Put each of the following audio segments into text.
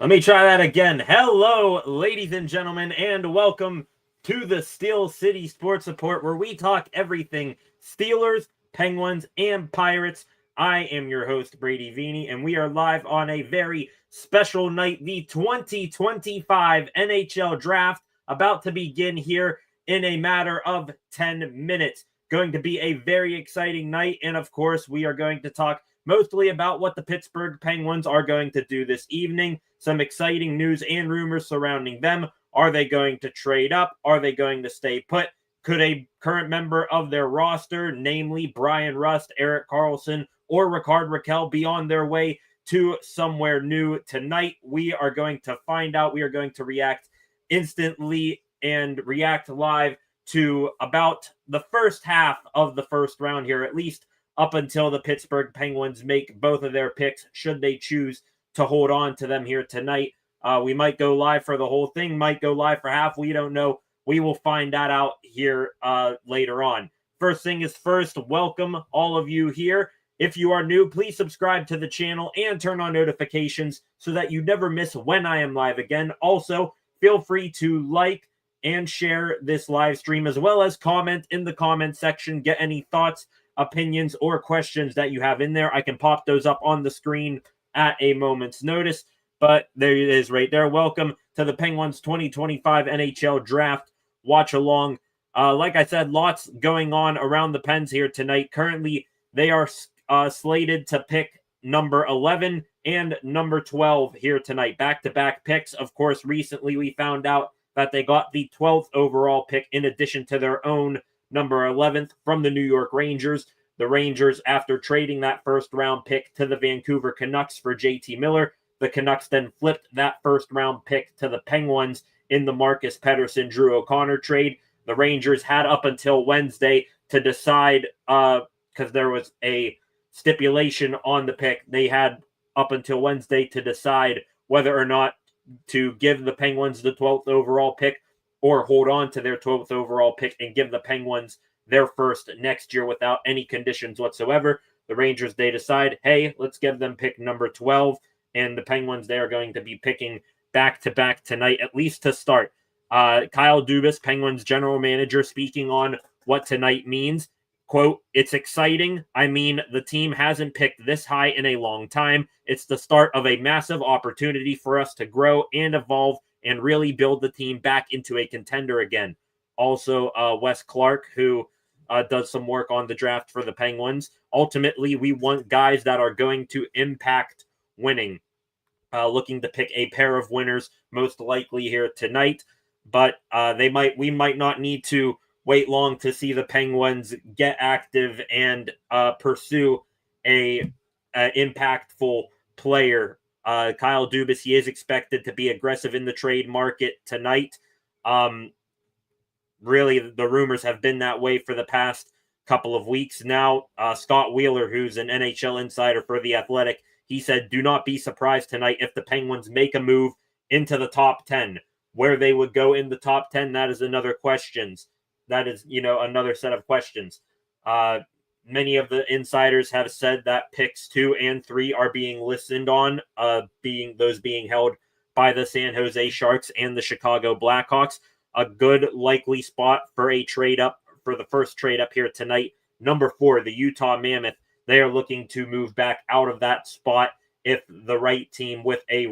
Let me try that again. Hello, ladies and gentlemen, and welcome to the Steel City Sports Report, where we talk everything Steelers, Penguins, and Pirates. I am your host, Brady Vini, and we are live on a very special night, the 2025 NHL Draft, about to begin here in a matter of 10 minutes. Going to be a very exciting night, and of course, we are going to talk mostly about what the Pittsburgh Penguins are going to do this evening. Some exciting news and rumors surrounding them. Are they going to trade up? Are they going to stay put? Could a current member of their roster, namely Brian Rust, Erik Karlsson, or Rickard Rakell, be on their way to somewhere new tonight? We are going to find out. We are going to react instantly and react live to about the first half of the first round here, at least up until the Pittsburgh Penguins make both of their picks, should they choose to hold on to them here tonight. We might go live for the whole thing, might go live for half. We don't know. We will find that out here later on. First thing is first, welcome all of you here. If you are new, please subscribe to the channel and turn on notifications so that you never miss when I am live again. Also, feel free to like and share this live stream, as well as comment in the comment section. Get any thoughts, opinions, or questions that you have in there. I can pop those up on the screen at a moment's notice, but there it is right there. Welcome to the Penguins 2025 NHL Draft watch along. Like I said, lots going on around the Pens here tonight. Currently, they are slated to pick number 11 and number 12 here tonight. Back-to-back picks. Of course, recently we found out that they got the 12th overall pick in addition to their own number 11th from the New York Rangers. The Rangers, after trading that first-round pick to the Vancouver Canucks for JT Miller, the Canucks then flipped that first-round pick to the Penguins in the Marcus Pettersson, Drew O'Connor trade. The Rangers had up until Wednesday to decide, because there was a stipulation on the pick, they had up until Wednesday to decide whether or not to give the Penguins the 12th overall pick or hold on to their 12th overall pick and give the Penguins their first next year without any conditions whatsoever. The Rangers, they decide, hey, let's give them pick number 12, and the Penguins, they are going to be picking back-to-back tonight, at least to start. Kyle Dubas, Penguins general manager, speaking on what tonight means. Quote, "It's exciting. I mean, the team hasn't picked this high in a long time. It's the start of a massive opportunity for us to grow and evolve and really build the team back into a contender again." Also, Wes Clark, who does some work on the draft for the Penguins. "Ultimately, we want guys that are going to impact winning." Looking to pick a pair of winners, most likely here tonight. But we might not need to wait long to see the Penguins get active and pursue a impactful player. Kyle Dubas, he is expected to be aggressive in the trade market tonight. Really, the rumors have been that way for the past couple of weeks now. Scott Wheeler, who's an NHL insider for The Athletic, he said, "Do not be surprised tonight if the Penguins make a move into the top 10. Where they would go in the top 10, that is another questions. That is, another set of questions. Many of the insiders have said that picks 2 and 3 are being listened on, being held by the San Jose Sharks and the Chicago Blackhawks. A good likely spot for a trade up, for the first trade up here tonight. Number 4, the Utah Mammoth. They are looking to move back out of that spot if the right team with the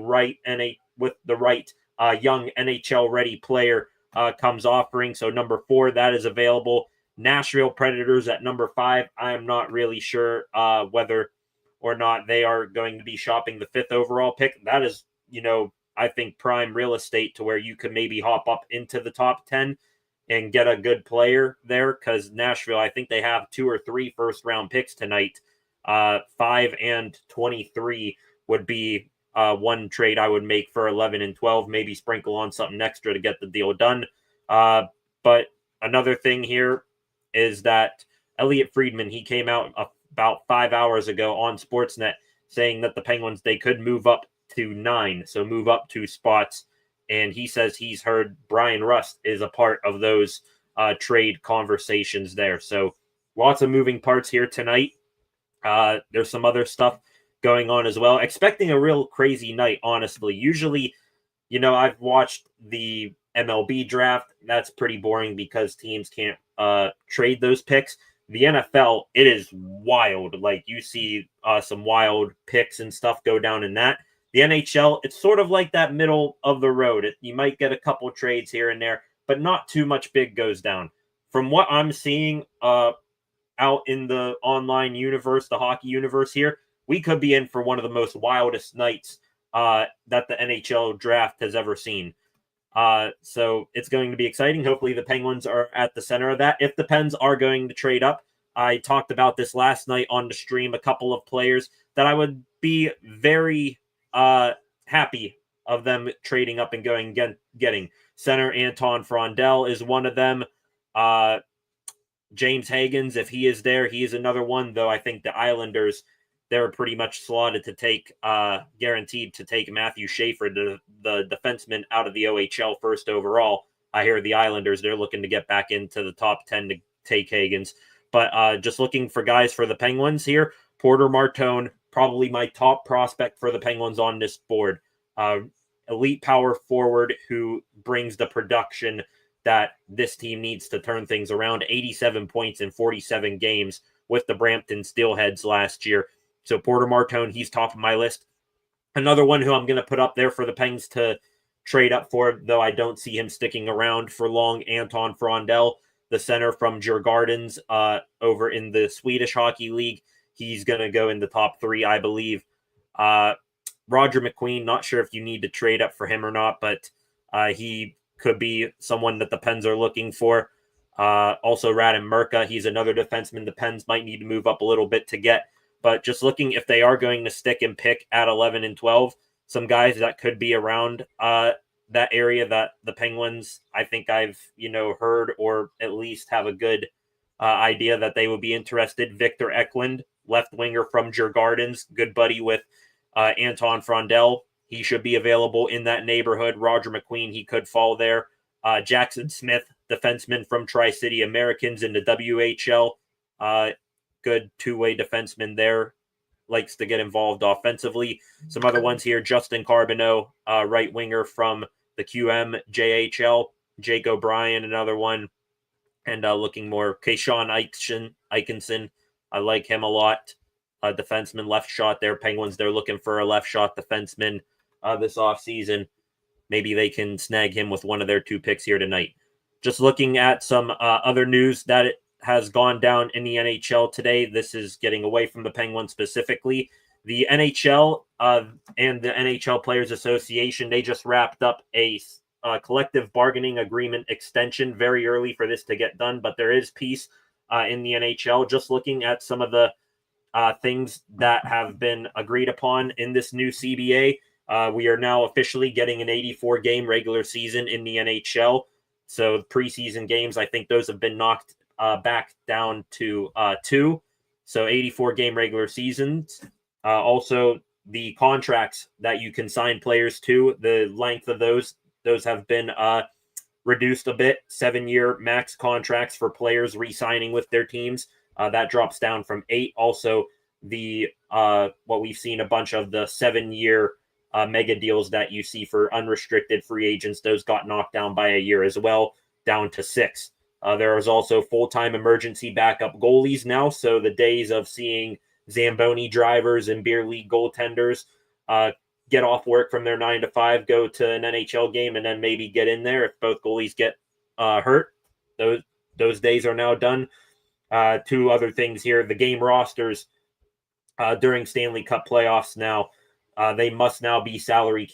right young NHL ready player comes offering. So number 4, that is available. Nashville Predators at number 5. I am not really sure whether or not they are going to be shopping the 5th overall pick. That is, I think prime real estate to where you could maybe hop up into the top 10 and get a good player there, because Nashville, I think they have 2 or 3 first-round picks tonight. 5 and 23 would be one trade I would make for 11 and 12, maybe sprinkle on something extra to get the deal done. But another thing here is that Elliot Friedman, he came out about 5 hours ago on Sportsnet saying that the Penguins, they could move up to 9, so move up 2 spots. And he says he's heard Brian Rust is a part of those trade conversations there. So lots of moving parts here tonight. There's some other stuff going on as well. Expecting a real crazy night, honestly. Usually, I've watched the MLB draft. That's pretty boring because teams can't trade those picks. The NFL, it is wild. Like, you see some wild picks and stuff go down in that. The NHL, it's sort of like that middle of the road. You might get a couple trades here and there, but not too much big goes down. From what I'm seeing out in the online universe, the hockey universe here, we could be in for one of the most wildest nights that the NHL draft has ever seen. So it's going to be exciting. Hopefully the Penguins are at the center of that. If the Pens are going to trade up, I talked about this last night on the stream, a couple of players that I would be very happy of them trading up and getting. Center Anton Frondel is one of them. James Hagens, if he is there, he is another one, though I think the Islanders, they're pretty much slotted to take, guaranteed to take Matthew Schaefer, the defenseman out of the OHL first overall. I hear the Islanders, they're looking to get back into the top 10 to take Hagens. But just looking for guys for the Penguins here, Porter Martone, probably my top prospect for the Penguins on this board. Elite power forward who brings the production that this team needs to turn things around. 87 points in 47 games with the Brampton Steelheads last year. So Porter Martone, he's top of my list. Another one who I'm going to put up there for the Pengs to trade up for, though I don't see him sticking around for long, Anton Frondel, the center from Djurgårdens over in the Swedish Hockey League. He's going to go in the top 3, I believe. Roger McQueen, not sure if you need to trade up for him or not, but he could be someone that the Pens are looking for. Also, Radim Murka, he's another defenseman the Pens might need to move up a little bit to get. But just looking if they are going to stick and pick at 11 and 12, some guys that could be around that area that the Penguins, I think I've, heard or at least have a good idea that they would be interested. Victor Eklund, left winger from Djurgårdens, good buddy with Anton Frondel. He should be available in that neighborhood. Roger McQueen, he could fall there. Jackson Smith, defenseman from Tri-City Americans in the WHL. Good two-way defenseman there. Likes to get involved offensively. Some other ones here. Justin Carbonneau, right winger from the QM JHL. Jake O'Brien, another one. And looking more, Kayshawn Eikenson. I like him a lot. Defenseman, left shot there. Penguins, they're looking for a left shot defenseman this offseason. Maybe they can snag him with one of their 2 picks here tonight. Just looking at some other news that it has gone down in the NHL today. This is getting away from the Penguins specifically. The NHL and the NHL Players Association, they just wrapped up a collective bargaining agreement extension very early for this to get done, but there is peace in the NHL. Just looking at some of the things that have been agreed upon in this new CBA, we are now officially getting an 84-game regular season in the NHL. So preseason games, I think those have been knocked back down to 2. So 84-game regular seasons. Also, the contracts that you can sign players to, the length of those have been reduced a bit. 7-year max contracts for players re-signing with their teams. That drops down from 8. Also, the what we've seen a bunch of the 7-year mega deals that you see for unrestricted free agents, those got knocked down by a year as well, down to 6. There is also full-time emergency backup goalies now, so the days of seeing Zamboni drivers and beer league goaltenders get off work from their 9 to 5, go to an NHL game, and then maybe get in there if both goalies get hurt. Those days are now done. 2 other things here. The game rosters during Stanley Cup playoffs now, they must now be salary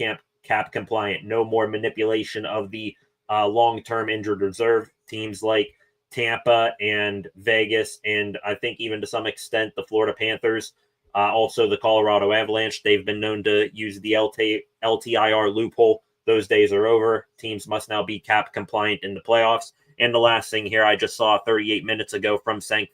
cap compliant. No more manipulation of the long-term injured reserve. Teams like Tampa and Vegas, and I think even to some extent the Florida Panthers, also the Colorado Avalanche, they've been known to use the LTIR loophole. Those days are over. Teams must now be cap compliant in the playoffs. And the last thing here, I just saw 38 minutes ago from Frank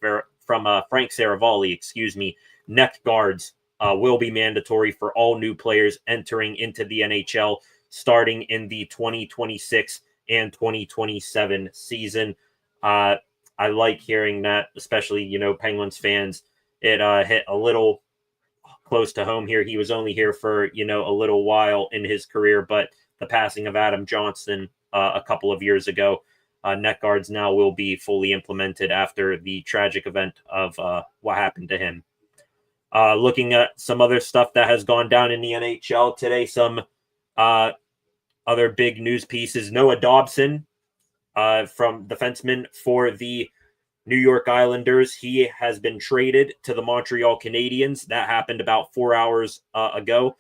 Saravalli, neck guards will be mandatory for all new players entering into the NHL starting in the 2026 and 2027 season. I like hearing that, especially, Penguins fans. It hit a little close to home here. He was only here for, a little while in his career, but the passing of Adam Johnson a couple of years ago, neck guards now will be fully implemented after the tragic event of what happened to him. Looking at some other stuff that has gone down in the NHL today, some other big news pieces. Noah Dobson, from defenseman for the New York Islanders, he has been traded to the Montreal Canadiens. That happened about 4 hours ago.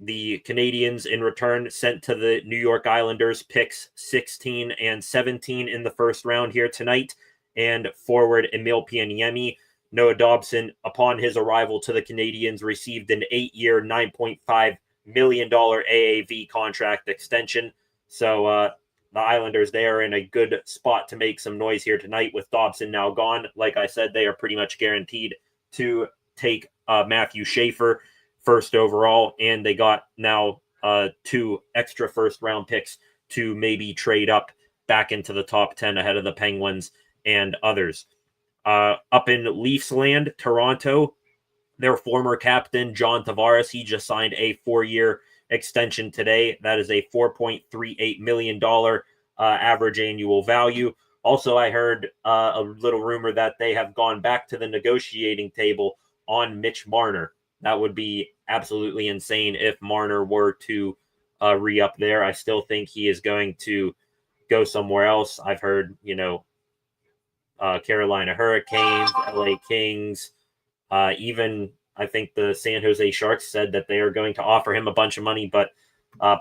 The Canadiens, in return, sent to the New York Islanders picks 16 and 17 in the first round here tonight, and forward Emil Pianiemi. Noah Dobson, upon his arrival to the Canadiens, received an 8-year, $9.5 million AAV contract extension. So the Islanders, they are in a good spot to make some noise here tonight with Dobson now gone. Like I said, they are pretty much guaranteed to take Matthew Schaefer first overall, and they got now 2 extra first-round picks to maybe trade up back into the top 10 ahead of the Penguins and others. Up in Leafs land, Toronto, their former captain, John Tavares, he just signed a 4-year extension today. That is a $4.38 million average annual value. Also, I heard a little rumor that they have gone back to the negotiating table on Mitch Marner. That would be absolutely insane if Marner were to re-up there. I still think he is going to go somewhere else. I've heard, Carolina Hurricanes, LA Kings, even I think the San Jose Sharks said that they are going to offer him a bunch of money, but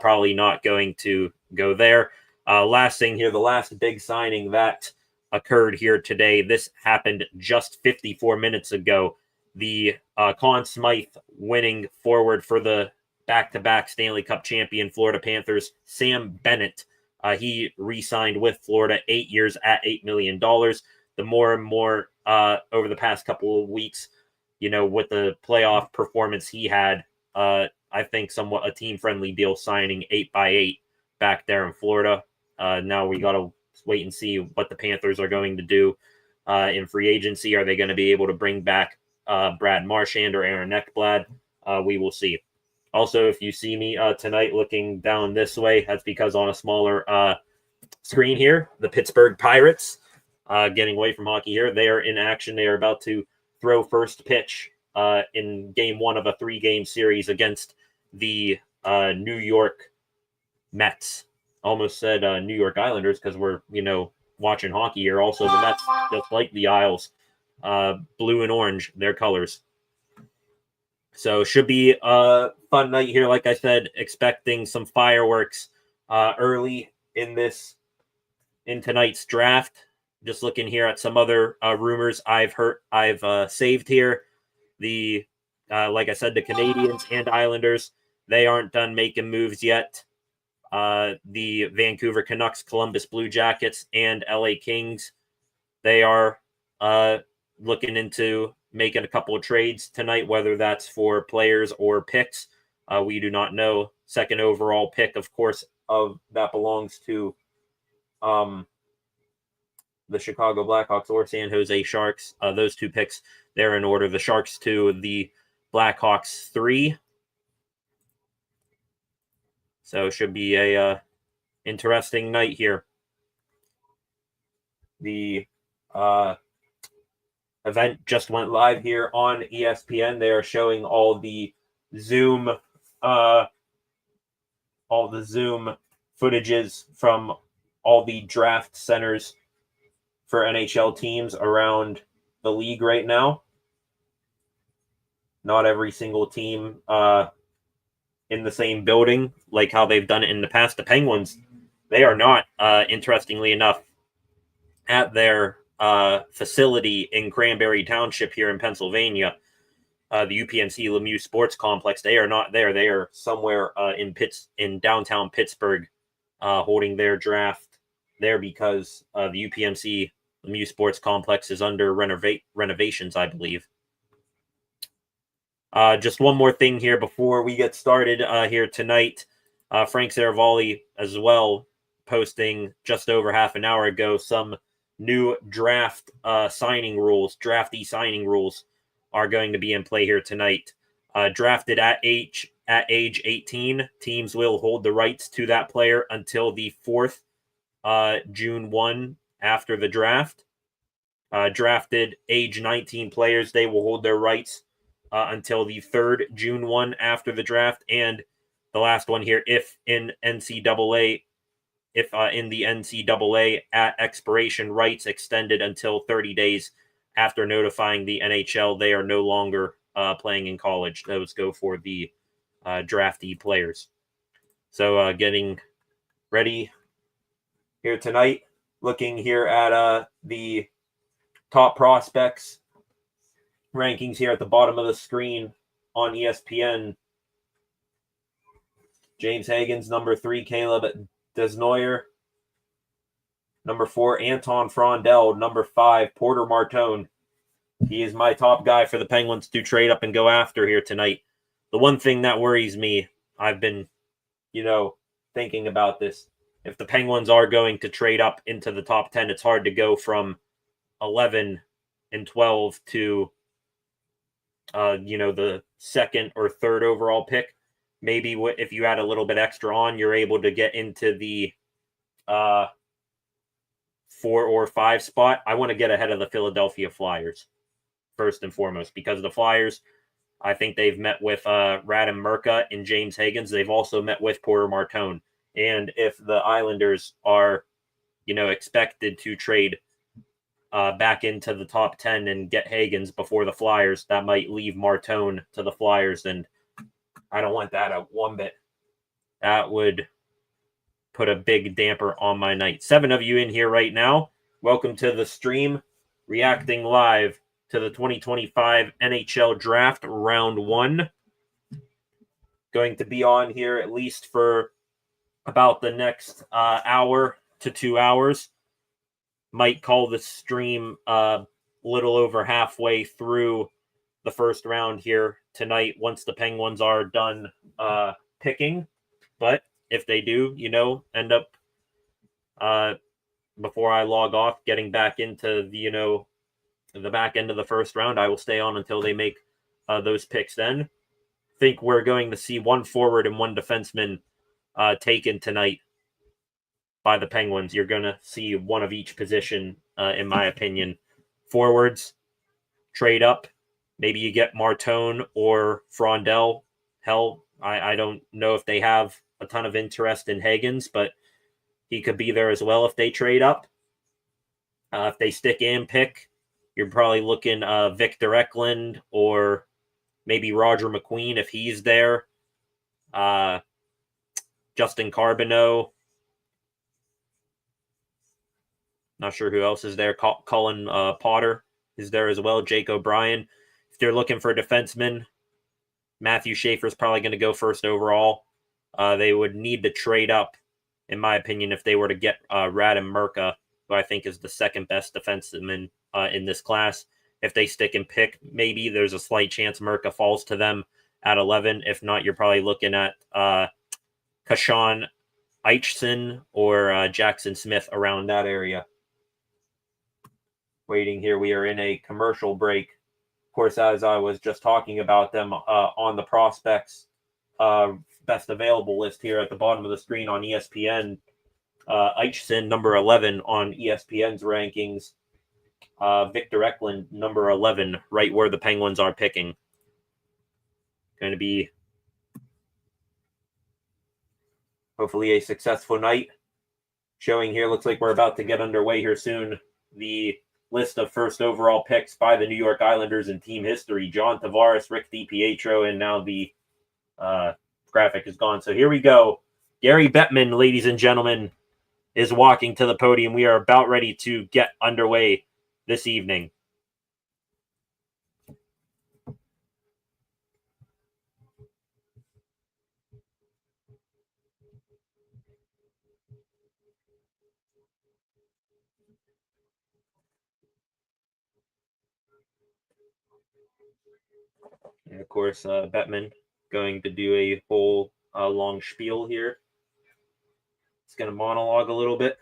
probably not going to go there. Last thing here, the last big signing that occurred here today. This happened just 54 minutes ago. The Conn Smythe winning forward for the back-to-back Stanley Cup champion Florida Panthers, Sam Bennett. He re-signed with Florida 8 years at $8 million. The more and more over the past couple of weeks, with the playoff performance he had, I think somewhat a team-friendly deal signing 8x8 back there in Florida. Now we got to wait and see what the Panthers are going to do in free agency. Are they going to be able to bring back Brad Marchand or Aaron Ekblad? We will see. Also, if you see me tonight looking down this way, that's because on a smaller screen here, the Pittsburgh Pirates, getting away from hockey here, they are in action. They are about to throw first pitch in game 1 of a 3-game series against the New York Mets. Almost said New York Islanders because we're, watching hockey here. Also, the Mets, just like the Isles, blue and orange, their colors. So should be a fun night here. Like I said, expecting some fireworks early in tonight's draft. Just looking here at some other rumors I've saved here. The like I said, the Canadiens and Islanders, they aren't done making moves yet. The Vancouver Canucks, Columbus Blue Jackets, and LA Kings, they are looking into making a couple of trades tonight, whether that's for players or picks. We do not know. Second overall pick, of course, that belongs to the Chicago Blackhawks or San Jose Sharks. Those 2 picks, they're in order. The Sharks 2, the Blackhawks 3. So it should be a interesting night here. The event just went live here on ESPN. They are showing all the Zoom footages from all the draft centers for NHL teams around the league right now. Not every single team in the same building like how they've done it in the past. The Penguins, they are not, interestingly enough, at their facility in Cranberry Township here in Pennsylvania, the UPMC Lemieux Sports Complex. They are not there. They are somewhere in downtown Pittsburgh, holding their draft there because the UPMC Lemieux Sports Complex is under renovations, I believe. Just one more thing here before we get started here tonight. Frank Saravalli as well posting just over half an hour ago some new draftee signing rules are going to be in play here tonight. Drafted at age 18, teams will hold the rights to that player until the 4th June 1 after the draft. Drafted age 19 players, they will hold their rights until the 3rd June 1 after the draft. And the last one here, if in the NCAA at expiration, rights extended until 30 days after notifying the NHL they are no longer playing in college. Those go for the draftee players. So getting ready here tonight, looking here at the top prospects rankings here at the bottom of the screen on ESPN. James Hagens, number 3, Caleb Desnoyer. Number 4, Anton Frondel. Number 5, Porter Martone. He is my top guy for the Penguins to trade up and go after here tonight. The one thing that worries me, I've been, thinking about this. If the Penguins are going to trade up into the top 10, it's hard to go from 11 and 12 to, the 2nd or 3rd overall pick. Maybe if you add a little bit extra on, you're able to get into the 4 or 5 spot. I want to get ahead of the Philadelphia Flyers first and foremost, because the Flyers, I think they've met with Radim Murka and James Hagens. They've also met with Porter Martone. And if the Islanders are, expected to trade back into the top 10 and get Hagens before the Flyers, that might leave Martone to the Flyers. And I don't want that at one bit. That would put a big damper on my night. 7 of you in here right now. Welcome to the stream, reacting live to the 2025 NHL Draft Round 1. Going to be on here at least for about the next hour to 2 hours. Might call the stream a little over halfway through the first round here tonight once the Penguins are done picking. But if they do, end up before I log off, getting back into the back end of the first round, I will stay on until they make those picks then. Think we're going to see 1 forward and 1 defenseman taken tonight by the Penguins. You're going to see 1 of each position, in my opinion. Forwards, trade up. Maybe you get Martone or Frondel. Hell, I don't know if they have a ton of interest in Hagens, but he could be there as well if they trade up. If they stick and pick, you're probably looking Victor Eklund or maybe Roger McQueen if he's there. Justin Carbonneau. Not sure who else is there. Colin Potter is there as well. Jake O'Brien. If they're looking for a defenseman, Matthew Schaefer is probably going to go first overall. They would need to trade up, in my opinion, if they were to get Radim Murka, who I think is the 2nd best defenseman in this class. If they stick and pick, maybe there's a slight chance Murka falls to them at 11. If not, you're probably looking at Kashan Eichson or Jackson Smith around that area. Waiting here. We are in a commercial break. Of course, as I was just talking about them on the prospects best available list here at the bottom of the screen on ESPN. Eichson, number 11 on ESPN's rankings. Victor Eklund, number 11, right where the Penguins are picking. Going to be hopefully a successful night. Showing here, looks like we're about to get underway here soon. The list of first overall picks by the New York Islanders in team history. John Tavares, Rick DiPietro, and now the graphic is gone. So here we go. Gary Bettman, ladies and gentlemen, is walking to the podium. We are about ready to get underway this evening. And of course, Bettman going to do a whole long spiel here. It's going to monologue a little bit.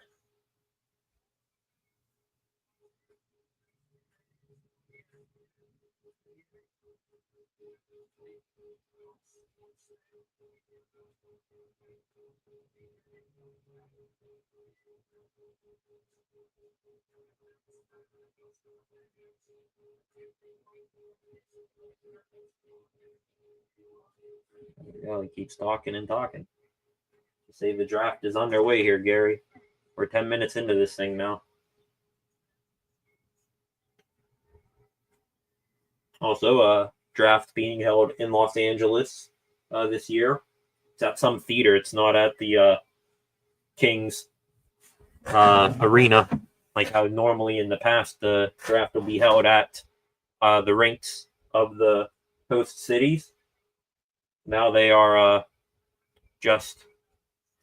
Well, he keeps talking and talking. Say the draft is underway here, Gary. We're 10 minutes into this thing now. Also, draft being held in Los Angeles this year. It's at some theater. It's not at the Kings arena like how normally in the past the draft will be held at the rinks of the host cities. Now they are just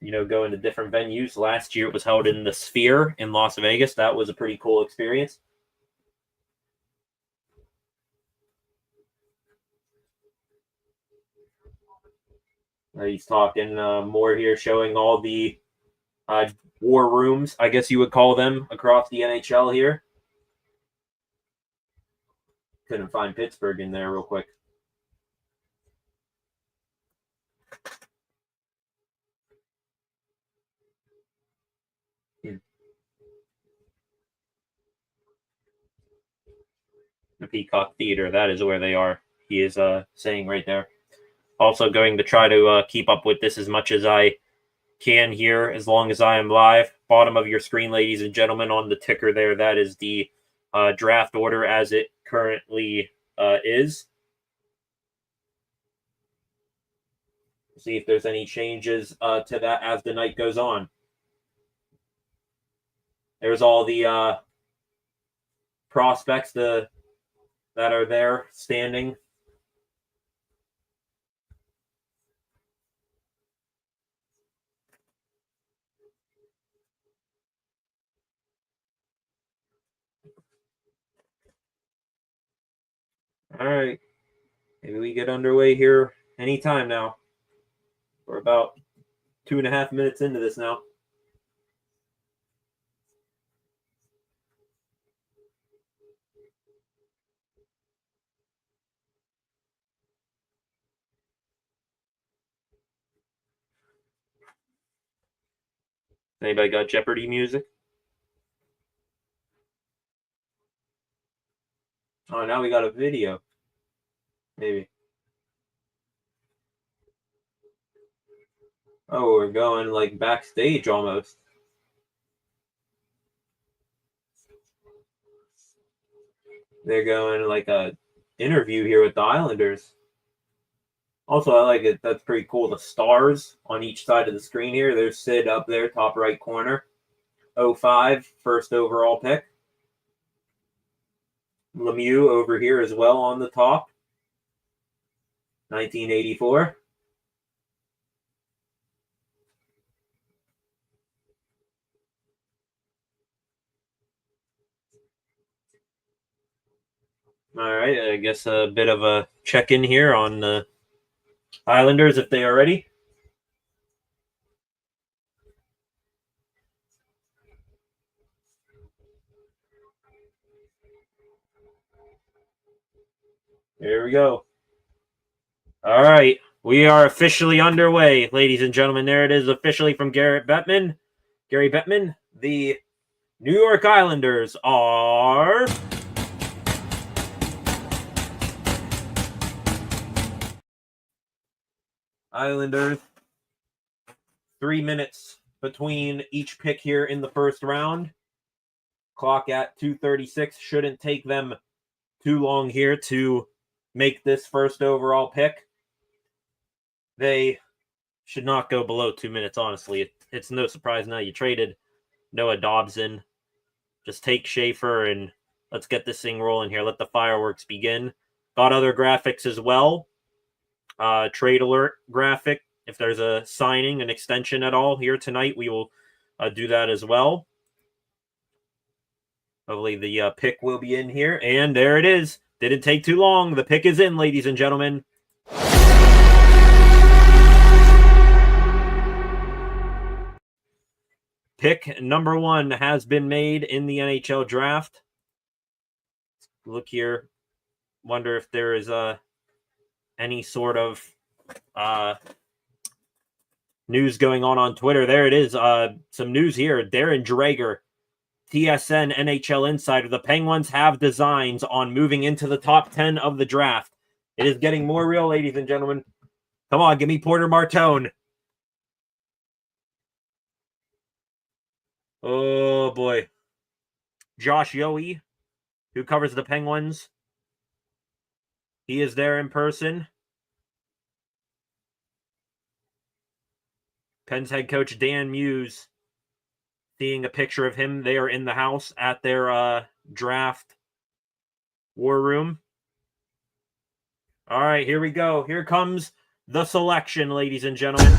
going to different venues. Last year it was held in the Sphere in Las Vegas. That was a pretty cool experience. He's talking more here, showing all the war rooms, I guess you would call them, across the NHL here. Couldn't find Pittsburgh in there real quick. The Peacock Theater, that is where they are. He is saying right there. Also going to try to keep up with this as much as I can here, as long as I am live. Bottom of your screen, ladies and gentlemen, on the ticker there, that is the draft order as it currently is. See if there's any changes to that as the night goes on. There's all the prospects that are there standing. All right. Maybe we get underway here anytime now. We're about 2.5 minutes into this now. Anybody got Jeopardy music? Oh, now we got a video. Maybe. Oh, we're going like backstage almost. They're going like a interview here with the Islanders. Also, I like it. That's pretty cool. The stars on each side of the screen here. There's Sid up there, top right corner. 05, first overall pick. Lemieux over here as well on the top. 1984. All right, I guess a bit of a check-in here on the Islanders if they are ready. Here we go. All right, we are officially underway, ladies and gentlemen. There it is, officially from Gary Bettman. The New York Islanders are Islanders. 3 minutes between each pick here in the first round. Clock at 2:36. Shouldn't take them too long here to make this first overall pick. They should not go below 2 minutes, honestly. It's no surprise now. You traded Noah Dobson. Just take Schaefer and let's get this thing rolling here. Let the fireworks begin. Got other graphics as well. Trade alert graphic. If there's a signing, an extension at all here tonight, we will do that as well. Hopefully the pick will be in here. And there it is. Didn't take too long. The pick is in, ladies and gentlemen. Pick number 1 has been made in the NHL draft. Look here. wonder if there is any sort of news going on Twitter. There it is. Some news here. Darren Dreger, TSN NHL Insider. The Penguins have designs on moving into the top 10 of the draft. It is getting more real, ladies and gentlemen. Come on, give me Porter Martone. Oh, boy. Josh Yohe, who covers the Penguins. He is there in person. Pens head coach Dan Muse, seeing a picture of him. They are in the house at their draft war room. All right, here we go. Here comes the selection, ladies and gentlemen.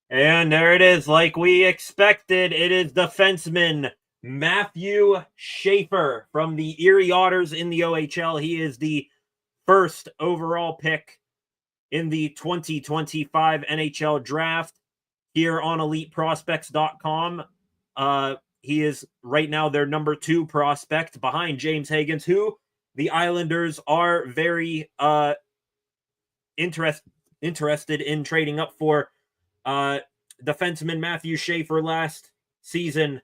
And there it is, like we expected. It is defenseman Matthew Schaefer from the Erie Otters in the OHL. He is the first overall pick in the 2025 NHL draft here on EliteProspects.com. He is right now their number 2 prospect behind James Higgins, who the Islanders are very interested in trading up for. Defenseman Matthew Schaefer last season,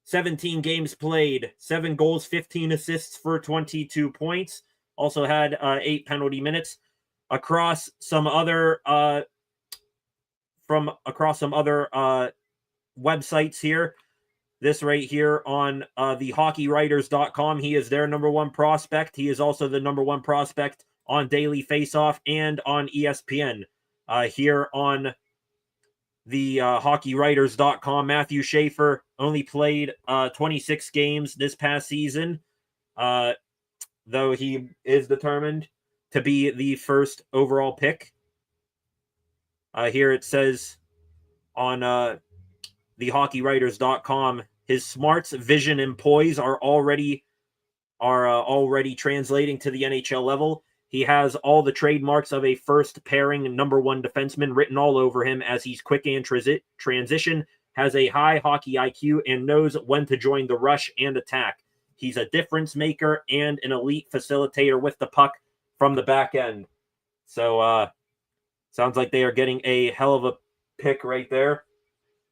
17 games played, 7 goals, 15 assists for 22 points. Also had 8 penalty minutes across some other websites here. This right here on the HockeyWriters.com. He is their number 1 prospect. He is also the number 1 prospect on Daily Faceoff and on ESPN. Here on the HockeyWriters.com, Matthew Schaefer only played 26 games this past season, though he is determined to be the first overall pick. Here it says on the HockeyWriters.com, his smarts, vision, and poise are already translating to the NHL level. He has all the trademarks of a first pairing number 1 defenseman written all over him, as he's quick and transition, has a high hockey IQ, and knows when to join the rush and attack. He's a difference maker and an elite facilitator with the puck from the back end. So, sounds like they are getting a hell of a pick right there.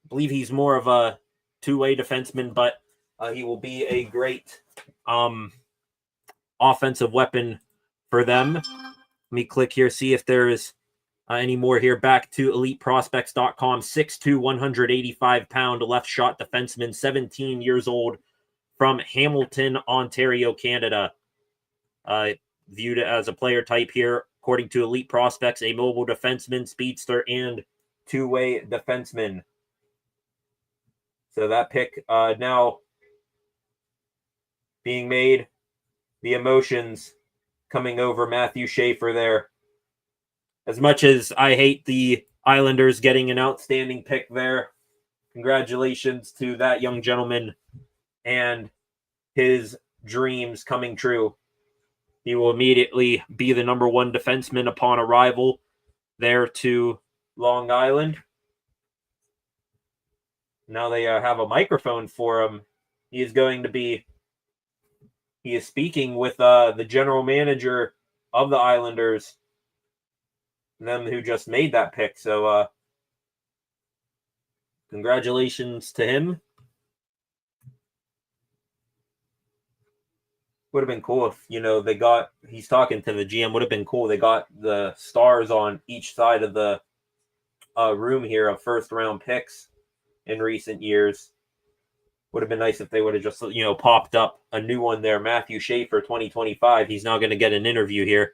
I believe he's more of a two-way defenseman, but he will be a great offensive weapon for them. Let me click here, see if there is any more here. Back to EliteProspects.com. 6'2", 185-pound left shot defenseman, 17 years old, from Hamilton, Ontario, Canada. Viewed as a player type here, according to Elite Prospects, a mobile defenseman, speedster, and two-way defenseman. So that pick now being made, the emotions coming over Matthew Schaefer there. As much as I hate the Islanders getting an outstanding pick there, congratulations to that young gentleman and his dreams coming true. He will immediately be the number 1 defenseman upon arrival there to Long Island. Now they have a microphone for him. He is speaking with the general manager of the Islanders, them who just made that pick. So congratulations to him. Would have been cool if, he's talking to the GM. Would have been cool. They got the stars on each side of the room here of first round picks in recent years. Would have been nice if they would have just, popped up a new one there. Matthew Schaefer, 2025. He's now going to get an interview here.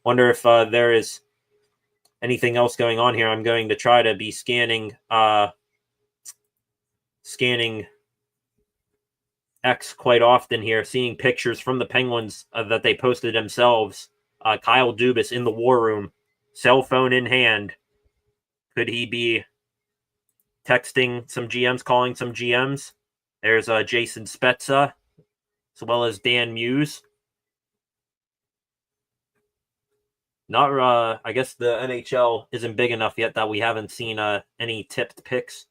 Wonder if there is anything else going on here. I'm going to try to be scanning X quite often here, seeing pictures from the Penguins that they posted themselves. Kyle Dubas in the war room, cell phone in hand. Could he be texting some GMs, calling some GMs? There's Jason Spezza, as well as Dan Muse. Not, I guess the NHL isn't big enough yet that we haven't seen any tipped picks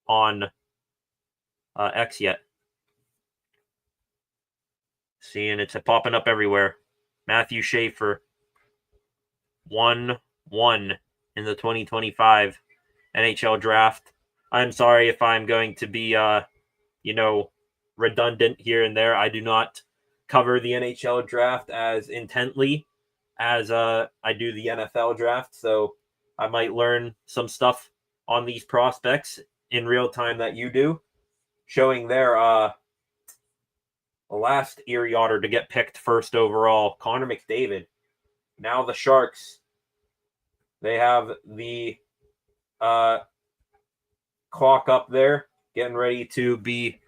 on X yet. Seeing it's popping up everywhere. Matthew Schaefer, 1-1 in the 2025 NHL draft. I'm sorry if I'm going to be, redundant here and there. I do not cover the NHL draft as intently as I do the NFL draft, so I might learn some stuff on these prospects in real time that you do, showing their last Erie Otter to get picked first overall, Connor McDavid. Now the Sharks, they have the clock up there, getting ready to be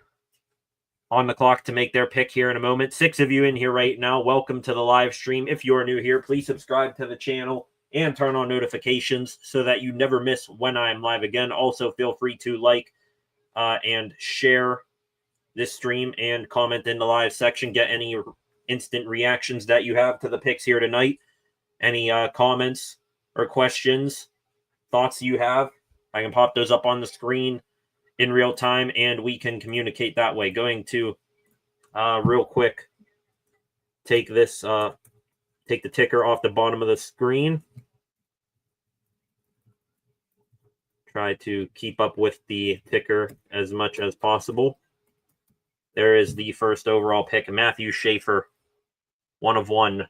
on the clock to make their pick here in a moment. 6 of you in here right now. Welcome to the live stream. If you are new here, please subscribe to the channel and turn on notifications so that you never miss when I'm live again. Also, feel free to like and share this stream and comment in the live section. Get any instant reactions that you have to the picks here tonight. Any comments or questions, thoughts you have, I can pop those up on the screen in real time, and we can communicate that way. Going to real quick take the ticker off the bottom of the screen. Try to keep up with the ticker as much as possible. There is the first overall pick, Matthew Schaefer, 1 of 1.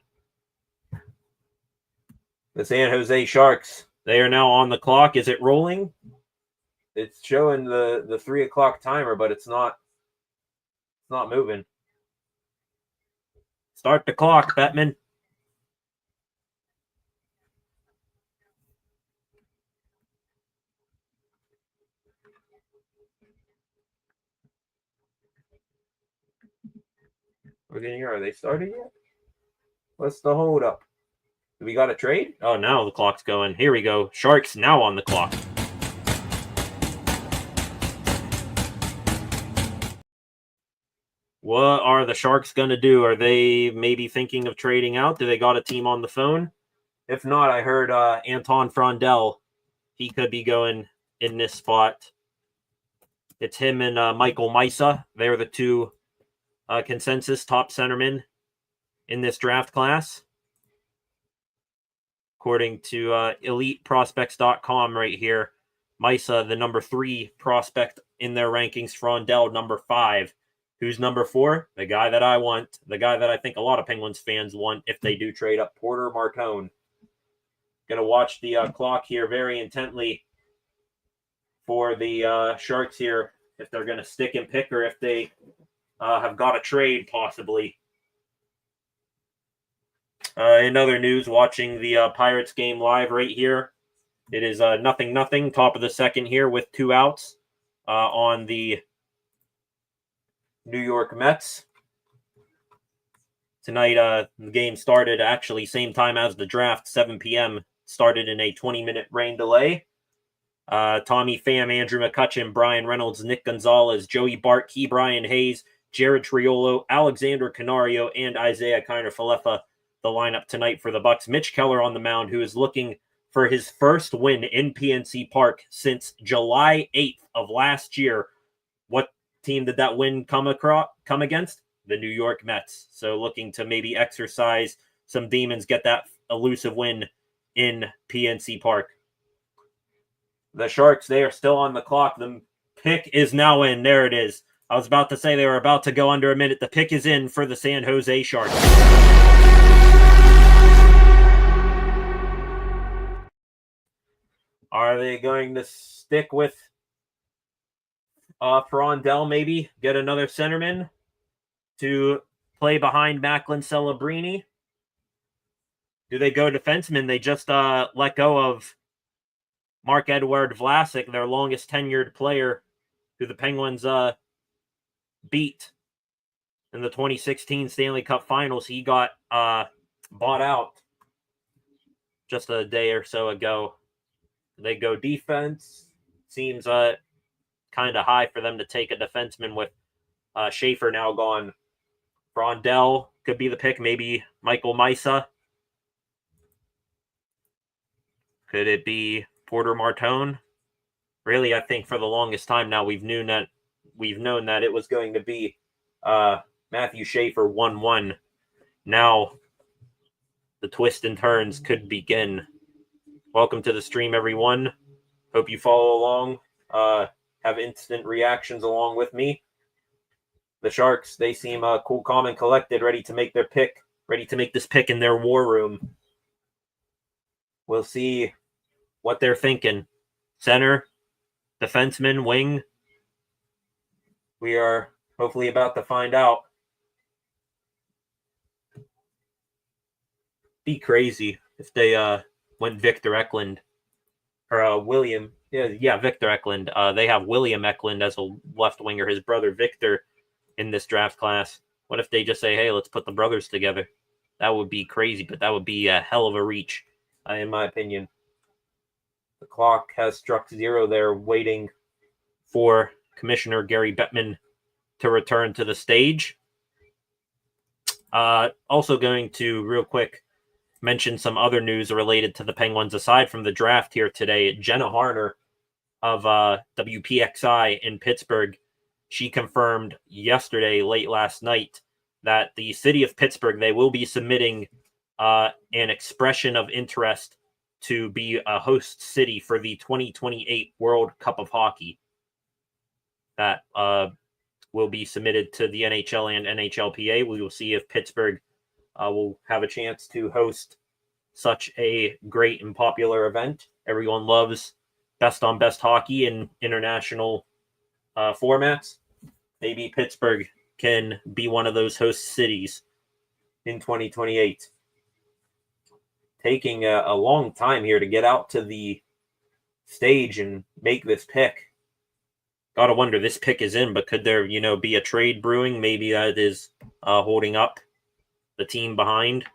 The San Jose Sharks, they are now on the clock. Is it rolling? It's showing the 3 o'clock timer, but it's not moving. Start the clock, Bettman. We're getting here. Are they started yet? What's the hold up? Do we got a trade? Oh, now the clock's going. Here we go. Sharks now on the clock. What are the Sharks going to do? Are they maybe thinking of trading out? Do they got a team on the phone? If not, I heard Anton Frondel. He could be going in this spot. It's him and Michael Misa. They're the two consensus top centermen in this draft class. According to EliteProspects.com right here, Misa, the number 3 prospect in their rankings. Frondel, number 5. Who's number 4? The guy that I want. The guy that I think a lot of Penguins fans want if they do trade up, Porter Martone. Going to watch the clock here very intently for the Sharks here, if they're going to stick and pick or if they have got a trade possibly. In other news, watching the Pirates game live right here. It is 0-0, top of the second here with 2 outs on the New York Mets. Tonight, the game started actually same time as the draft, 7 p.m. Started in a 20-minute rain delay. Tommy Pham, Andrew McCutchen, Brian Reynolds, Nick Gonzalez, Joey Bart, Key Brian Hayes, Jared Triolo, Alexander Canario, and Isaiah Kiner-Falefa, the lineup tonight for the Bucks. Mitch Keller on the mound, who is looking for his first win in PNC Park since July 8th of last year. What team did that win come against? The New York Mets. So looking to maybe exercise some demons, get that elusive win in PNC Park. The Sharks, they are still on the clock. The pick is now in. There it is. I was about to say they were about to go under a minute. The pick is in for the San Jose Sharks. Are they going to stick with Frondel maybe? Get another centerman to play behind Macklin Celebrini? Do they go defenseman? They just let go of Marc-Edouard Vlasic, their longest tenured player, who the Penguins beat in the 2016 Stanley Cup Finals. He got bought out just a day or so ago. They go defense. Seems kind of high for them to take a defenseman with Schaefer now gone. Frondel could be the pick. Maybe Michael Misa. Could it be Porter Martone? Really, I think for the longest time now we've known that it was going to be Matthew Schaefer 1-1. Now the twists and turns could begin. Welcome to the stream, everyone. Hope you follow along. Have instant reactions along with me. The Sharks, they seem cool, calm, and collected, ready to make their pick, ready to make this pick in their war room. We'll see what they're thinking. Center, defenseman, wing. We are hopefully about to find out. Be crazy if they went Victor Eklund or William. Yeah, Victor Eklund. They have William Eklund as a left winger, his brother Victor, in this draft class. What if they just say, hey, let's put the brothers together? That would be crazy, but that would be a hell of a reach, in my opinion. The clock has struck 0 there, waiting for Commissioner Gary Bettman to return to the stage. Also going to, real quick, mention some other news related to the Penguins aside from the draft here today. Jenna Harner of WPXI in Pittsburgh, she confirmed yesterday, late last night, that the city of Pittsburgh, they will be submitting an expression of interest to be a host city for the 2028 World Cup of Hockey. That will be submitted to the NHL and NHLPA. We will see if Pittsburgh will have a chance to host such a great and popular event. Everyone loves best on best hockey in international formats. Maybe Pittsburgh can be one of those host cities in 2028. Taking a long time here to get out to the stage and make this pick. Gotta wonder, this pick is in, but could there, be a trade brewing? Maybe that is holding up the team behind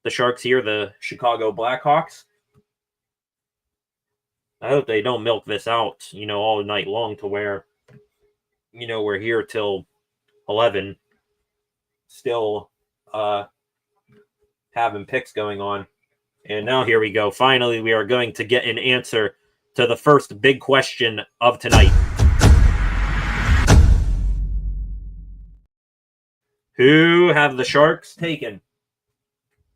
the Sharks here, the Chicago Blackhawks. I hope they don't milk this out, all night long to where, we're here till 11, still having picks going on. And now here we go. Finally, we are going to get an answer to the first big question of tonight. Who have the Sharks taken?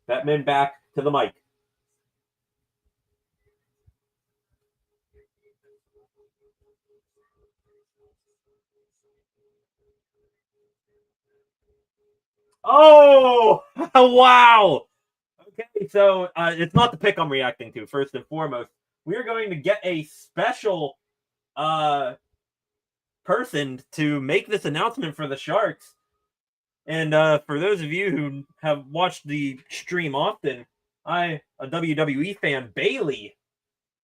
Bettman back to the mic. Oh, wow. Okay, so it's not the pick I'm reacting to, first and foremost. We are going to get a special person to make this announcement for the Sharks. And for those of you who have watched the stream often, a WWE fan, Bailey,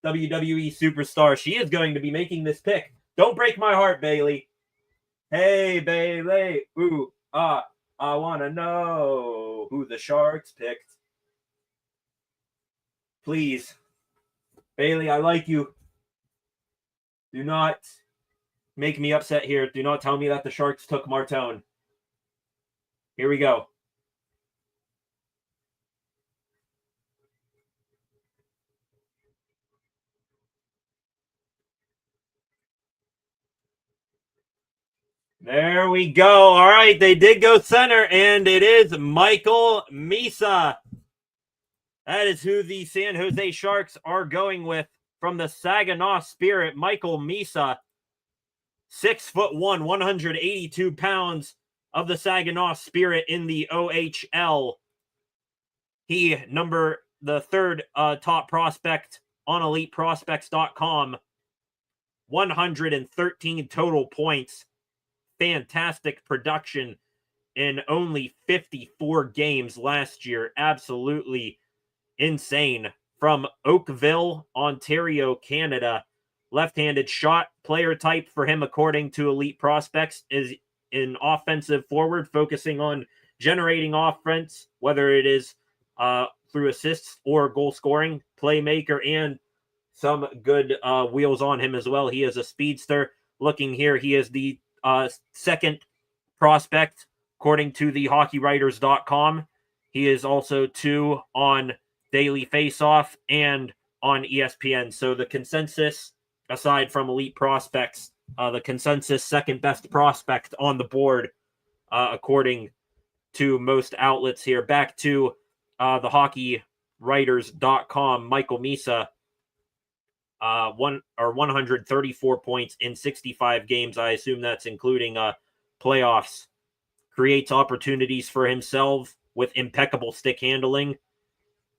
WWE superstar, she is going to be making this pick. Don't break my heart, Bailey. Hey, Bailey. Ooh, I want to know who the Sharks picked. Please. Bailey, I like you. Do not make me upset here. Do not tell me that the Sharks took Martone. Here we go. There we go. All right, they did go center, and it is Michael Misa. That is who the San Jose Sharks are going with from the Saginaw Spirit. Michael Misa, 6'1", 182 pounds of the Saginaw Spirit in the OHL. He the third top prospect on EliteProspects.com. 113 total points. Fantastic production in only 54 games last year. Absolutely insane. From Oakville, Ontario, Canada. Left-handed shot. Player type for him, according to Elite Prospects, is an offensive forward, focusing on generating offense, whether it is through assists or goal scoring, playmaker, and some good wheels on him as well. He is a speedster. Looking here, he is the second prospect, according to the HockeyWriters.com. He is also 2 on Daily Faceoff and on ESPN. So the consensus, aside from elite prospects, the consensus second best prospect on the board, according to most outlets here. Back to the hockeywriters.com, Michael Misa, 134 points in 65 games. I assume that's including playoffs. Creates opportunities for himself with impeccable stick handling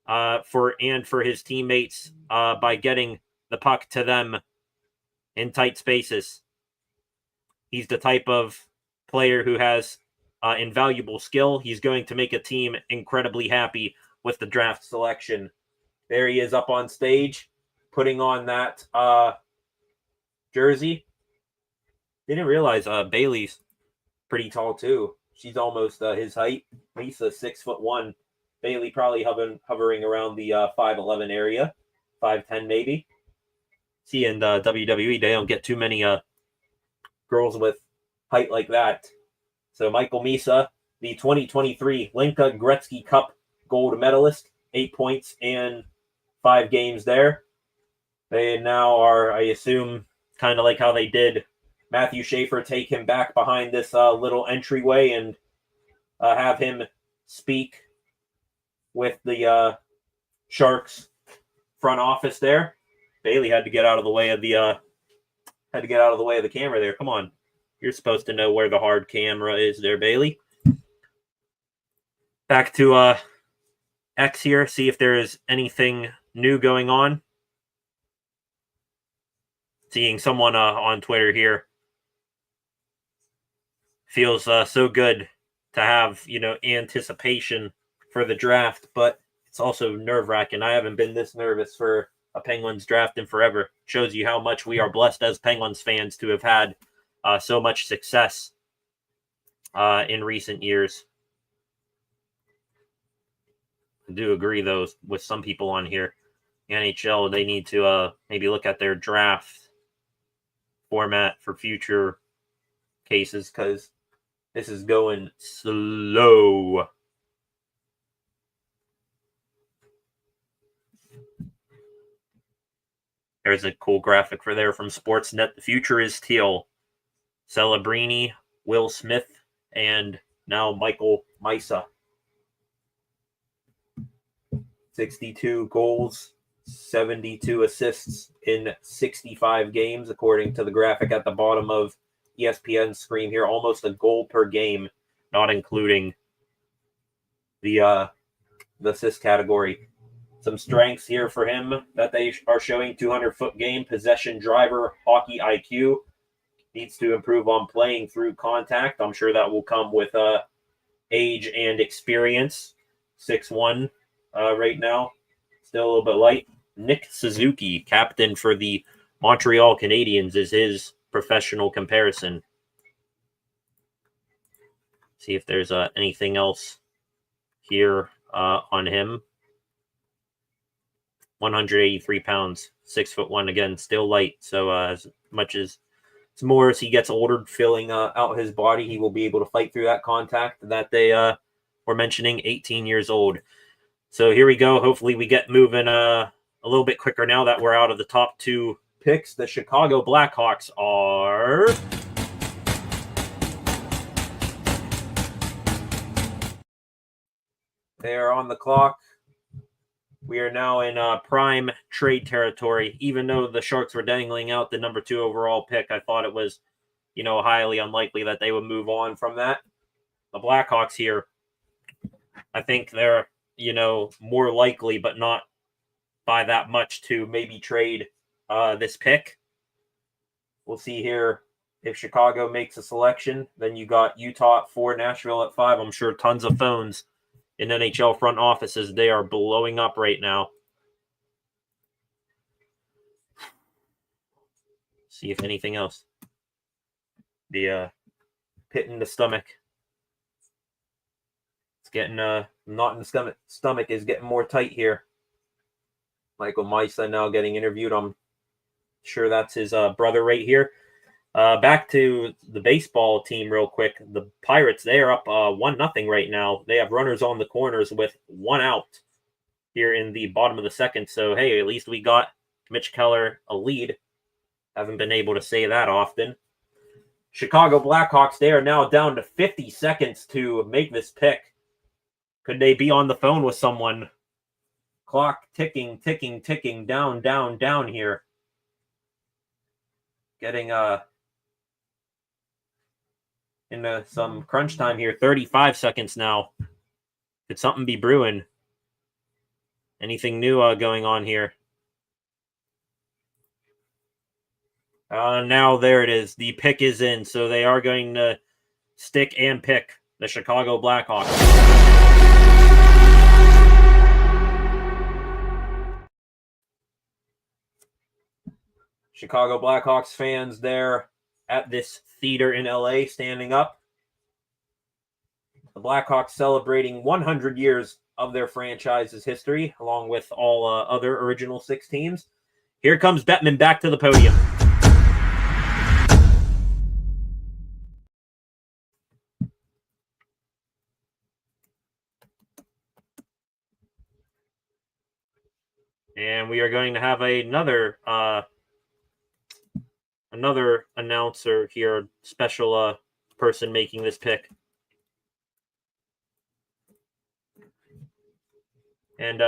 for his teammates by getting the puck to them in tight spaces. He's the type of player who has invaluable skill. He's going to make a team incredibly happy with the draft selection. There he is up on stage, putting on that jersey. Didn't realize Bailey's pretty tall too. She's almost his height. Lisa 6'1". Bailey probably hovering around the 5'11" area, 5'10" maybe. See, in WWE, they don't get too many girls with height like that. So Michael Misa, the 2023 Linka Gretzky Cup gold medalist, 8 points in 5 games there. They now are, I assume, kind of like how they did Matthew Schaefer, take him back behind this little entryway and have him speak with the Sharks front office there. Bailey had to get out of the way of the camera there. Come on. You're supposed to know where the hard camera is there, Bailey. Back to X here, see if there is anything new going on. Seeing someone on Twitter here. Feels so good to have, anticipation for the draft, but it's also nerve-wracking. I haven't been this nervous for a Penguins draft in forever. Shows you how much we are blessed as Penguins fans to have had so much success in recent years. I do agree, though, with some people on here. NHL, they need to maybe look at their draft format for future cases, because this is going slow. There's a cool graphic for there from Sportsnet. The future is teal. Celebrini, Will Smith, and now Michael Misa. 62 goals, 72 assists in 65 games, according to the graphic at the bottom of ESPN's screen here. Almost a goal per game, not including the assist category. Some strengths here for him that they are showing: 200-foot game, possession driver, hockey IQ. Needs to improve on playing through contact. I'm sure that will come with age and experience. 6'1" right now. Still a little bit light. Nick Suzuki, captain for the Montreal Canadiens, is his professional comparison. See if there's anything else here on him. 183 pounds, 6'1", again, still light. So as much as it's more as he gets older, filling out his body, he will be able to fight through that contact that they were mentioning. 18 years old. So here we go. Hopefully we get moving a little bit quicker now that we're out of the top 2 picks. The Chicago Blackhawks are... They are on the clock. We are now in prime trade territory. Even though the Sharks were dangling out the number 2 overall pick, I thought it was, highly unlikely that they would move on from that. The Blackhawks here, I think they're, more likely, but not by that much, to maybe trade this pick. We'll see here if Chicago makes a selection. Then you got Utah at 4, Nashville at 5. I'm sure tons of phones in NHL front offices, they are blowing up right now. See if anything else. The pit in the stomach. It's getting knot in the stomach is getting more tight here. Michael Misa now getting interviewed. I'm sure that's his brother right here. Back to the baseball team real quick. The Pirates, they are up 1-0 right now. They have runners on the corners with 1 out. here in the bottom of the second. So, hey, at least we got Mitch Keller a lead. Haven't been able to say that often. Chicago Blackhawks, they are now down to 50 seconds to make this pick. Could they be on the phone with someone? Clock ticking, ticking, ticking, down, down, down here. Getting into some crunch time here. 35 seconds now. Could something be brewing? Anything new going on here? Now there it is. The pick is in, so they are going to stick and pick the Chicago Blackhawks. Chicago Blackhawks fans there at this theater in LA standing up. The Blackhawks celebrating 100 years of their franchise's history, along with all other original 6 teams. Here comes Bettman back to the podium. And we are going to have another announcer here, special person making this pick. And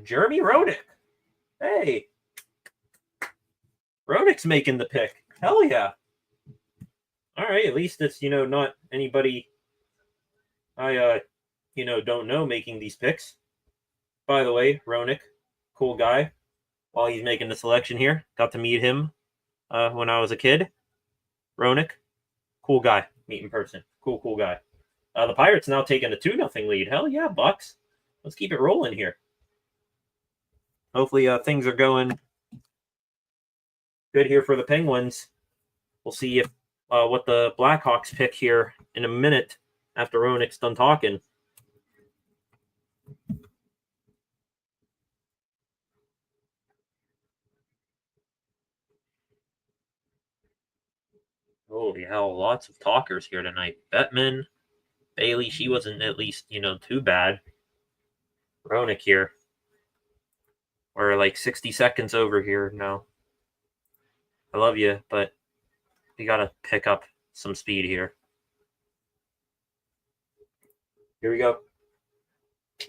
Jeremy Roenick. Hey. Roenick's making the pick. Hell yeah. All right, at least it's, not anybody I don't know making these picks. By the way, Roenick, cool guy. While he's making the selection here, got to meet him when I was a kid. Roenick, cool guy. Meet in person. Cool guy. The Pirates now taking a 2-0 lead. Hell yeah, Bucks. Let's keep it rolling here. Hopefully things are going good here for the Penguins. We'll see if what the Blackhawks pick here in a minute after Roenick's done talking. Holy hell, lots of talkers here tonight. Bettman, Bailey, she wasn't at least, too bad. Roenick here. We're like 60 seconds over here now. I love you, but we got to pick up some speed here. Here we go.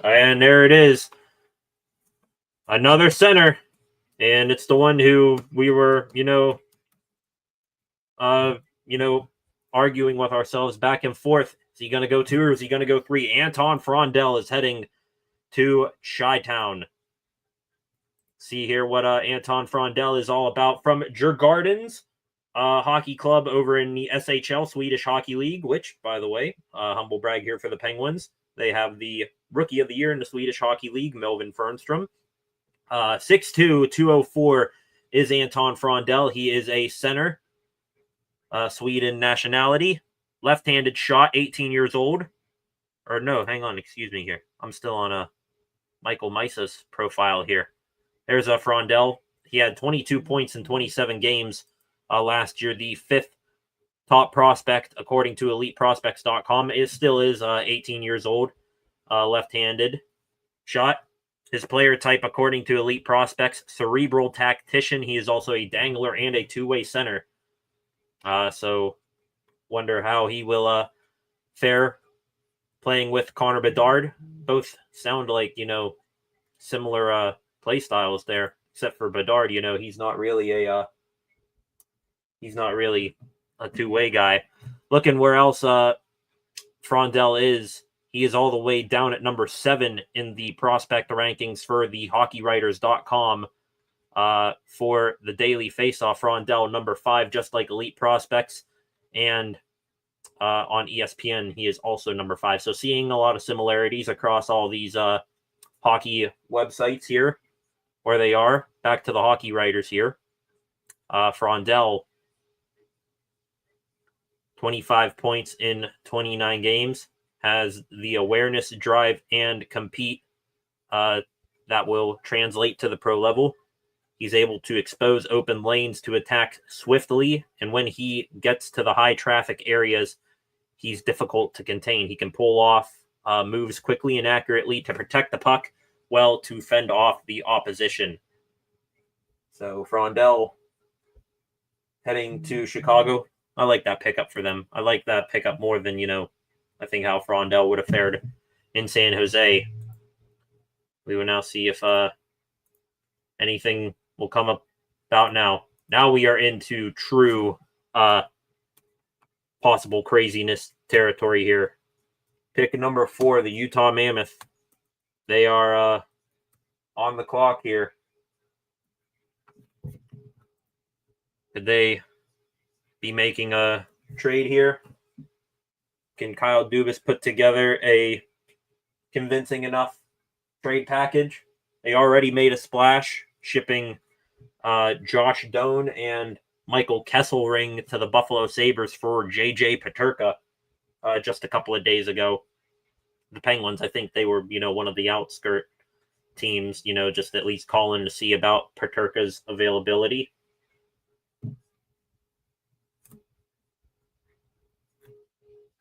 And there it is. Another center. And it's the one who we were, arguing with ourselves back and forth. Is he going to go 2 or is he going to go 3? Anton Frondel is heading to Chi-Town. See here what Anton Frondel is all about from Djurgårdens hockey club over in the SHL, Swedish Hockey League, which, by the way, humble brag here for the Penguins. They have the Rookie of the Year in the Swedish Hockey League, Melvin Fernstrom. 6'2", 204 is Anton Frondel. He is a center, Sweden nationality. Left-handed shot, 18 years old. Or no, hang on, excuse me here. I'm still on Michael Misa's profile here. There's a Frondel. He had 22 points in 27 games last year. The 5th top prospect, according to EliteProspects.com. It still is 18 years old, left-handed shot. His player type, according to Elite Prospects, cerebral tactician. He is also a dangler and a two-way center. So wonder how he will fare playing with Connor Bedard. Both sound like, similar play styles there, except for Bedard. He's not really a two-way guy. Looking where else Frondel is, he is all the way down at number 7 in the prospect rankings for the HockeyWriters.com for the daily faceoff. Frondel number 5, just like Elite Prospects, and on ESPN he is also number 5. So seeing a lot of similarities across all these hockey websites here, where they are. Back to the Hockey Writers here. Frondel, 25 points in 29 games, has the awareness, drive, and compete that will translate to the pro level. He's able to expose open lanes to attack swiftly, and when he gets to the high traffic areas, he's difficult to contain. He can pull off moves quickly and accurately to protect the puck well to fend off the opposition. So Frondell heading to Chicago. I like that pickup for them. I like that pickup more than, I think how Frondell would have fared in San Jose. We will now see if anything will come about now. Now we are into true possible craziness territory here. Pick number 4, the Utah Mammoth. They are on the clock here. Could they be making a trade here? Can Kyle Dubas put together a convincing enough trade package? They already made a splash, shipping Josh Doan and Michael Kesselring to the Buffalo Sabres for J.J. Peterka just a couple of days ago. The Penguins, I think they were, one of the outskirt teams, just at least calling to see about Peterka's availability.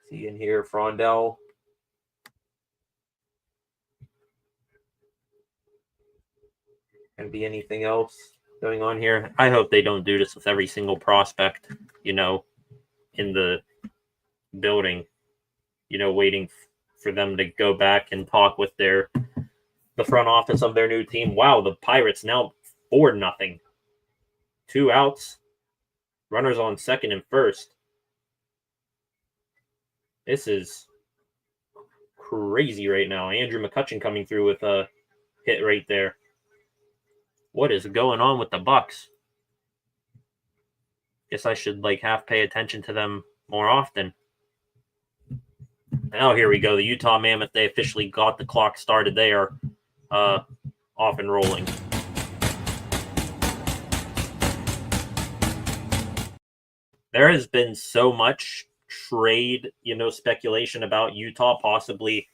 See in here, Frondell. Can be anything else going on here? I hope they don't do this with every single prospect, in the building, waiting for them to go back and talk with the front office of their new team. Wow, the Pirates now 4-0. 2 outs. Runners on second and first. This is crazy right now. Andrew McCutchen coming through with a hit right there. What is going on with the Bucks? Guess I should half pay attention to them more often. Now here we go. The Utah Mammoth, they officially got the clock started. They are off and rolling. There has been so much trade, speculation about Utah possibly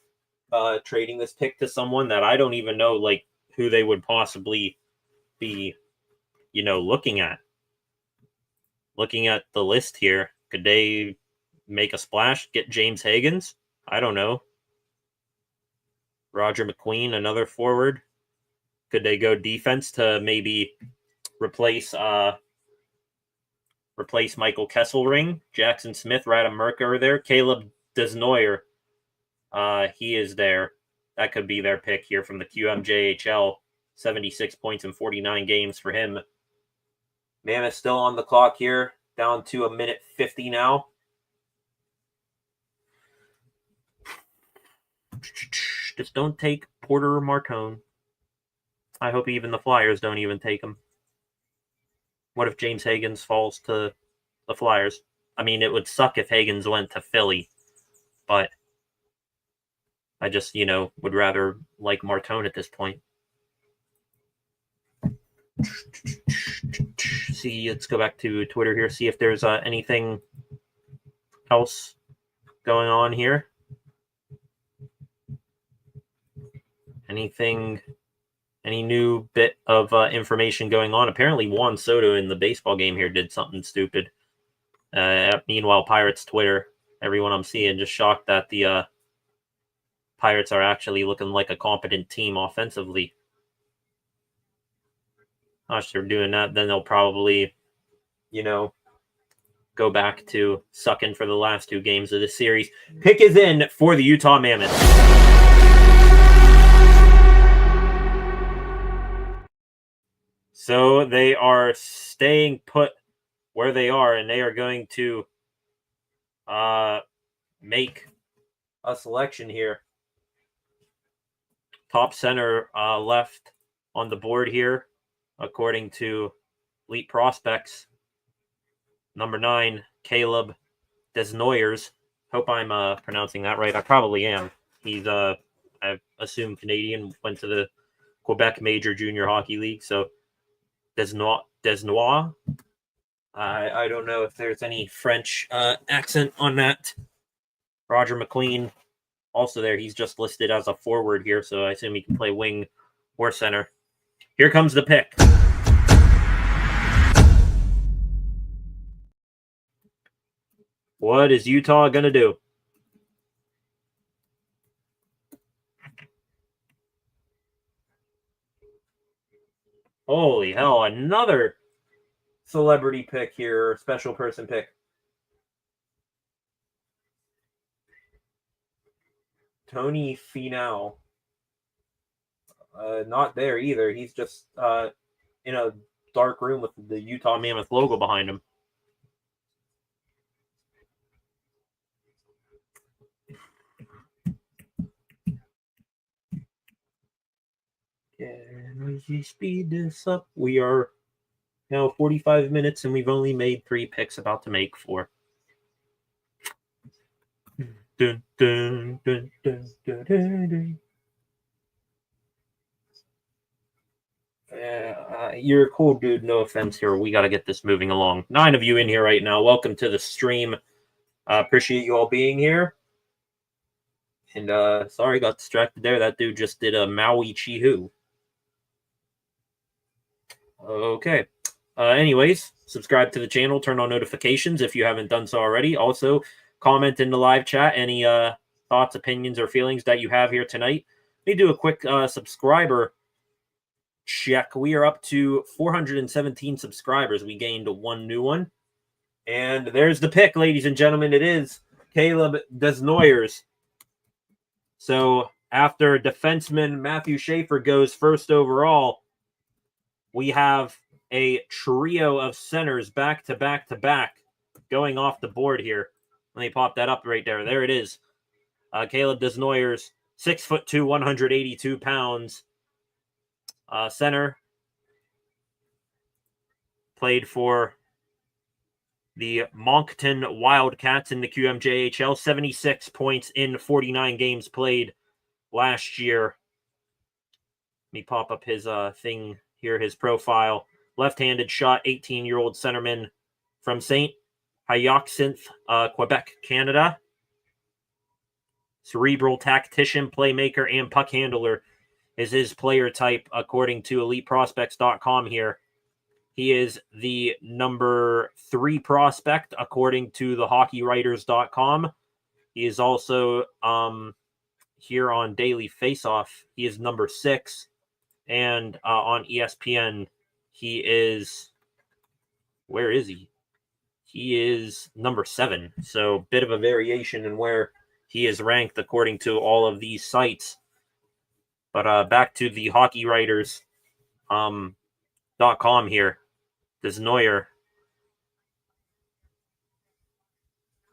trading this pick to someone that I don't even know who they would possibly be, looking at. Looking at the list here, could they make a splash, get James Higgins? I don't know. Roger McQueen, another forward. Could they go defense to maybe replace Michael Kesselring? Jackson Smith, Radom Merker are there. Caleb Desnoyer, he is there. That could be their pick here from the QMJHL. 76 points in 49 games for him. Mammoth still on the clock here. Down to 1:50 now. Just don't take Porter or Martone. I hope even the Flyers don't even take him. What if James Higgins falls to the Flyers? I mean, it would suck if Higgins went to Philly, but I just, would rather like Martone at this point. See, let's go back to Twitter here, see if there's anything else going on here. Any new bit of information going on? Apparently Juan Soto in the baseball game here did something stupid. Meanwhile, Pirates Twitter, everyone I'm seeing just shocked that the Pirates are actually looking like a competent team offensively. Gosh, they're doing that, then they'll probably, go back to sucking for the last 2 games of the series. Pick is in for the Utah Mammoth. So they are staying put where they are, and they are going to make a selection here. Top center left on the board here, according to Elite Prospects. Number 9, Caleb Desnoyers. Hope I'm pronouncing that right. I probably am. He's, I assume, Canadian, went to the Quebec Major Junior Hockey League. So Desnois. I don't know if there's any French accent on that. Roger McQueen, also there. He's just listed as a forward here, so I assume he can play wing or center. Here comes the pick. What is Utah going to do? Holy hell, another celebrity pick here, special person pick. Tony Finau. Not there either. He's just in a dark room with the Utah Mammoth logo behind him. Can we speed this up? We are now 45 minutes and we've only made 3 picks, about to make 4. Dun, dun, dun, dun, dun, dun, dun. You're a cool dude, no offense here. We got to get this moving along. 9 of you in here right now. Welcome to the stream. Appreciate you all being here. And sorry, got distracted there. That dude just did a Maui Chihu. Okay. Anyways, subscribe to the channel, turn on notifications if you haven't done so already. Also, comment in the live chat any thoughts, opinions, or feelings that you have here tonight. Let me do a quick subscriber check. We are up to 417 subscribers. We gained 1 new one. And there's the pick, ladies and gentlemen. It is Caleb Desnoyers. So after defenseman Matthew Schaefer goes first overall, we have a trio of centers back to back to back going off the board here. Let me pop that up right there. There it is. Caleb Desnoyers, 6'2", 182 pounds. Center. Played for the Moncton Wildcats in the QMJHL. 76 points in 49 games played last year. Let me pop up his thing here, his profile. Left-handed shot, 18-year-old centerman from St. Hyacinthe, Quebec, Canada. Cerebral tactician, playmaker, and puck handler is his player type, according to EliteProspects.com here. He is the number 3 prospect, according to the HockeyWriters.com. He is also here on Daily Faceoff. He is number 6. And on ESPN, he is... Where is he? He is number 7. So, bit of a variation in where he is ranked according to all of these sites. But back to the HockeyWriters.com here. Desnoyer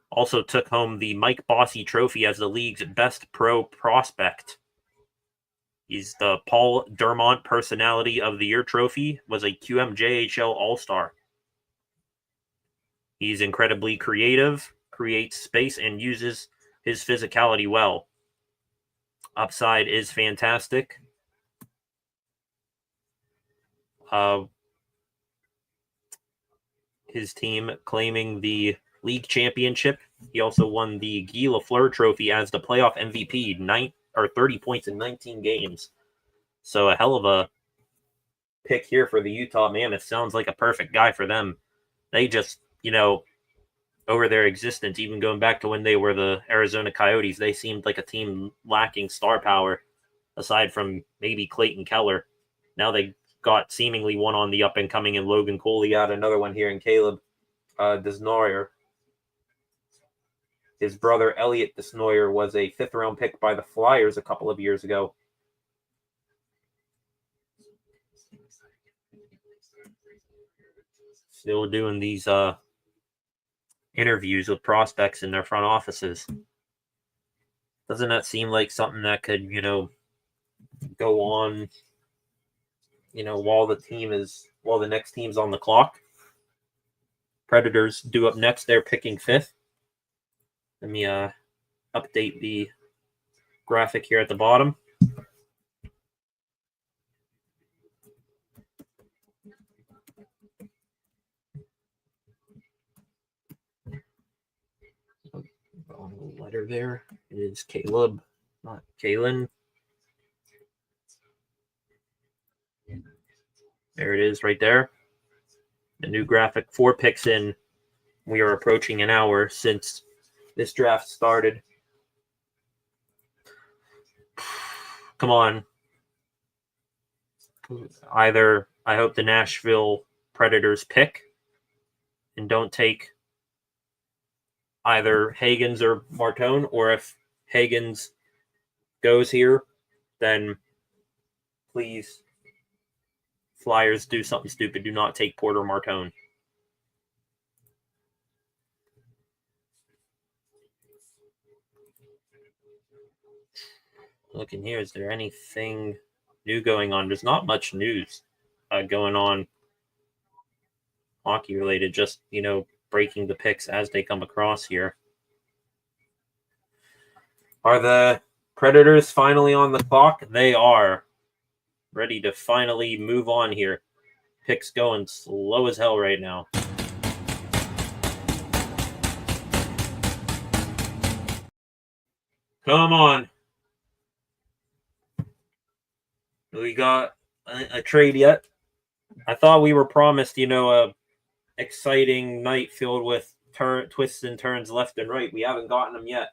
also took home the Mike Bossy Trophy as the league's best pro prospect. He's the Paul Dermont Personality of the Year trophy, was a QMJHL All-Star. He's incredibly creative, creates space, and uses his physicality well. Upside is fantastic. His team claiming the league championship. He also won the Guy Lafleur Trophy as the playoff MVP, 30 points in 19 games. So a hell of a pick here for the Utah Mammoth. Sounds like a perfect guy for them. They just, over their existence, even going back to when they were the Arizona Coyotes, they seemed like a team lacking star power, aside from maybe Clayton Keller. Now they got seemingly one on the up and coming in Logan Cooley, got another one here in Caleb Desnoyer. His brother Elliot Desnoyer was a 5th round pick by the Flyers a couple of years ago. Still doing these interviews with prospects in their front offices. Doesn't that seem like something that could, go on, while the next team's on the clock? Predators due up next. They're picking 5th. Let me update the graphic here at the bottom. Wrong letter there. It is Caleb, not Kalen. There it is right there. The new graphic, 4 picks in. We are approaching an hour since this draft started. Come on. Either I hope the Nashville Predators pick and don't take either Hagens or Martone, or if Hagens goes here, then please, Flyers, do something stupid. Do not take Porter Martone. Looking here, is there anything new going on? There's not much news going on hockey related, just, breaking the picks as they come across here. Are the Predators finally on the clock? They are ready to finally move on here. Picks going slow as hell right now. Come on. We got a trade yet? I thought we were promised, a exciting night filled with twists and turns left and right. We haven't gotten them yet.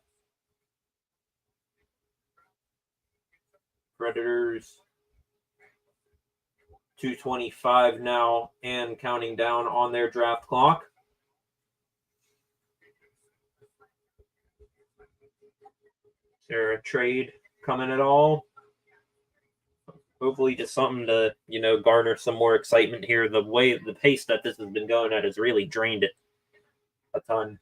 Predators 2:25 now and counting down on their draft clock. Is there a trade coming at all? Hopefully just something to, garner some more excitement here. The pace that this has been going at has really drained it a ton.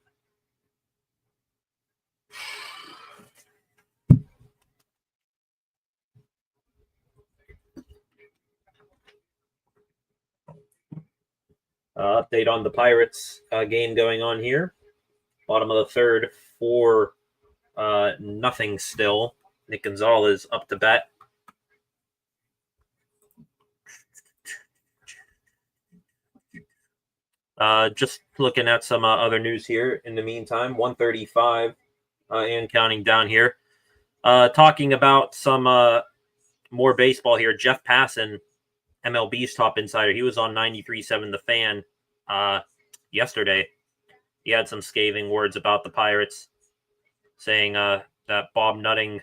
Update on the Pirates game going on here. Bottom of the third, 4-0 still. Nick Gonzalez up to bat. Just looking at some other news here in the meantime. 1:35 and counting down here. Talking about some more baseball here. Jeff Passan, MLB's top insider, he was on 93.7 The Fan yesterday. He had some scathing words about the Pirates, saying that Bob Nutting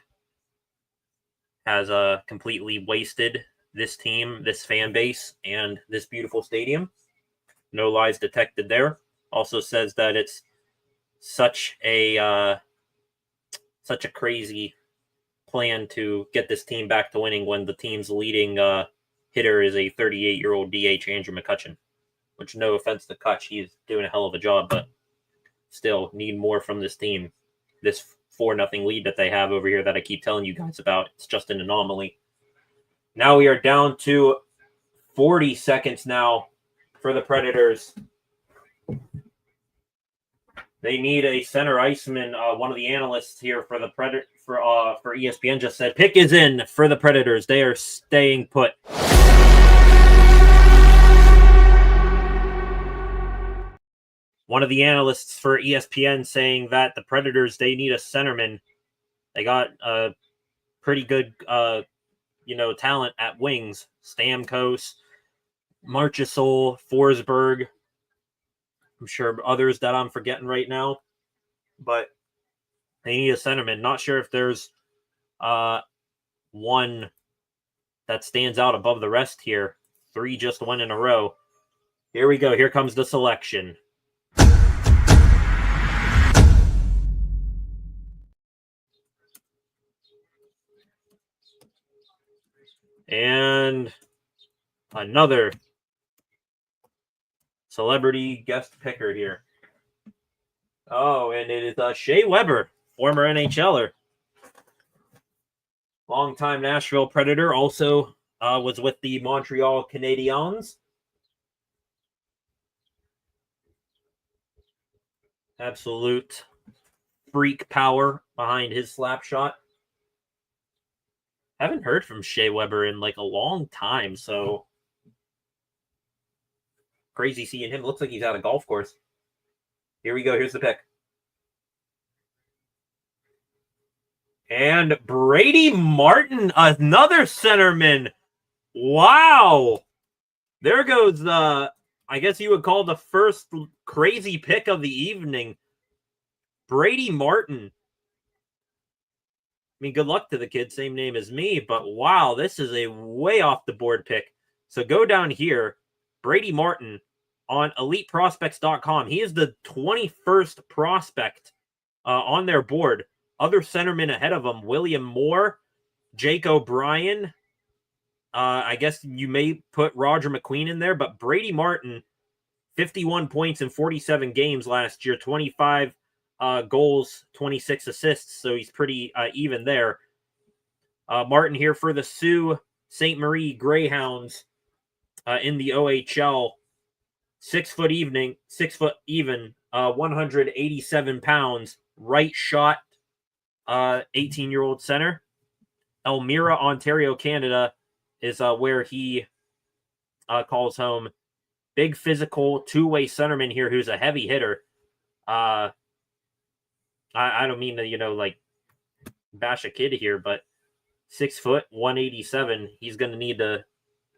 has completely wasted this team, this fan base, and this beautiful stadium. No lies detected there. Also says that it's such a crazy plan to get this team back to winning when the team's leading hitter is a 38-year-old DH, Andrew McCutchen. Which, no offense to Kutch, he's doing a hell of a job, but still need more from this team. This 4-0 lead that they have over here that I keep telling you guys about, it's just an anomaly. Now we are down to 40 seconds now for the Predators. They need a center iceman. One of the analysts here for the for ESPN just said, pick is in for the Predators. They are staying put. One of the analysts for ESPN saying that the Predators, they need a centerman. They got a pretty good, talent at wings. Stamkos, Marchessault, Forsberg. I'm sure others that I'm forgetting right now. But they need a centerman. Not sure if there's one that stands out above the rest here. 3 just went in a row. Here we go. Here comes the selection. And another celebrity guest picker here. Oh, and it is Shea Weber, former NHLer. Longtime Nashville Predator, also was with the Montreal Canadiens. Absolute freak power behind his slap shot. Haven't heard from Shea Weber in like a long time, so crazy seeing him. Looks like he's at a golf course. Here we go. Here's the pick. And Brady Martin, another centerman. Wow. There goes, I guess you would call the first crazy pick of the evening. Brady Martin. I mean, good luck to the kid. Same name as me. But wow, this is a way off the board pick. So go down here, Brady Martin on EliteProspects.com. He is the 21st prospect on their board. Other centermen ahead of him, William Moore, Jake O'Brien. I guess you may put Roger McQueen in there, but Brady Martin, 51 points in 47 games last year, 25 goals, 26 assists. So he's pretty even there. Martin here for the Sault Ste. Marie Greyhounds in the OHL. 6 foot even, 187 pounds, right shot, 18-year-old center. Elmira, Ontario, Canada is where he calls home. Big physical two-way centerman here who's a heavy hitter. I don't mean to, like bash a kid here, but 6 foot, 187. He's going to need to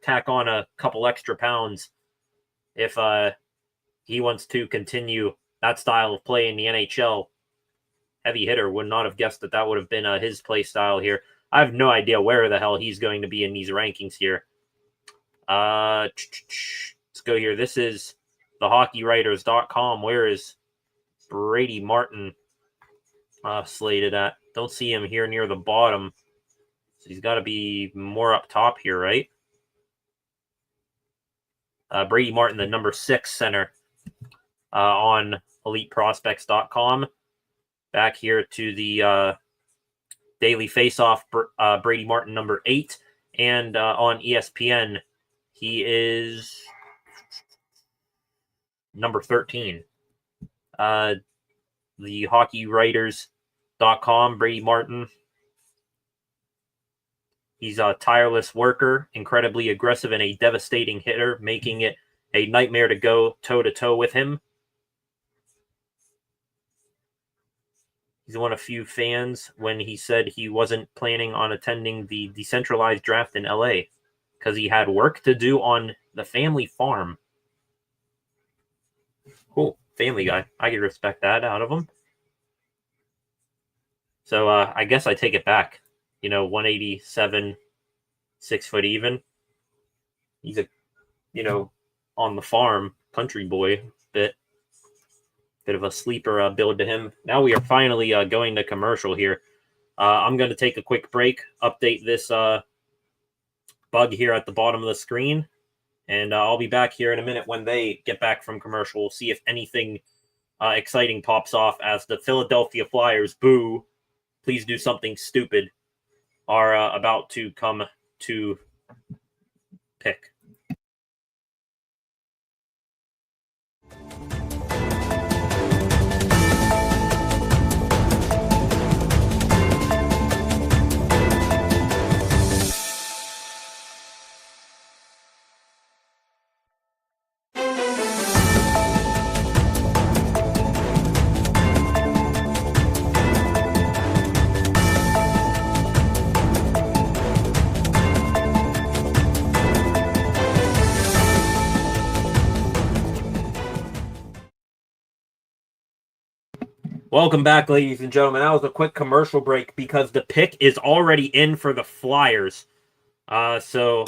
tack on a couple extra pounds if he wants to continue that style of play in the NHL. Heavy hitter. Would not have guessed that would have been his play style here. I have no idea where the hell he's going to be in these rankings here. Let's go here. This is thehockeywriters.com. Where is Brady Martin slated at? Don't see him here near the bottom. So he's got to be more up top here, right? Brady Martin, the number 6 center on EliteProspects.com. Back here to the Daily Faceoff, Brady Martin, number 8. And on ESPN, he is number 13. The HockeyWriters.com, Brady Martin. He's a tireless worker, incredibly aggressive, and a devastating hitter, making it a nightmare to go toe-to-toe with him. He's one of few fans when he said he wasn't planning on attending the decentralized draft in LA because he had work to do on the family farm. Cool. Family guy. I can respect that out of him. So I guess I take it back. 187, 6 foot even. He's a, on the farm, country boy bit of a sleeper build to him. Now we are finally going to commercial here. I'm going to take a quick break, update this bug here at the bottom of the screen, and I'll be back here in a minute when they get back from commercial. We'll see if anything exciting pops off as the Philadelphia Flyers, boo, please do something stupid, are about to come to pick. Welcome back, ladies and gentlemen. That was a quick commercial break because the pick is already in for the Flyers. So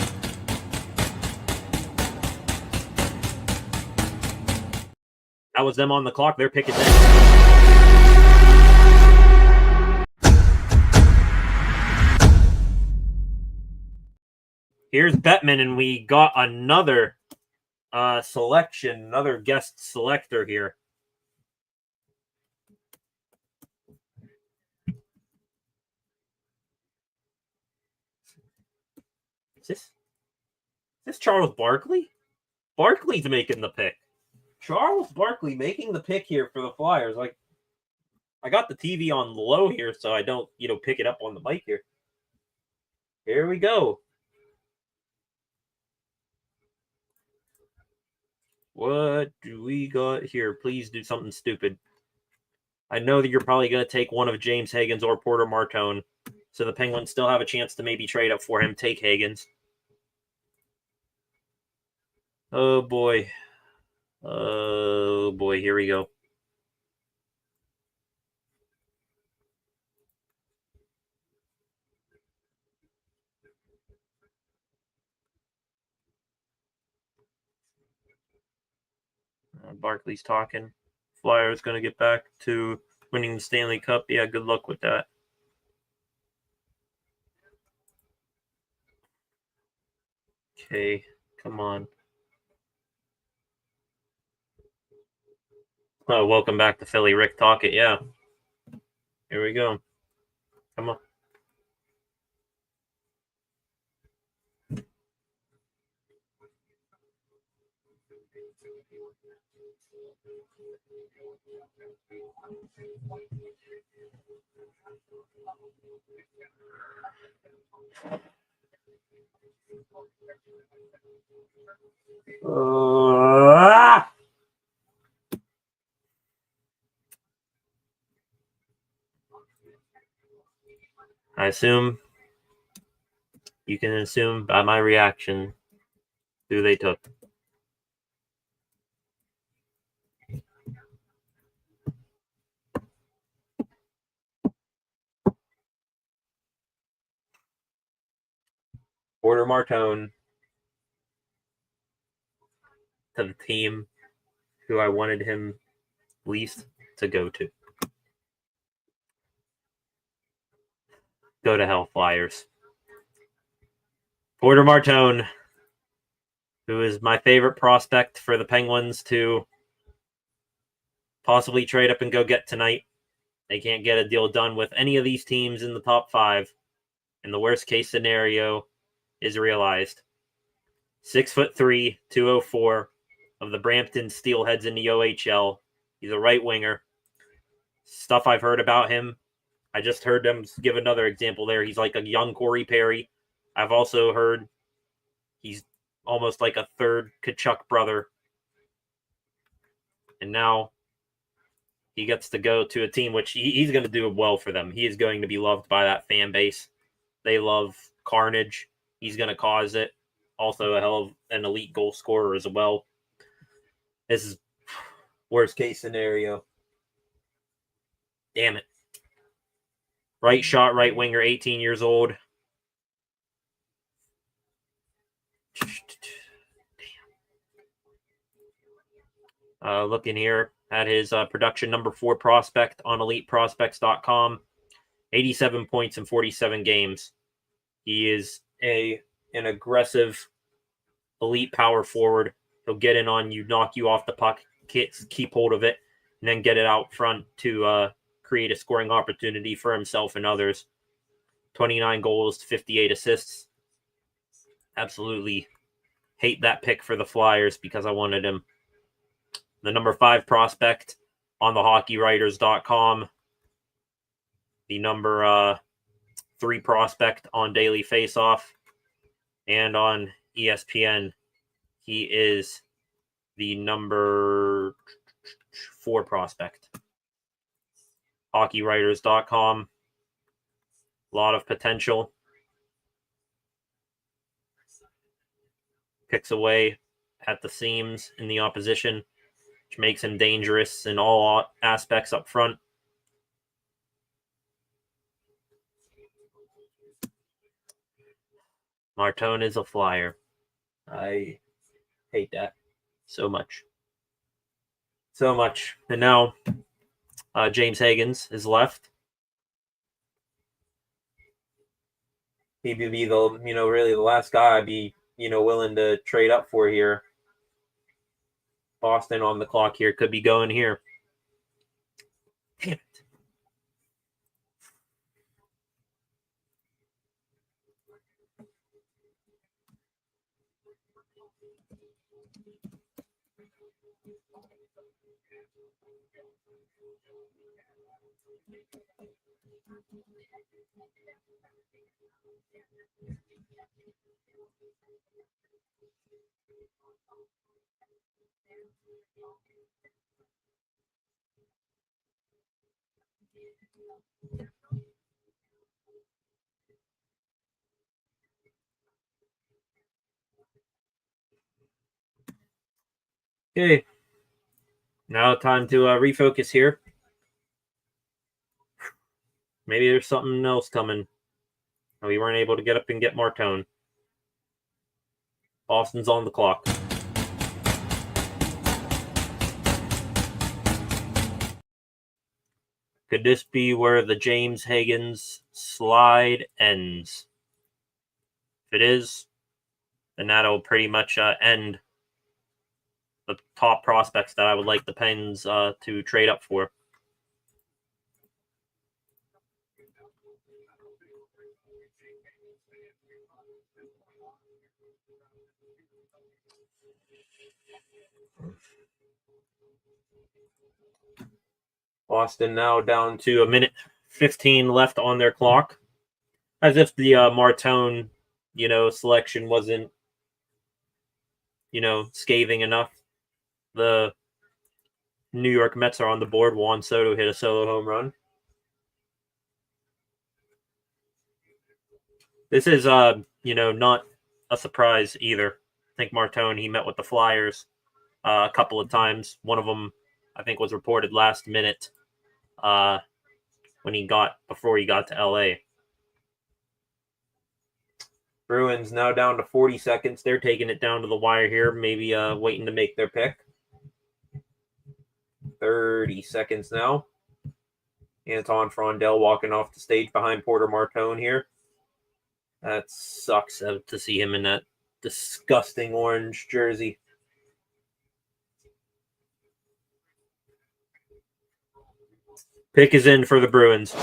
that was them on the clock. Their pick is in. Here's Bettman, and we got another selection, another guest selector here. Is this Charles Barkley? Barkley's making the pick. Charles Barkley making the pick here for the Flyers. Like, I got the TV on low here, so I don't, pick it up on the mic here. Here we go. What do we got here? Please do something stupid. I know that you're probably going to take one of James Higgins or Porter Martone, so the Penguins still have a chance to maybe trade up for him. Take Higgins. Oh, boy. Oh, boy. Here we go. Barkley's talking. Flyers going to get back to winning the Stanley Cup. Yeah, good luck with that. Okay, come on. Oh, welcome back to Philly. Rick Talkett, yeah. Here we go. Come on. I assume you can assume by my reaction who they took. Porter Martone to the team who I wanted him least to go to. Go to hell, Flyers. Porter Martone, who is my favorite prospect for the Penguins to possibly trade up and go get tonight. They can't get a deal done with any of these teams in the top 5. And the worst case scenario is realized. 6'3", 204 of the Brampton Steelheads in the OHL. He's a right winger. Stuff I've heard about him. I just heard them give another example there. He's like a young Corey Perry. I've also heard he's almost like a third Kachuk brother. And now he gets to go to a team which he's going to do well for them. He is going to be loved by that fan base. They love carnage. He's going to cause it. Also a hell of an elite goal scorer as well. This is worst case scenario. Damn it. Right shot, right winger, 18 years old. Looking here at his production, number 4 prospect on EliteProspects.com. 87 points in 47 games. He is an aggressive elite power forward. He'll get in on you, knock you off the puck, keep hold of it, and then get it out front to create a scoring opportunity for himself and others. 29 goals, 58 assists. Absolutely hate that pick for the Flyers because I wanted him. The number 5 prospect on the HockeyWriters.com. The number 3 prospect on Daily Faceoff. And on ESPN, he is the number 4 prospect. HockeyWriters.com. A lot of potential. Picks away at the seams in the opposition, which makes him dangerous in all aspects up front. Martone is a Flyer. I hate that so much. So much. And now James Higgins is left. He'd be the, really the last guy I'd be, willing to trade up for here. Boston on the clock here. Could be going here. Damn it. Okay. Now time to refocus here. Maybe there's something else coming. We weren't able to get up and get Martone. Boston's on the clock. Could this be where the James Higgins slide ends? If it is, then that'll pretty much end the top prospects that I would like the Pens to trade up for. Boston now down to 1:15 left on their clock. As if the Martone, selection wasn't, scathing enough. The New York Mets are on the board. Juan Soto hit a solo home run. This is, not a surprise either. I think Martone, he met with the Flyers a couple of times. One of them, I think, was reported last minute before he got to LA. Bruins now down to 40 seconds. They're taking it down to the wire here, maybe waiting to make their pick. 30 seconds now. Anton Frondell walking off the stage behind Porter Martone here. That sucks to see him in that disgusting orange jersey. Pick is in for the Bruins.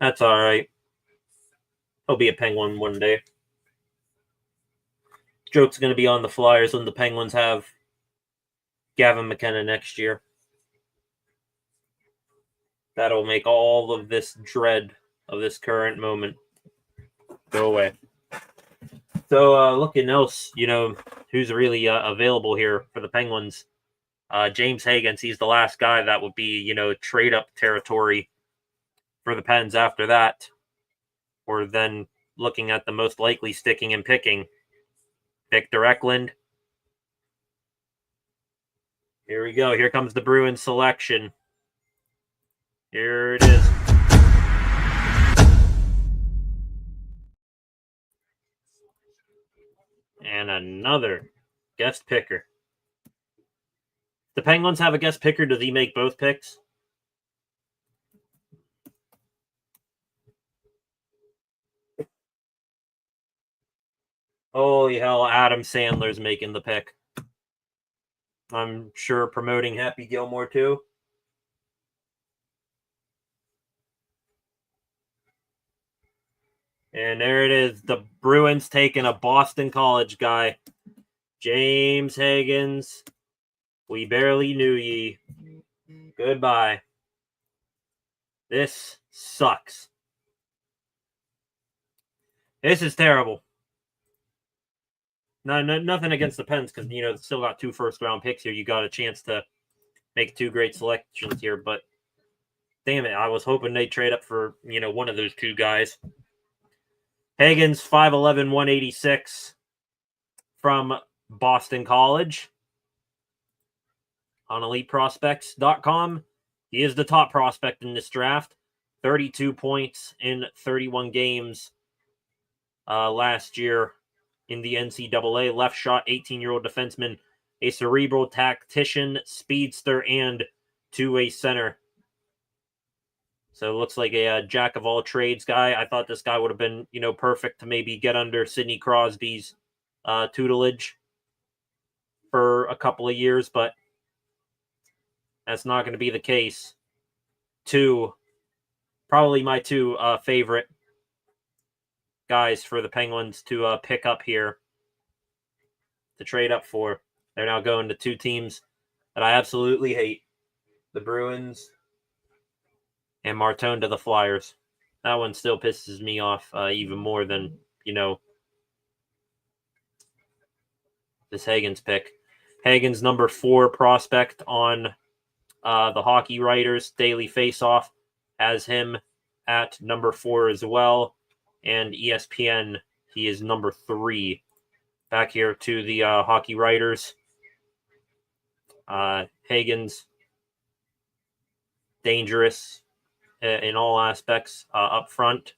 That's all right. He'll be a Penguin one day. Joke's going to be on the Flyers when the Penguins have Gavin McKenna next year. That'll make all of this dread of this current moment go away. So looking else, who's really available here for the Penguins. James Higgins, he's the last guy that would be, trade up territory for the Pens after that. Or then looking at the most likely sticking and picking. Victor Eklund. Here we go. Here comes the Bruins selection. Here it is. And another guest picker. The Penguins have a guest picker. Does he make both picks? Holy hell, Adam Sandler's making the pick. I'm sure promoting Happy Gilmore too. And there it is. The Bruins taking a Boston College guy. James Higgins. We barely knew ye. Goodbye. This sucks. This is terrible. No, nothing against the Pens because, still got 2 first-round picks here. You got a chance to make 2 great selections here, but damn it, I was hoping they'd trade up for, one of those 2 guys. Higgins, 5'11", 186 from Boston College. On EliteProspects.com, he is the top prospect in this draft. 32 points in 31 games last year in the NCAA. Left shot, 18-year-old defenseman, a cerebral tactician, speedster, and two-way center. So it looks like a jack-of-all-trades guy. I thought this guy would have been, perfect to maybe get under Sidney Crosby's tutelage for a couple of years, but that's not going to be the case. Probably my 2 favorite guys for the Penguins to pick up here to trade up for. They're now going to 2 teams that I absolutely hate. The Bruins and Martone to the Flyers. That one still pisses me off even more than, this Higgins pick. Higgins, number 4 prospect on the Hockey Writers Daily Faceoff, has him at number 4 as well. And ESPN, he is number 3. Back here to the Hockey Writers. Higgins, dangerous in all aspects up front.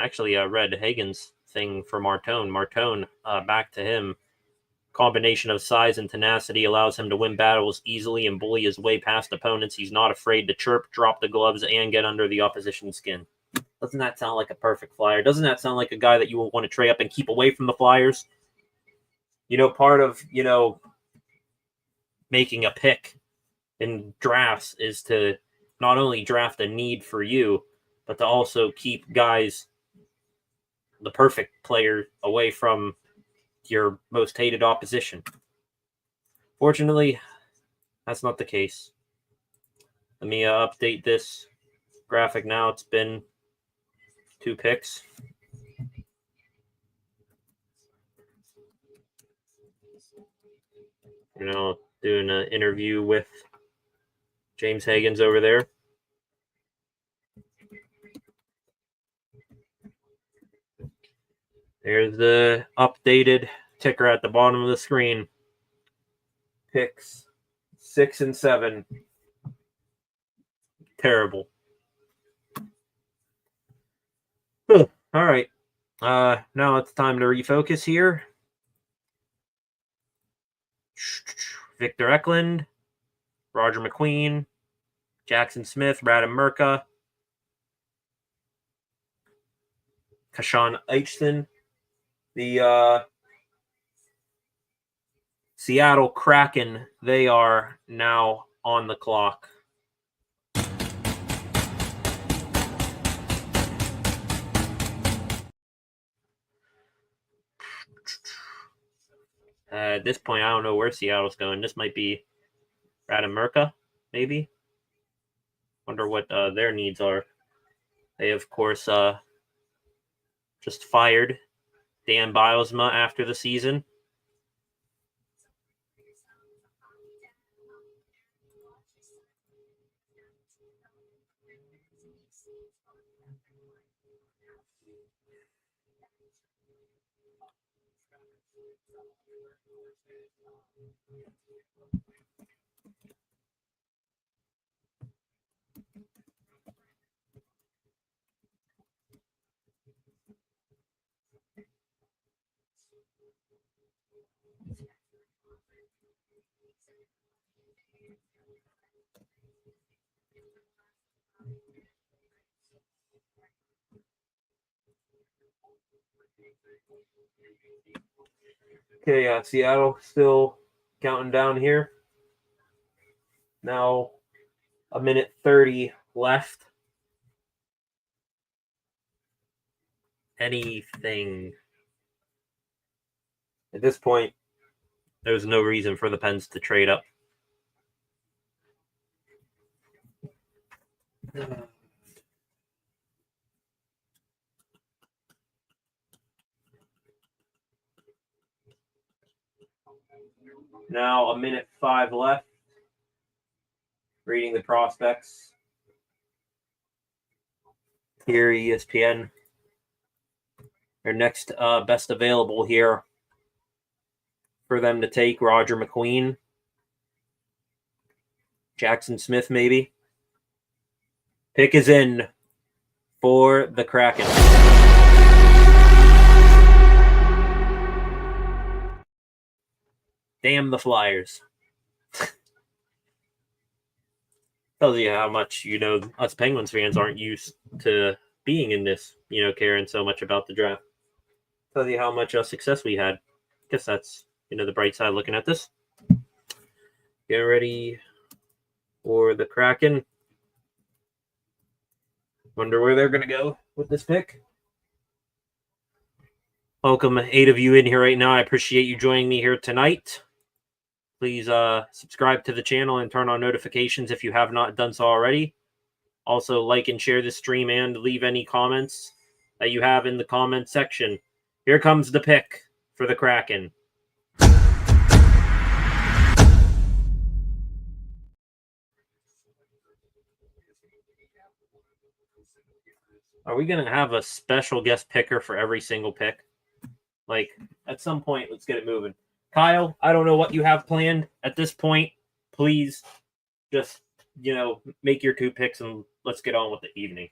Actually, I read Hagen's thing for Martone. Martone, back to him. Combination of size and tenacity allows him to win battles easily and bully his way past opponents. He's not afraid to chirp, drop the gloves, and get under the opposition's skin. Doesn't that sound like a perfect Flyer? Doesn't that sound like a guy that you will want to trade up and keep away from the Flyers? Part of, making a pick in drafts is to not only draft a need for you, but to also keep guys, the perfect player, away from your most hated opposition. Fortunately, that's not the case. Let me update this graphic now. It's been 2 picks. Doing an interview with James Hagens over there. There's the updated ticker at the bottom of the screen. Picks 6 and 7. Terrible. All right. Now it's time to refocus here. Victor Eklund, Roger McQueen, Jackson Smith, Brad Merka, Kashan Eichson. The Seattle Kraken, they are now on the clock. At this point, I don't know where Seattle's going. This might be Brad Merka, maybe. Wonder what their needs are. They, of course, just fired Dan Bylsma after the season. Okay, Seattle still counting down here. Now, 1:30 left. Anything. At this point, there's no reason for the Pens to trade up. Now, 1:05 left. Reading the prospects. Here, ESPN. Their next best available here for them to take, Roger McQueen. Jackson Smith, maybe. Pick is in for the Kraken. Damn the Flyers. Tells you how much, us Penguins fans aren't used to being in this, caring so much about the draft. Tells you how much success we had. Guess that's, the bright side looking at this. Get ready for the Kraken. Wonder where they're going to go with this pick. Welcome, 8 of you in here right now. I appreciate you joining me here tonight. Please subscribe to the channel and turn on notifications if you have not done so already. Also, like and share this stream and leave any comments that you have in the comment section. Here comes the pick for the Kraken. Are we going to have a special guest picker for every single pick? Like, at some point, let's get it moving. Kyle, I don't know what you have planned at this point. Please just, make your 2 picks and let's get on with the evening.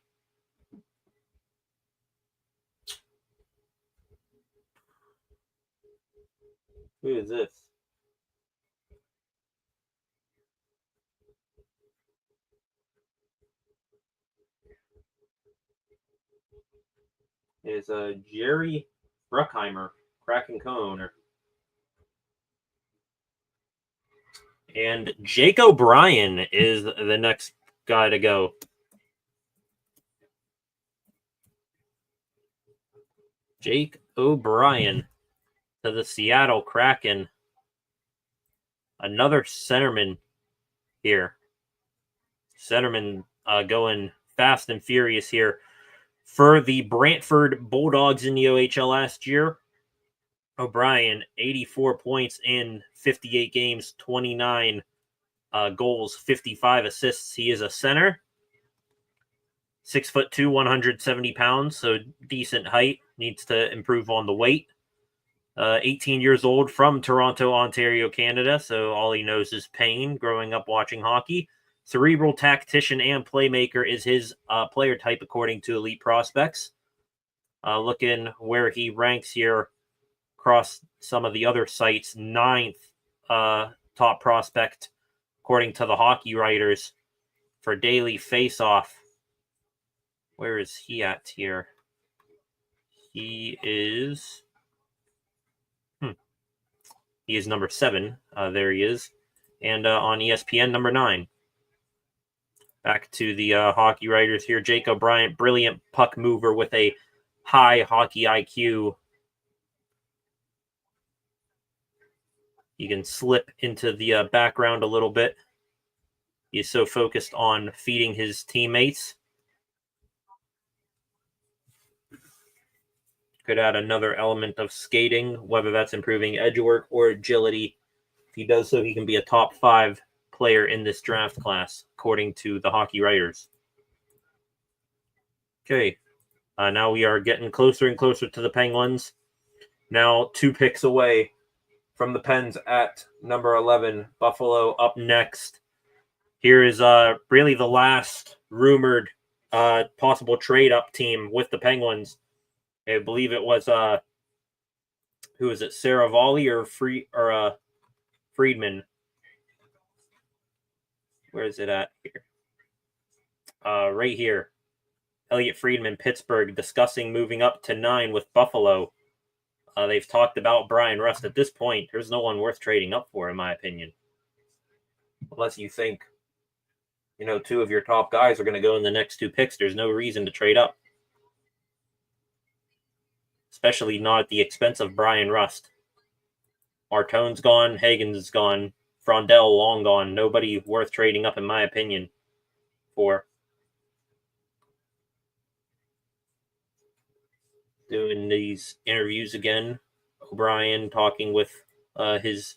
Who is this? Is Jerry Bruckheimer, Kraken co-owner. And Jake O'Brien is the next guy to go. Jake O'Brien to the Seattle Kraken. Another centerman here. Centerman going fast and furious here. For the Brantford Bulldogs in the OHL last year, O'Brien, 84 points in 58 games, 29 goals, 55 assists. He is a center. 6'2", 170 pounds, so decent height. Needs to improve on the weight. 18 years old, from Toronto, Ontario, Canada, so all he knows is pain growing up watching hockey. Cerebral tactician and playmaker is his player type according to Elite Prospects. Looking where he ranks here across some of the other sites, 9th top prospect according to the hockey writers for Daily Faceoff. Where is he at here? He is number 7. There he is. And on ESPN, number 9. Back to the hockey writers here. Jake O'Brien, brilliant puck mover with a high hockey IQ. He can slip into the background a little bit. He's so focused on feeding his teammates. Could add another element of skating, whether that's improving edge work or agility. If he does so, he can be a top 5 player in this draft class, according to the hockey writers. Okay, now we are getting closer and closer to the Penguins. Now 2 picks away from the Pens at number 11. Buffalo up next. Here is really the last rumored possible trade-up team with the Penguins. I believe it was who is it? Saravalli or Friedman? Where is it at here? Right here. Elliot Friedman, Pittsburgh, discussing moving up to 9 with Buffalo. They've talked about Brian Rust. At this point, there's no one worth trading up for, in my opinion. Unless you think, 2 of your top guys are going to go in the next 2 picks. There's no reason to trade up. Especially not at the expense of Brian Rust. Martone's gone. Hagen's gone. Frondell long gone. Nobody worth trading up, in my opinion, for. Doing these interviews again. O'Brien talking with his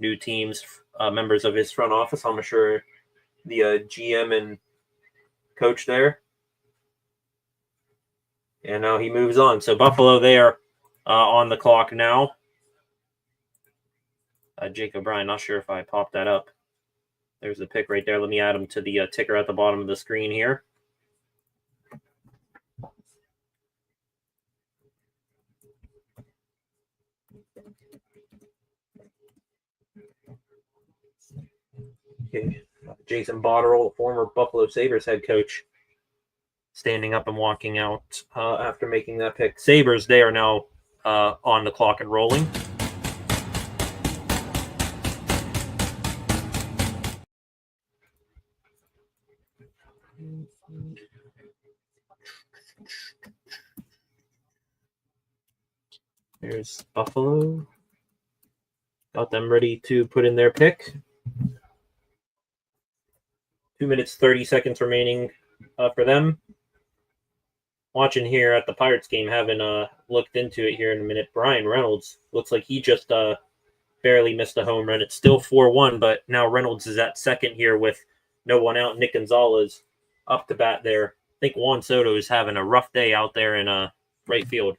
new teams, members of his front office. I'm sure the GM and coach there. And now he moves on. So Buffalo there on the clock now. Jake O'Brien, not sure if I popped that up. There's the pick right there. Let me add him to the ticker at the bottom of the screen here. Okay. Jason Botterill, former Buffalo Sabres head coach, standing up and walking out after making that pick. Sabres, they are now on the clock and rolling. There's Buffalo. Got them ready to put in their pick. 2 minutes, 30 seconds remaining for them. Watching here at the Pirates game, haven't looked into it here in a minute. Brian Reynolds looks like he just barely missed a home run. It's still 4-1, but now Reynolds is at second here with no one out. Nick Gonzalez up to bat there. I think Juan Soto is having a rough day out there in right field.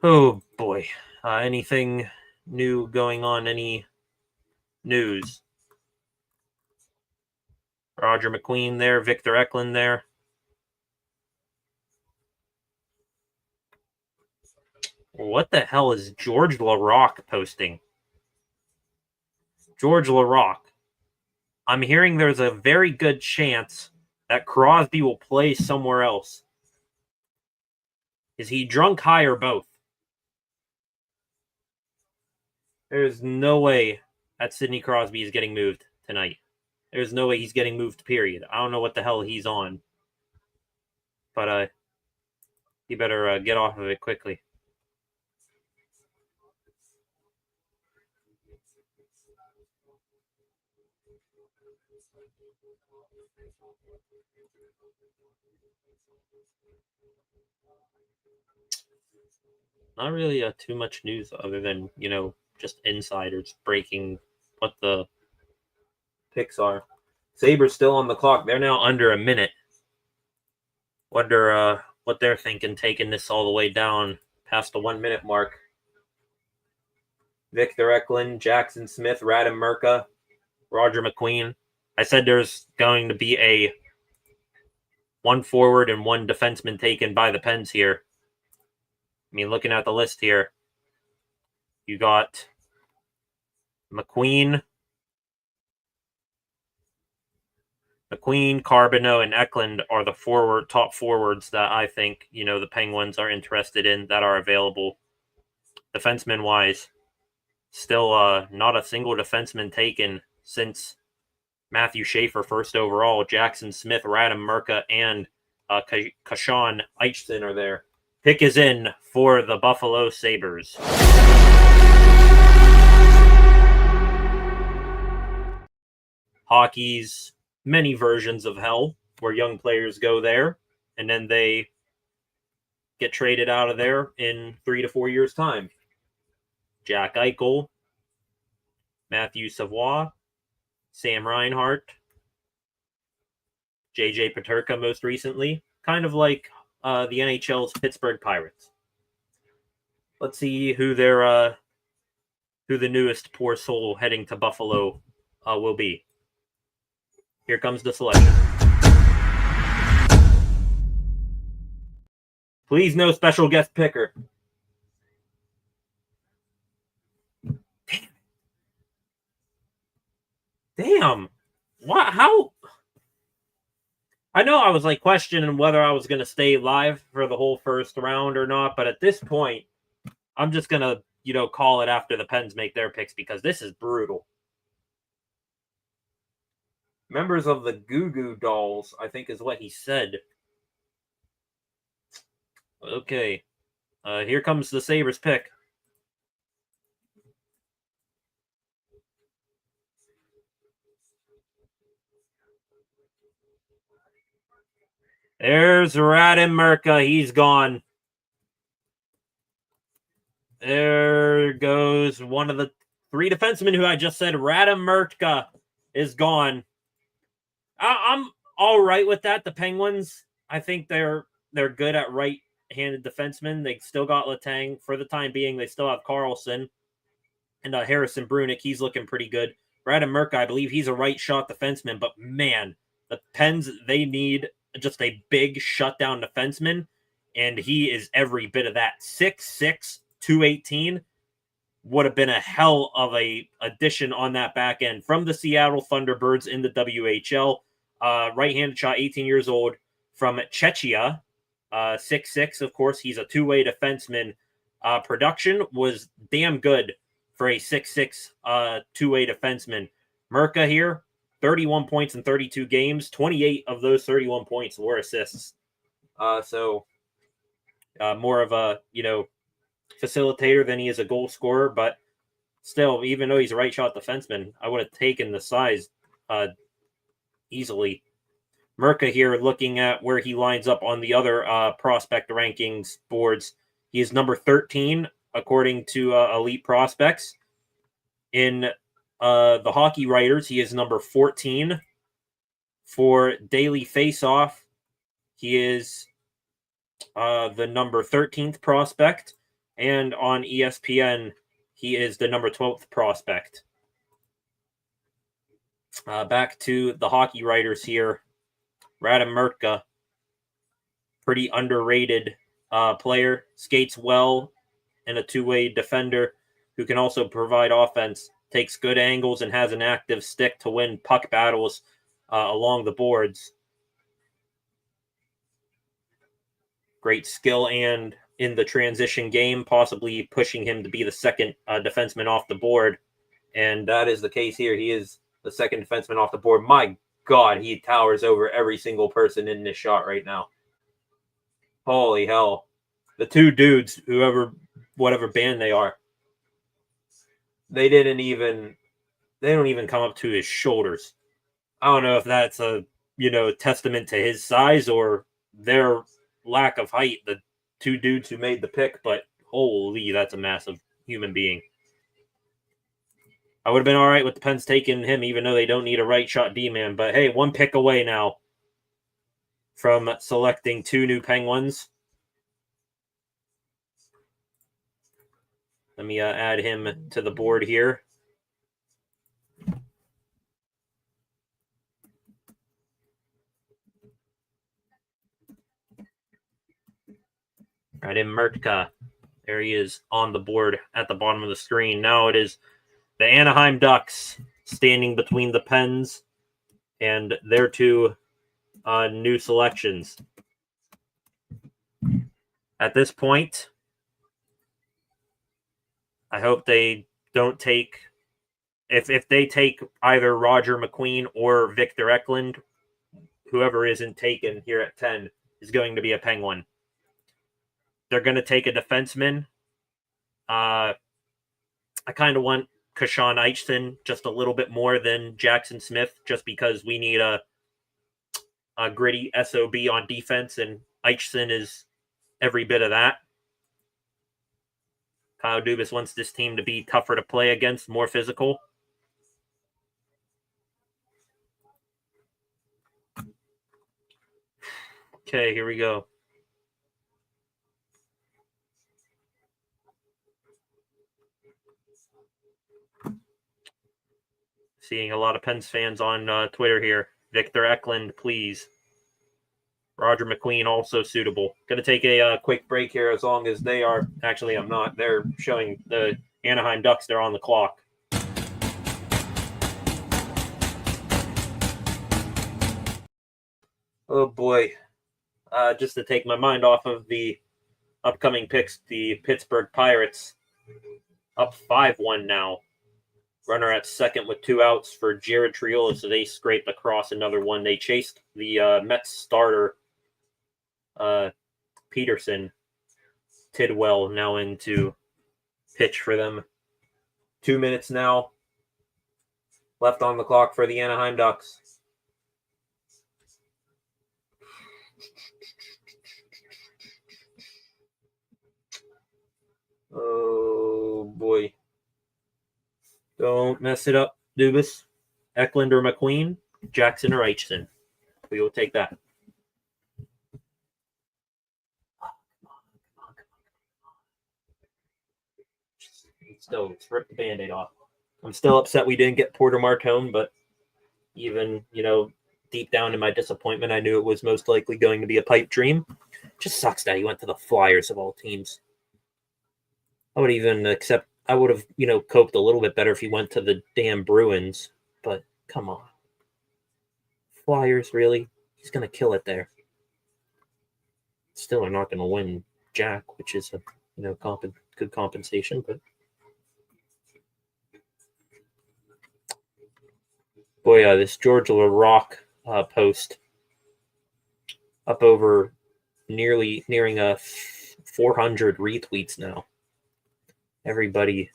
Oh, boy. Anything new going on? Any news? Roger McQueen there. Victor Eklund there. What the hell is George LaRock posting? George LaRock. I'm hearing there's a very good chance that Crosby will play somewhere else. Is he drunk, high, or both? There's no way that Sidney Crosby is getting moved tonight. There's no way he's getting moved, period. I don't know what the hell he's on. But he better get off of it quickly. Not really too much news other than, just insiders breaking what the picks are. Sabres still on the clock. They're now under a minute. Wonder what they're thinking, taking this all the way down past the 1 minute mark. Victor Eklund, Jackson Smith, Radim Murka, Roger McQueen. I said there's going to be a one forward and one defenseman taken by the Pens here. I mean, looking at the list here, you got McQueen, Carbonneau, and Eklund are the top forwards that I think, the Penguins are interested in that are available. Defenseman-wise, still not a single defenseman taken since Matthew Schaefer first overall. Jackson Smith, Radim Murka, and Kashan Eichson are there. Pick is in for the Buffalo Sabres. Hockey's many versions of hell where young players go there and then they get traded out of there in 3 to 4 years' time. Jack Eichel, Matthew Savoie, Sam Reinhart, JJ Peterka most recently, kind of like the NHL's Pittsburgh Pirates. Let's see who the newest poor soul heading to Buffalo will be. Here comes the selection. Please, no special guest picker. Damn. What? How? I know I was questioning whether I was going to stay live for the whole first round or not, but at this point, I'm just going to, call it after the Pens make their picks because this is brutal. Members of the Goo Goo Dolls, I think is what he said. Okay. Here comes the Sabres pick. There's Radim Murka. He's gone. There goes one of the 3 defensemen who I just said. Radim Murka is gone. I'm all right with that. The Penguins, I think they're good at right-handed defensemen. They still got Letang for the time being. They still have Carlson and Harrison Brunick. He's looking pretty good. Radim Murka, I believe he's a right-shot defenseman, but man, the Pens, they need just a big shutdown defenseman, and he is every bit of that. 6'6", 218 would have been a hell of a addition on that back end from the Seattle Thunderbirds in the WHL. Right-handed shot, 18 years old, from Czechia, 6'6", of course. He's a two-way defenseman. Production was damn good for a 6'6", two-way defenseman. Murka here, 31 points in 32 games. 28 of those 31 points were assists. So more of a, facilitator than he is a goal scorer, but still, even though he's a right shot defenseman, I would have taken the size easily. Murka here, looking at where he lines up on the other prospect rankings boards, he is number 13 according to Elite Prospects. In the Hockey Writers, he is number 14. For Daily Faceoff, he is the number 13th prospect. And on ESPN, he is the number 12th prospect. Back to the Hockey Writers here. Radim Murka, pretty underrated player, skates well and a two-way defender who can also provide offense, takes good angles, and has an active stick to win puck battles along the boards. Great skill and in the transition game, possibly pushing him to be the second defenseman off the board. And that is the case here. He is the second defenseman off the board. My God, he towers over every single person in this shot right now. Holy hell. The two dudes, whatever band they are, they don't even come up to his shoulders. I don't know if that's a, testament to his size or their lack of height, the two dudes who made the pick, but holy, that's a massive human being. I would have been all right with the Pens taking him, even though they don't need a right shot D-man. But hey, one pick away now from selecting two new Penguins. Let me add him to the board here. Right in Mertka. There he is on the board at the bottom of the screen. Now it is the Anaheim Ducks standing between the Pens and their two new selections. At this point, I hope they don't take... If they take either Roger McQueen or Victor Eklund, whoever isn't taken here at 10 is going to be a Penguin. They're going to take a defenseman. I kind of want Kashawn Eichson just a little bit more than Jackson Smith, just because we need a gritty SOB on defense, and Eichson is every bit of that. Kyle Dubas wants this team to be tougher to play against, more physical. Okay, here we go. Seeing a lot of Pens fans on Twitter here. Victor Eklund, please. Roger McQueen, also suitable. Going to take a quick break here as long as they are... Actually, I'm not. They're showing the Anaheim Ducks. They're on the clock. Oh, boy. Just to take my mind off of the upcoming picks, the Pittsburgh Pirates up 5-1 now. Runner at second with 2 outs for Jared Triolo, so they scraped across another one. They chased the Mets starter, Peterson. Tidwell now in to pitch for them. 2 minutes now left on the clock for the Anaheim Ducks. Oh, boy. Don't mess it up, Dubas. Eklund or McQueen, Jackson or Eichson. We will take that. Let's rip the Band-Aid off. I'm still upset we didn't get Porter Martone, but even, deep down in my disappointment, I knew it was most likely going to be a pipe dream. Just sucks that he went to the Flyers of all teams. I would have, coped a little bit better if he went to the damn Bruins, but come on. Flyers, really? He's going to kill it there. Still are not going to win Jack, which is a, good compensation, but boy, this George LaRock post up over nearing 400 retweets now. Everybody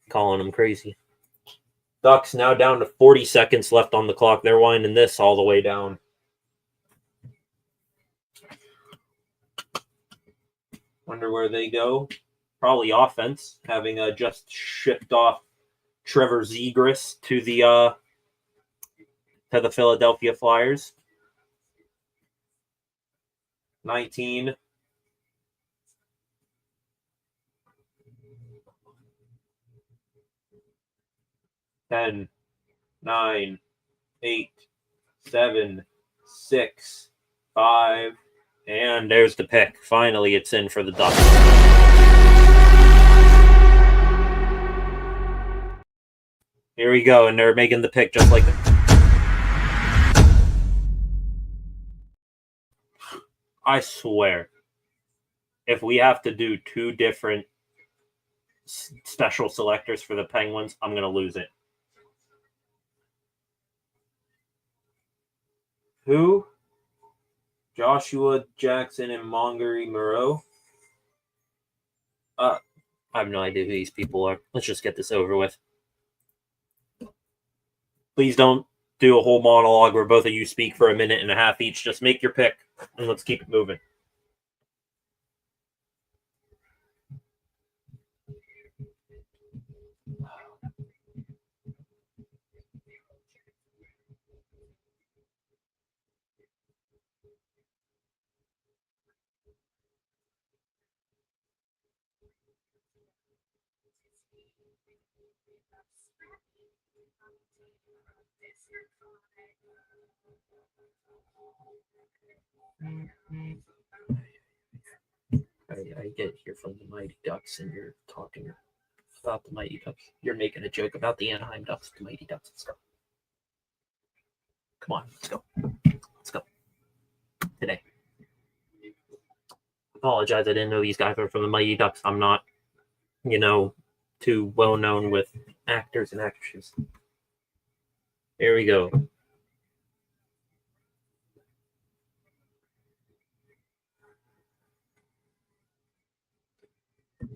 calling him crazy. Ducks now down to 40 seconds left on the clock. They're winding this all the way down. Wonder where they go. Probably offense, having just shipped off Trevor Zegras to the Philadelphia Flyers. 19. Ten, 9, 8, 7, 6, 5, And there's the pick. Finally, it's in for the Ducks. Here we go, and they're making the pick just like that. I swear, if we have to do two different special selectors for the Penguins, I'm going to lose it. Who? Joshua Jackson and Mongery Moreau? I have no idea who these people are. Let's just get this over with. Please don't do a whole monologue where both of you speak for a minute and a half each. Just make your pick, and let's keep it moving. I get here from the Mighty Ducks, and you're talking about the Mighty Ducks. You're making a joke about the Anaheim Ducks, the Mighty Ducks. Let's go. Come on, let's go. Let's go. Today. Apologize, I didn't know these guys were from the Mighty Ducks. I'm not, too well known with actors and actresses. Here we go.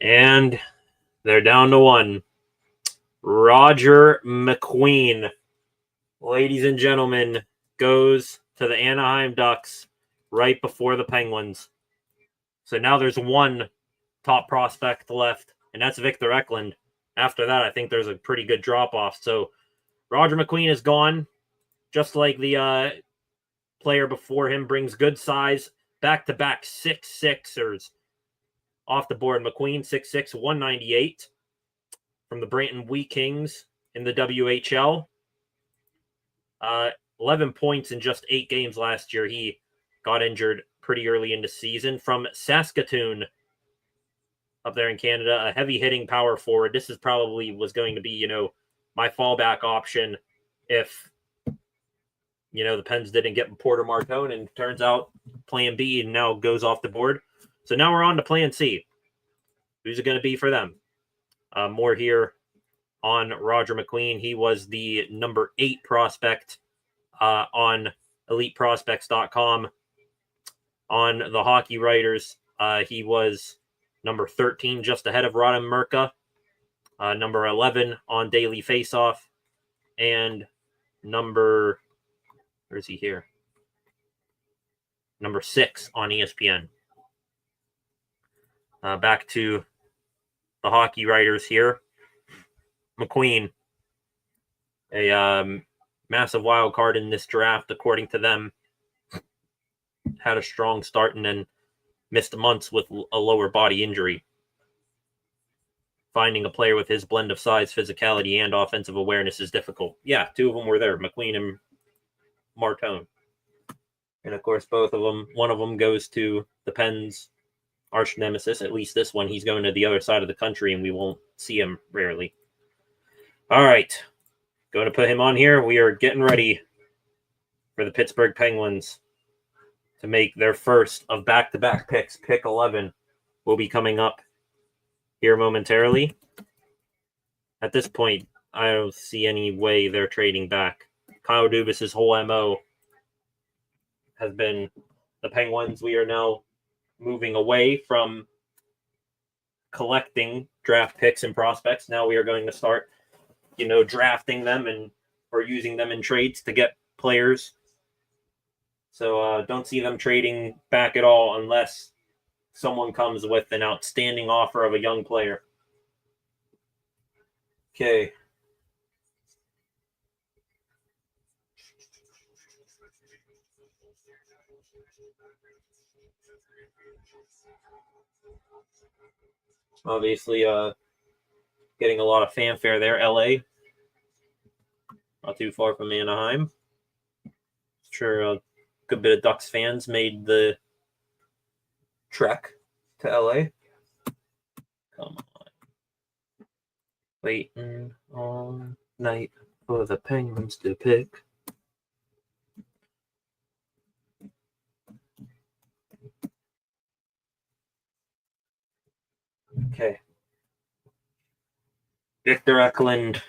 And they're down to one. Roger McQueen, ladies and gentlemen, goes to the Anaheim Ducks right before the Penguins. So now there's one top prospect left, and that's Victor Eklund. After that, I think there's a pretty good drop-off. So Roger McQueen is gone, just like the player before him. Brings good size, back-to-back 6'6"ers off the board. McQueen, 6'6", 198 from the Brandon Wheat Kings in the WHL. 11 points in just 8 games last year. He got injured pretty early in the season. From Saskatoon up there in Canada, a heavy-hitting power forward. This is probably was going to be, my fallback option if, the Pens didn't get Porter Martone, and turns out plan B and now goes off the board. So now we're on to plan C. Who's it going to be for them? More here on Roger McQueen. He was the number 8 prospect on EliteProspects.com. On the Hockey Writers, he was number 13, just ahead of Radim Murka. Number 11 on Daily Faceoff. And where is he here? Number 6 on ESPN. Back to the Hockey Writers here. McQueen, a massive wild card in this draft, according to them. Had a strong start and then missed months with a lower body injury. Finding a player with his blend of size, physicality, and offensive awareness is difficult. Yeah, 2 of them were there, McQueen and Martone. And, of course, both of them, one of them goes to the Pens' arch nemesis. At least this one, he's going to the other side of the country, and we won't see him rarely. All right, going to put him on here. We are getting ready for the Pittsburgh Penguins to make their first of back-to-back picks. Pick 11 will be coming up here momentarily. At this point, I don't see any way they're trading back. Kyle Dubas' whole MO has been the Penguins. We are now moving away from collecting draft picks and prospects. Now we are going to start, drafting them or using them in trades to get players. So don't see them trading back at all unless someone comes with an outstanding offer of a young player. Okay. Obviously, getting a lot of fanfare there. LA, not too far from Anaheim. Sure, a good bit of Ducks fans made the trek to LA. Come on. Waiting all night for the Penguins to pick. Okay. Victor Eklund.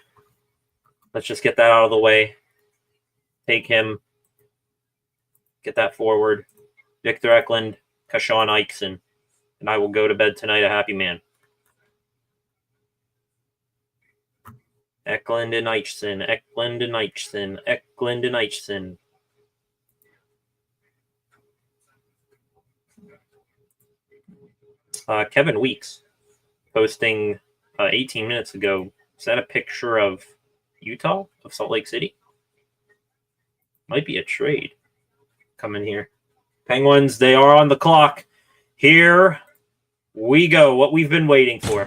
Let's just get that out of the way. Take him. Get that forward. Victor Eklund, Kashawn Eichson. And I will go to bed tonight a happy man. Eklund and Eichson. Eklund and Eichson. Eklund and Eichson. Kevin Weeks posting 18 minutes ago. Is that a picture of Utah, of Salt Lake City? Might be a trade coming here. Penguins, they are on the clock. Here we go. What we've been waiting for.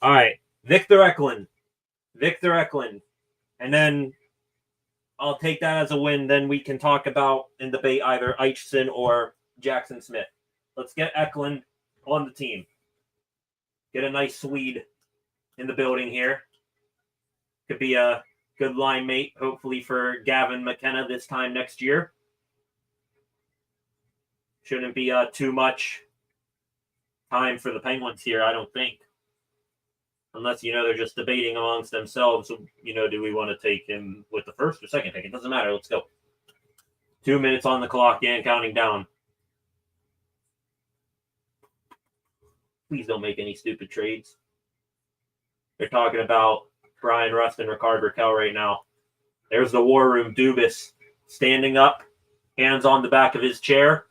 All right. Victor Eklund. Victor Eklund. And then I'll take that as a win. Then we can talk about and debate either Eichson or Jackson Smith. Let's get Eklund on the team. Get a nice Swede in the building here. Could be a good line mate, hopefully, for Gavin McKenna this time next year. Shouldn't be too much time for the Penguins here, I don't think. Unless, they're just debating amongst themselves, do we want to take him with the first or second pick? It doesn't matter. Let's go. 2 minutes on the clock and counting down. Please don't make any stupid trades. They're talking about Brian Rust and Ricard Raquel right now. There's the war room. Dubas standing up, hands on the back of his chair.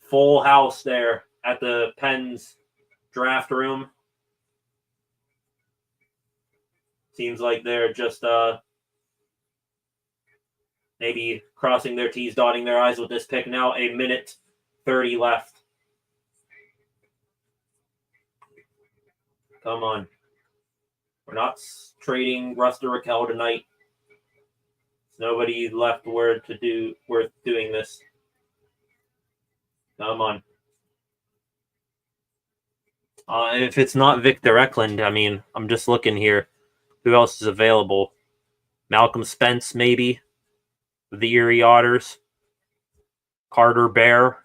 Full house there at the Pens draft room. Seems like they're just maybe crossing their T's, dotting their I's with this pick. Now 1:30 left. Come on. We're not trading Rust or Raquel tonight. There's nobody left worth doing this. Come on. If it's not Victor Eklund, I'm just looking here. Who else is available? Malcolm Spence, maybe. The Erie Otters. Carter Bear.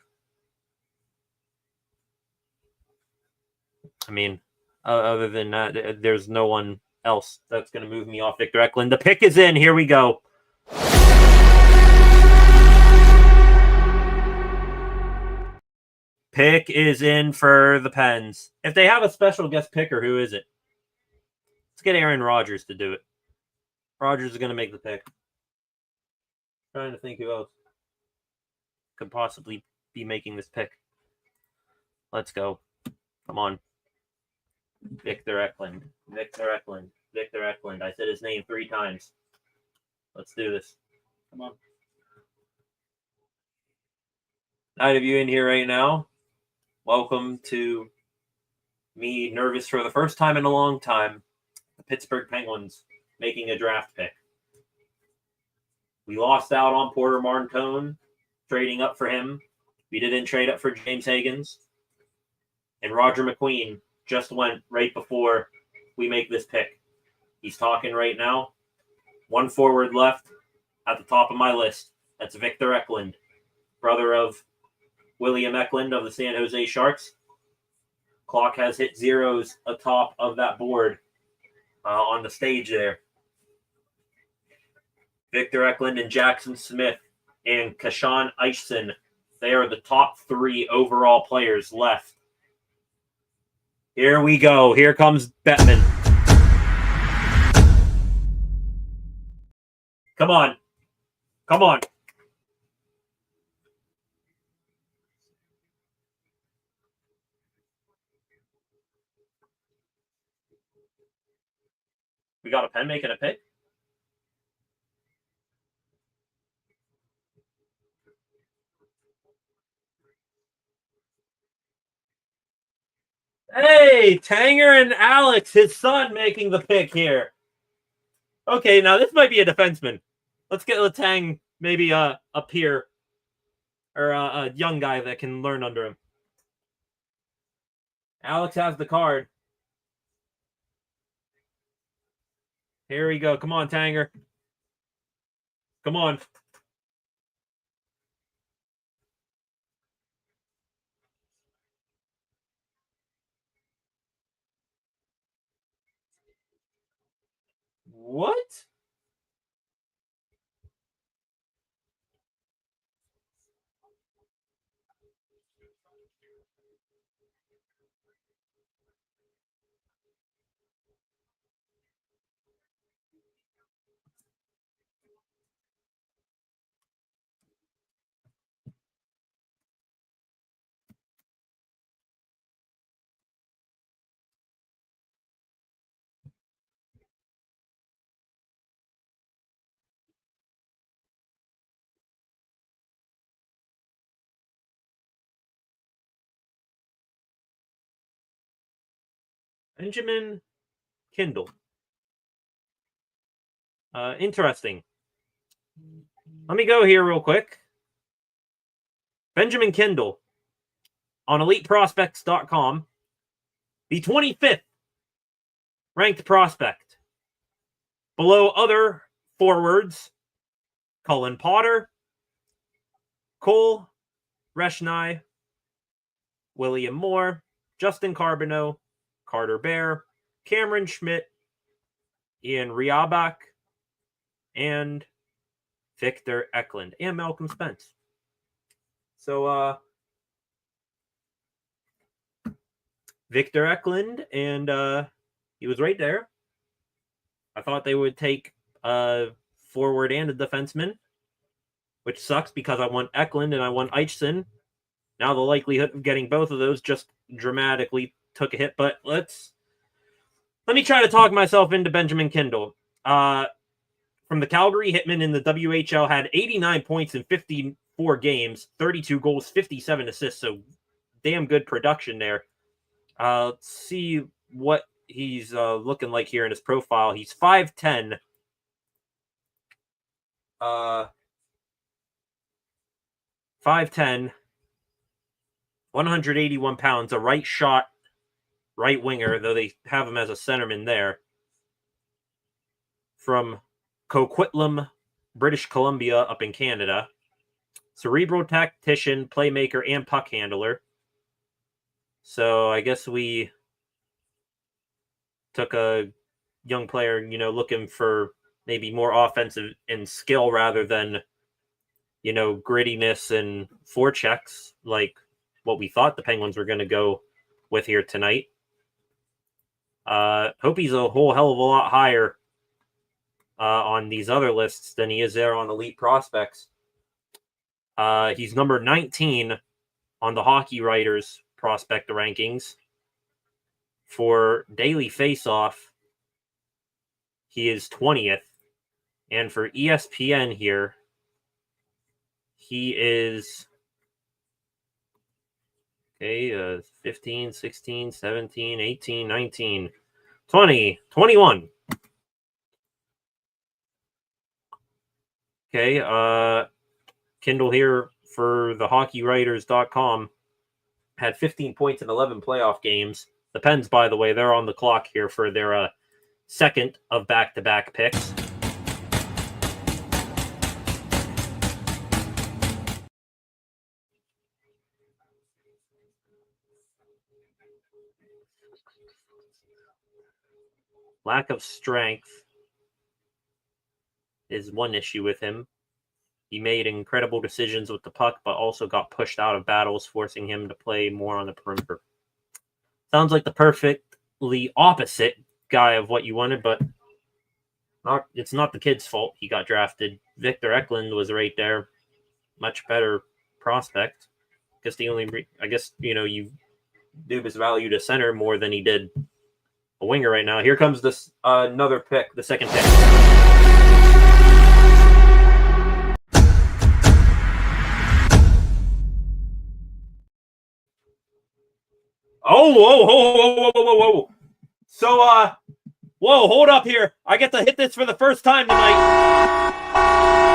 Other than that, there's no one else that's going to move me off Victor Eklund. The pick is in. Here we go. Pick is in for the Pens. If they have a special guest picker, who is it? Let's get Aaron Rodgers to do it. Rodgers is going to make the pick. Trying to think who else could possibly be making this pick. Let's go. Come on. Victor Eklund. Victor Eklund. Victor Eklund. I said his name 3 times. Let's do this. Come on. Nine of you in here right now. Welcome to me nervous for the first time in a long time. The Pittsburgh Penguins making a draft pick. We lost out on Porter Martone, trading up for him. We didn't trade up for James Higgins. And Roger McQueen just went right before we make this pick. He's talking right now. 1 forward left at the top of my list. That's Victor Eklund, brother of William Eklund of the San Jose Sharks. Clock has hit zeros atop of that board on the stage there. Victor Eklund and Jackson Smith and Kashawn Eichson. They are the top 3 overall players left. Here we go. Here comes Bettman. Come on. Come on. We got a Pen making a pick? Hey, Tanger and Alex, his son, making the pick here. Okay, now this might be a defenseman. Let's get Letang maybe up here, or a young guy that can learn under him. Alex has the card. Here we go. Come on, Tanger. Come on. What? Benjamin Kindle. Interesting. Let me go here real quick. Benjamin Kindle on EliteProspects.com, the 25th ranked prospect. Below other forwards, Cullen Potter, Cole Reshnai, William Moore, Justin Carbonneau, Carter Bear, Cameron Schmidt, Ian Riabak, and Victor Eklund, and Malcolm Spence. So, Victor Eklund, and he was right there. I thought they would take a forward and a defenseman, which sucks because I want Eklund and I want Eichson. Now the likelihood of getting both of those just dramatically took a hit. But let me try to talk myself into Benjamin Kindle. From the Calgary Hitmen in the WHL, had 89 points in 54 games, 32 goals, 57 assists. So damn good production there. Let's see what he's looking like here in his profile. He's 5'10". 5'10", 181 pounds, a right shot, right winger, though they have him as a centerman there. From Coquitlam, British Columbia, up in Canada. Cerebral tactician, playmaker, and puck handler. So I guess we took a young player, looking for maybe more offensive and skill rather than, grittiness and forechecks, like what we thought the Penguins were going to go with here tonight. Hope he's a whole hell of a lot higher on these other lists than he is there on Elite Prospects. He's number 19 on the Hockey Writers prospect rankings. For Daily Faceoff, he is 20th. And for ESPN here, he is 15, 16, 17, 18, 19, 20, 21. Okay, Kindle here for the HockeyWriters.com had 15 points in 11 playoff games. The Pens, by the way, they're on the clock here for their second of back-to-back picks. Lack of strength is one issue with him. He made incredible decisions with the puck, but also got pushed out of battles, forcing him to play more on the perimeter. Sounds like the perfectly opposite guy of what you wanted, but it's not the kid's fault he got drafted. Victor Eklund was right there. Much better prospect. I guess you do his value to center more than he did a winger right now. Here comes this another pick, the second pick. Whoa. So, hold up here. I get to hit this for the first time tonight.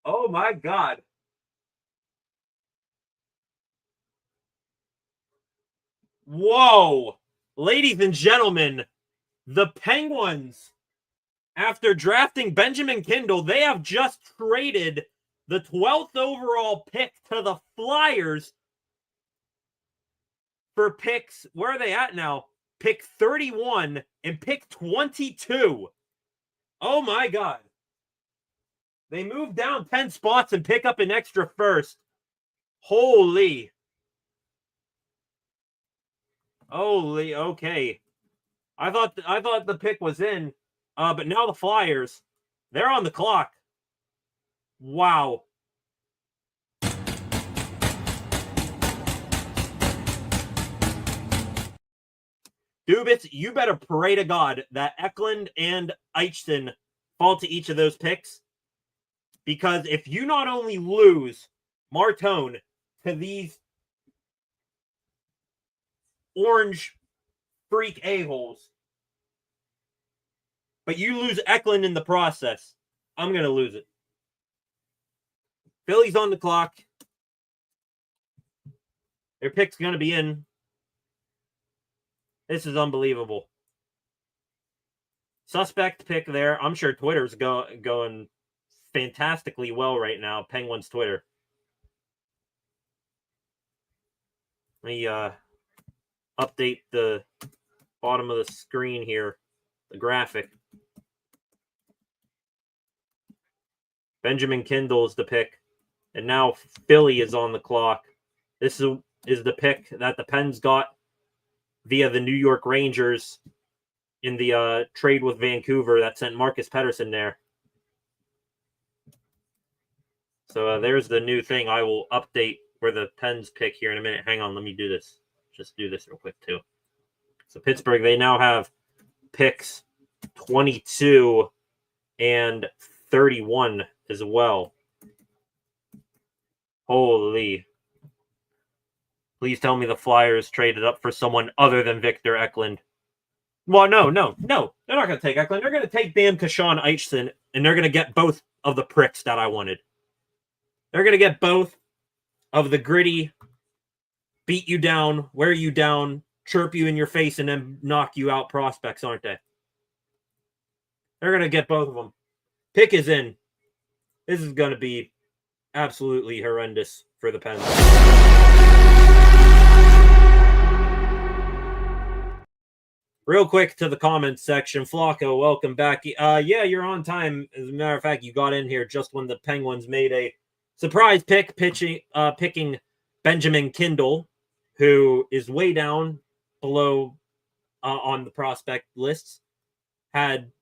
Oh my God. Whoa. Ladies and gentlemen, the Penguins, after drafting Benjamin Kindle, they have just traded the 12th overall pick to the Flyers for picks. Where are they at now? Pick 31 and pick 22. Oh my God. They move down 10 spots and pick up an extra first. Holy. Holy, okay. I thought the pick was in, but now the Flyers, they're on the clock. Wow. Dubitz, you better pray to God that Eklund and Eichton fall to each of those picks, because if you not only lose Martone to these orange freak a-holes, but you lose Eklund in the process, I'm going to lose it. Philly's on the clock. Their pick's going to be in. This is unbelievable. Suspect pick there. I'm sure Twitter's going fantastically well right now. Penguins Twitter. Let me update the bottom of the screen here, the graphic. Benjamin Kindle is the pick, and now Philly is on the clock. This is the pick that the Pens got via the New York Rangers in the trade with Vancouver that sent Marcus Pettersson there. So there's the new thing. I will update where the Pens pick here in a minute. Hang on, let me do this. Just do this real quick too. So Pittsburgh, they now have picks 22 and 31 as well. Holy. Please tell me the Flyers traded up for someone other than Victor Eklund. Well, no. They're not going to take Eklund. They're going to take Dan Kashawn Eichson, and they're going to get both of the pricks that I wanted. They're going to get both of the gritty, beat you down, wear you down, chirp you in your face, and then knock you out prospects, aren't they? They're going to get both of them. Pick is in. This is going to be absolutely horrendous for the Pens. Real quick to the comments section. Flacco, welcome back. Yeah, you're on time. As a matter of fact, you got in here just when the Penguins made a surprise pick, picking Benjamin Kindle, who is way down below on the prospect lists. Had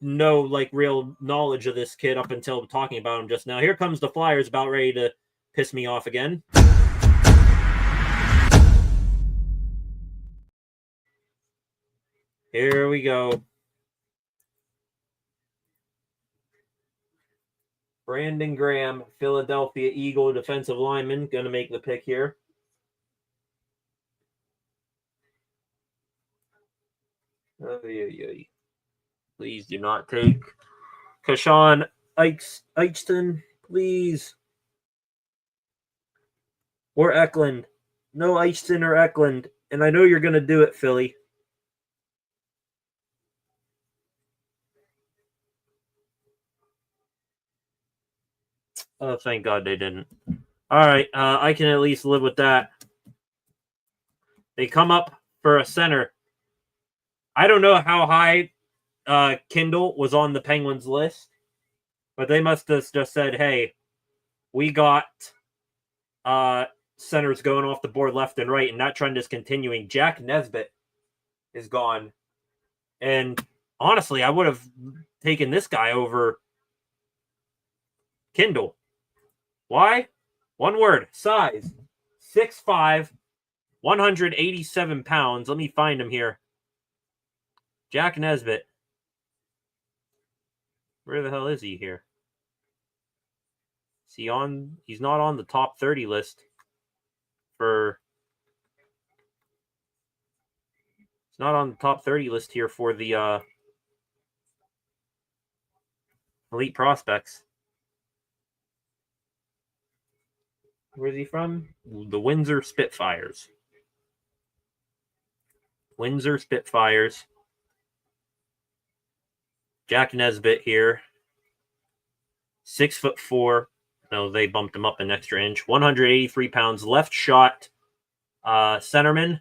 no real knowledge of this kid up until talking about him just now. Here comes the Flyers, about ready to piss me off again. Here we go. Brandon Graham, Philadelphia Eagle defensive lineman, going to make the pick here. Please do not take Kashawn Eichton, please. Or Eklund. No Eichton or Eklund. And I know you're going to do it, Philly. Oh, thank God they didn't. All right, I can at least live with that. They come up for a center. I don't know how high Kindle was on the Penguins list, but they must have just said, hey, we got centers going off the board left and right, and that trend is continuing. Jack Nesbitt is gone. And honestly, I would have taken this guy over Kindle. Why? One word, size. 6'5", 187 pounds. Let me find him here. Jack Nesbitt. Where the hell is he here? Is he on? He's not on the top 30 list for... He's not on the top 30 list here for the elite prospects. Where's he from? The Windsor Spitfires. Windsor Spitfires. Jack Nesbitt here. 6'4". No, they bumped him up an extra inch. 183 pounds. Left shot. Centerman.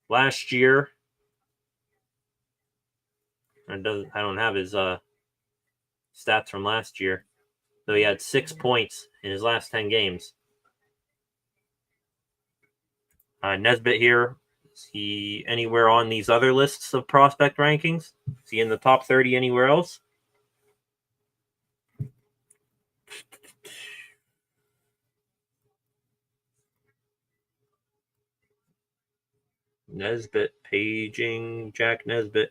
Last year. I don't have his stats from last year. So he had 6 points in his last 10 games. Nesbitt here. Is he anywhere on these other lists of prospect rankings? Is he in the top 30 anywhere else? Nesbitt, paging Jack Nesbitt.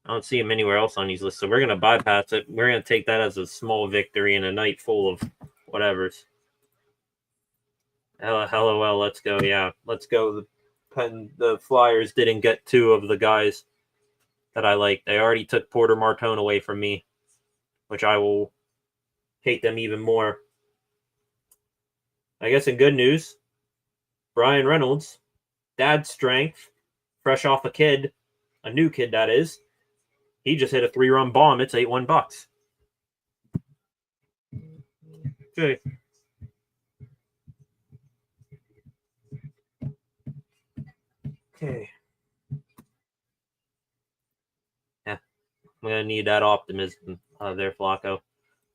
I don't see him anywhere else on these lists, so we're going to bypass it. We're going to take that as a small victory in a night full of whatevers. LOL, let's go. Yeah, let's go. The Flyers didn't get 2 of the guys that I like. They already took Porter Martone away from me, which I will hate them even more. I guess in good news, Brian Reynolds, dad's strength, fresh off a new kid that is. He just hit a 3-run bomb. It's 8-1 Bucks. Okay. Okay. Yeah, I'm gonna need that optimism there, Flacco.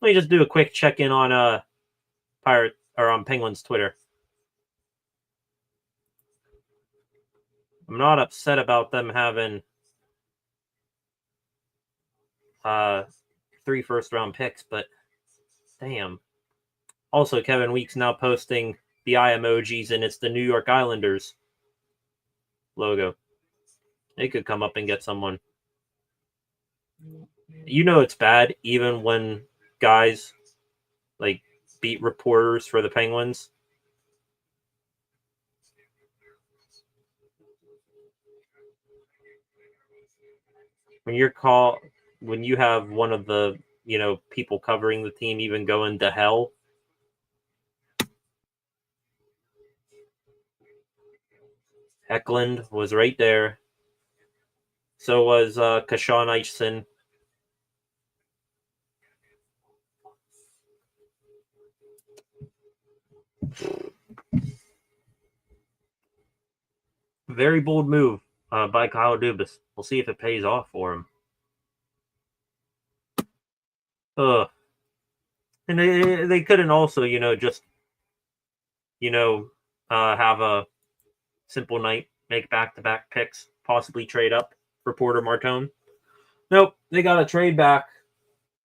Let me just do a quick check-in on on Penguins Twitter. I'm not upset about them having 3 first-round picks, but damn. Also, Kevin Weeks now posting the eye emojis, and it's the New York Islanders logo. They could come up and get someone. You know it's bad, even when guys like beat reporters for the Penguins. When you have one of the, people covering the team even going to hell. Eklund was right there. So was Kashawn Eichson. Very bold move by Kyle Dubas. We'll see if it pays off for him. And they couldn't also, just, have a simple night, make back-to-back picks, possibly trade up for Porter Martone. Nope, they got to trade back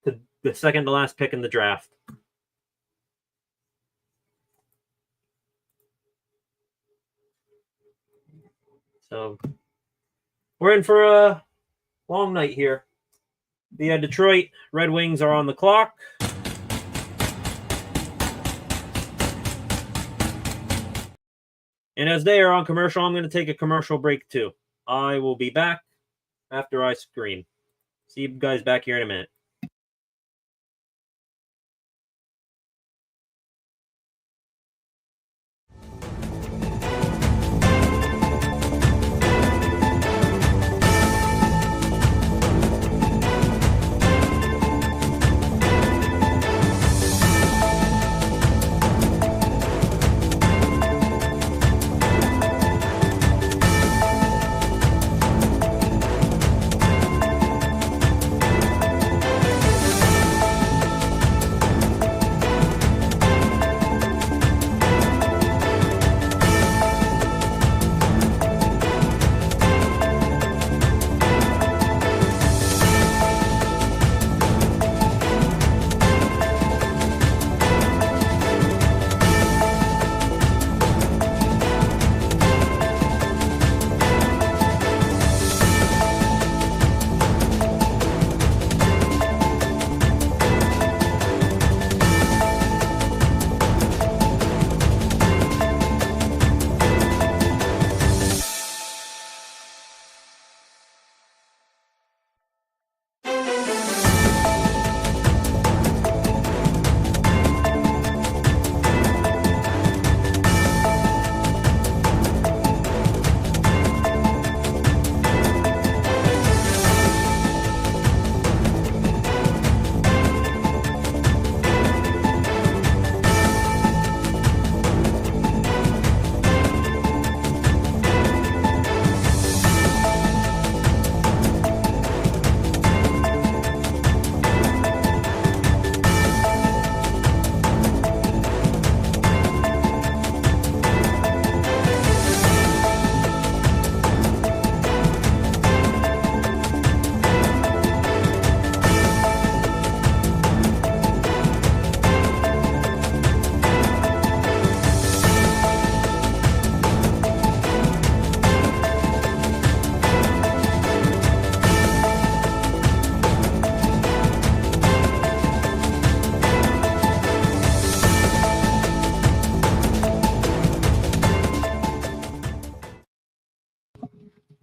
to the second-to-last pick in the draft. So, we're in for a long night here. The Detroit Red Wings are on the clock. And as they are on commercial, I'm going to take a commercial break too. I will be back after I scream. See you guys back here in a minute.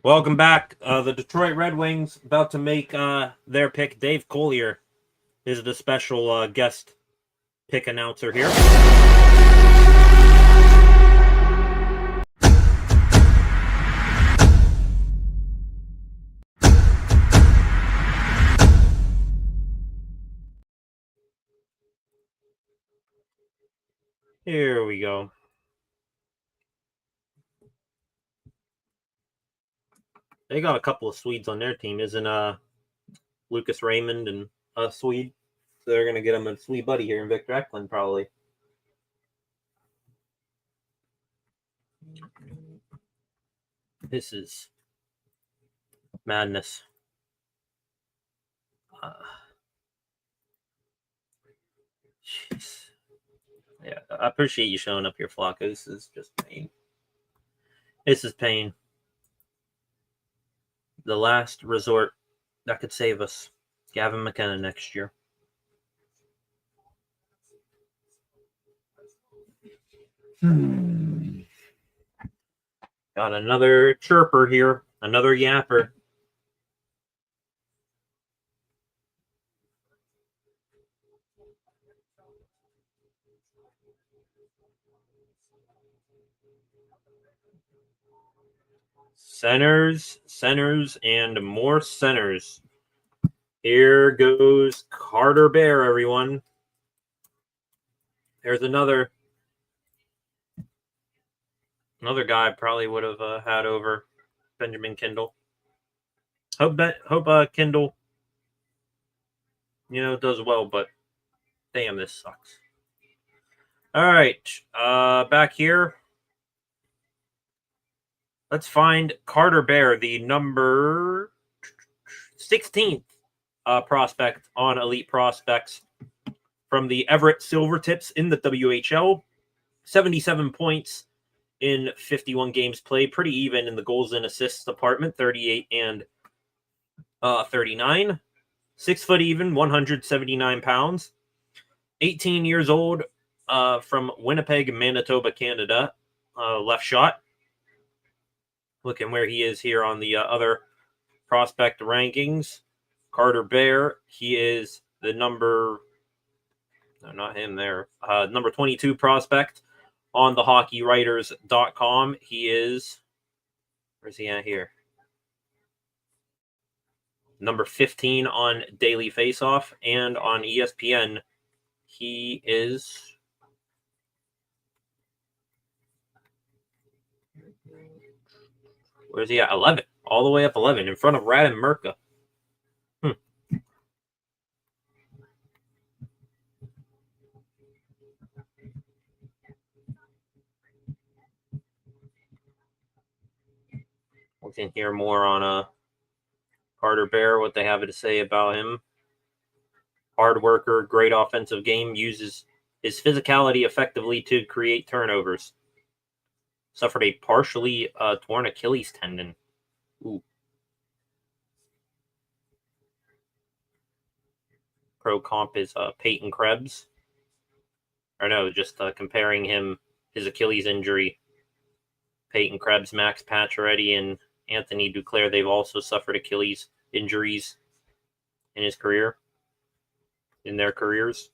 Welcome back. The Detroit Red Wings about to make their pick. Dave Collier is the special guest pick announcer here. Here we go. They got a couple of Swedes on their team. Isn't Lucas Raymond and a Swede? So they're going to get him a Swede buddy here in Victor Eklund, probably. This is madness. Jeez. Yeah, I appreciate you showing up here, Flocka. This is just pain. This is pain. The last resort that could save us. Gavin McKenna next year. Got another chirper here. Another yapper. Centers, and more centers. Here goes Carter Bear, everyone. There's another guy I probably would have had over Benjamin Kindle. Hope Kindle, does well, but damn, this sucks. All right, back here. Let's find Carter Bear, the number 16th prospect on Elite Prospects from the Everett Silvertips in the WHL. 77 points in 51 games played. Pretty even in the goals and assists department, 38 and 39. 6 foot even, 179 pounds. 18 years old, from Winnipeg, Manitoba, Canada. Left shot. Looking where he is here on the other prospect rankings. Carter Bear, he is the number 22 prospect on the hockeywriters.com. He is, where's he at here? Number 15 on Daily Faceoff, and on ESPN, he is where's he at? 11. All the way up 11 in front of Radim Murka. We can hear more on Carter Bear, what they have to say about him. Hard worker, great offensive game, uses his physicality effectively to create turnovers. Suffered a partially torn Achilles tendon. Ooh. Pro comp is Peyton Krebs. Or no, just comparing his Achilles injury. Peyton Krebs, Max Pacioretty, and Anthony Duclair, they've also suffered Achilles injuries in their careers.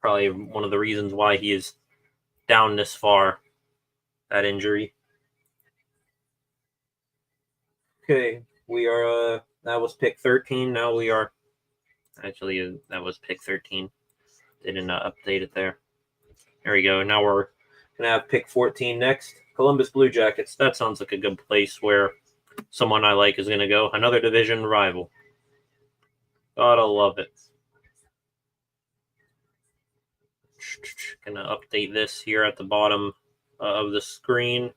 Probably one of the reasons why he is down this far, that injury. Okay, we are, that was pick 13. Now we are, actually, that was pick 13. They didn't update it there. There we go. Now we're going to have pick 14 next. Columbus Blue Jackets. That sounds like a good place where someone I like is going to go. Another division rival. Gotta love it. Gonna update this here at the bottom of the screen.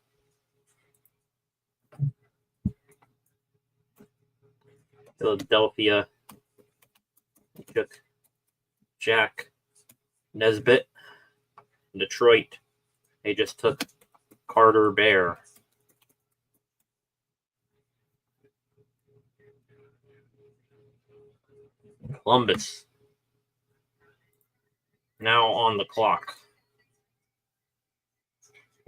Philadelphia took Jack Nesbitt. Detroit, they just took Carter Bear. Columbus now on the clock.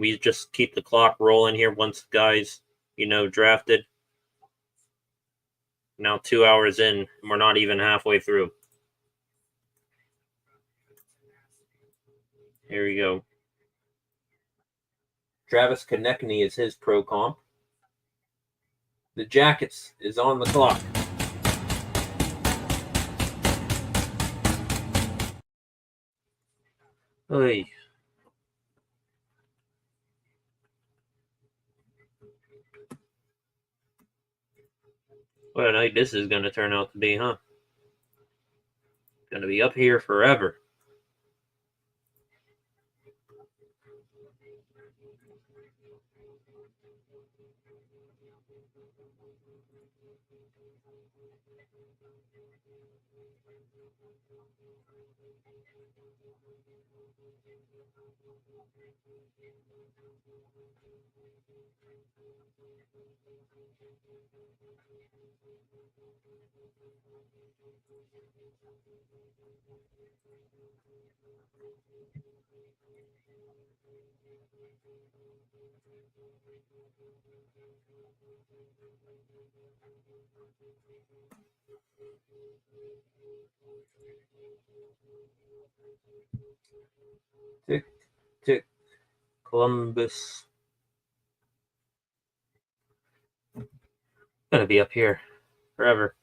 We just keep the clock rolling here once guys, drafted. Now 2 hours in, and we're not even halfway through. Here we go. Travis Konechny is his pro comp. The Jackets is on the clock. Oy. What a night this is going to turn out to be, huh? Going to be up here forever. Tick, tick. Columbus. Gonna be up here forever.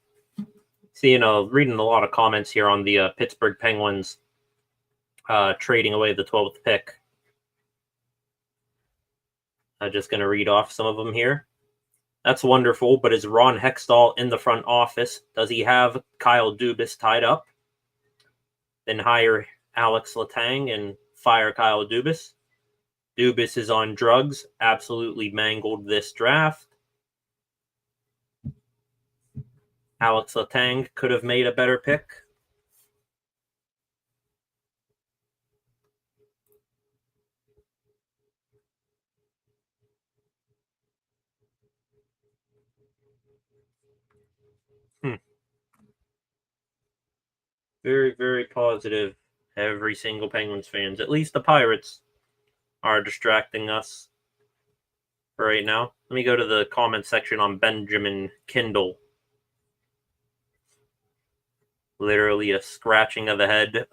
See, reading a lot of comments here on the Pittsburgh Penguins trading away the 12th pick. I'm just gonna read off some of them here. That's wonderful, but is Ron Hextall in the front office? Does he have Kyle Dubas tied up? Then hire Alex Letang and fire Kyle Dubas. Dubas is on drugs, absolutely mangled this draft. Alex Letang could have made a better pick. Very, very positive. Every single Penguins fans, at least the Pirates, are distracting us for right now. Let me go to the comment section on Benjamin Kindle. Literally a scratching of the head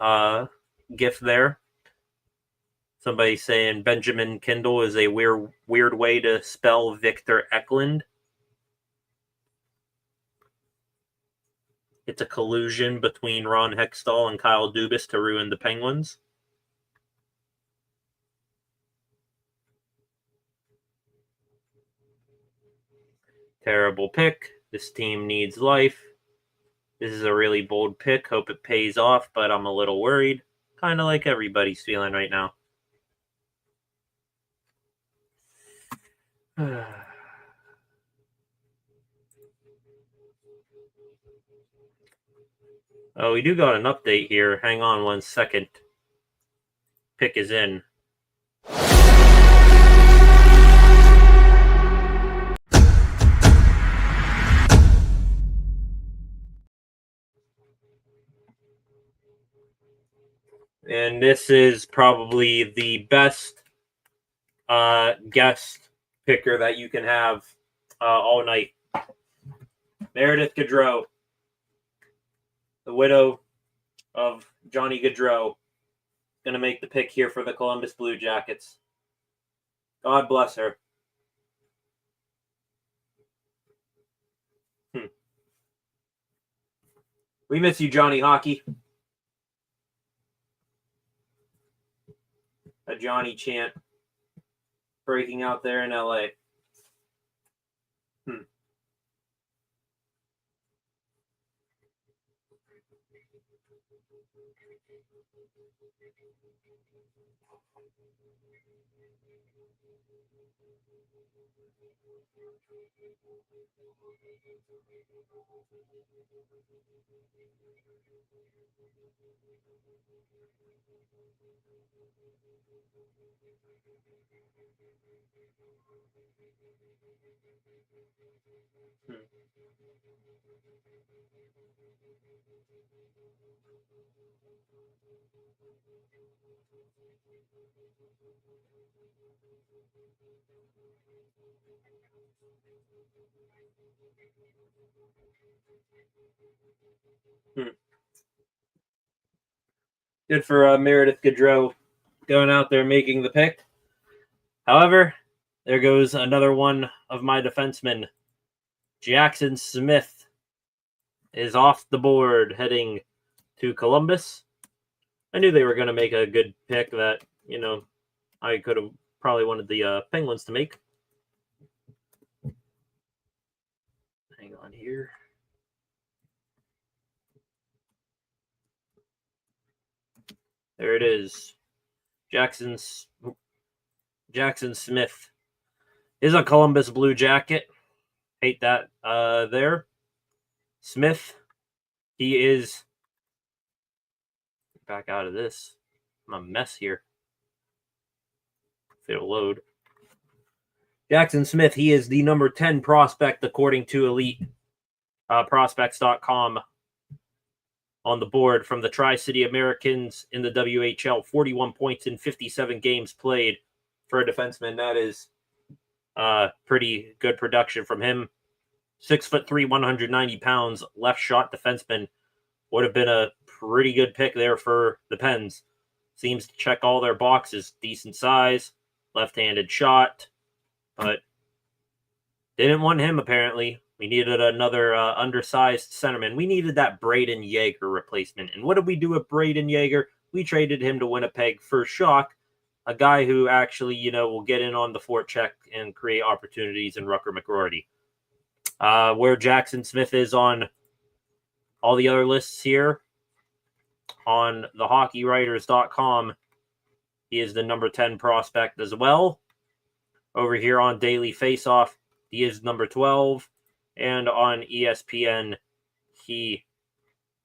gif there. Somebody saying Benjamin Kindle is a weird way to spell Victor Eklund. It's a collusion between Ron Hextall and Kyle Dubas to ruin the Penguins. Terrible pick. This team needs life. This is a really bold pick. Hope it pays off, but I'm a little worried. Kind of like everybody's feeling right now. Oh, we do got an update here. Hang on 1 second. Pick is in. And this is probably the best guest picker that you can have all night. Meredith Gaudreau, the widow of Johnny Gaudreau, going to make the pick here for the Columbus Blue Jackets. God bless her. We miss you, Johnny Hockey. A Johnny chant breaking out there in LA. Good for Meredith Gaudreau going out there making the pick. However, there goes another one of my defensemen. Jackson Smith is off the board heading to Columbus. I knew they were going to make a good pick that, I could have probably wanted the Penguins to make. Hang on here. There it is. Jackson Smith is a Columbus Blue Jacket. Hate that there. Smith, he is back out of this. I'm a mess here. If it'll load. Jackson Smith, he is the number 10 prospect according to Elite Prospects.com on the board from the Tri-City Americans in the WHL. 41 points in 57 games played for a defenseman. That is pretty good production from him. 6'3", 190 pounds, left shot defenseman. Would have been a pretty good pick there for the Pens. Seems to check all their boxes. Decent size, left-handed shot, but didn't want him apparently. We needed another undersized centerman. We needed that Braden Yeager replacement. And what did we do with Braden Yeager? We traded him to Winnipeg for Shock, a guy who actually, will get in on the forecheck and create opportunities in Rucker McGroarty. Where Jackson Smith is on all the other lists here on thehockeywriters.com, he is the number 10 prospect as well. Over here on Daily Faceoff, he is number 12. And on ESPN, he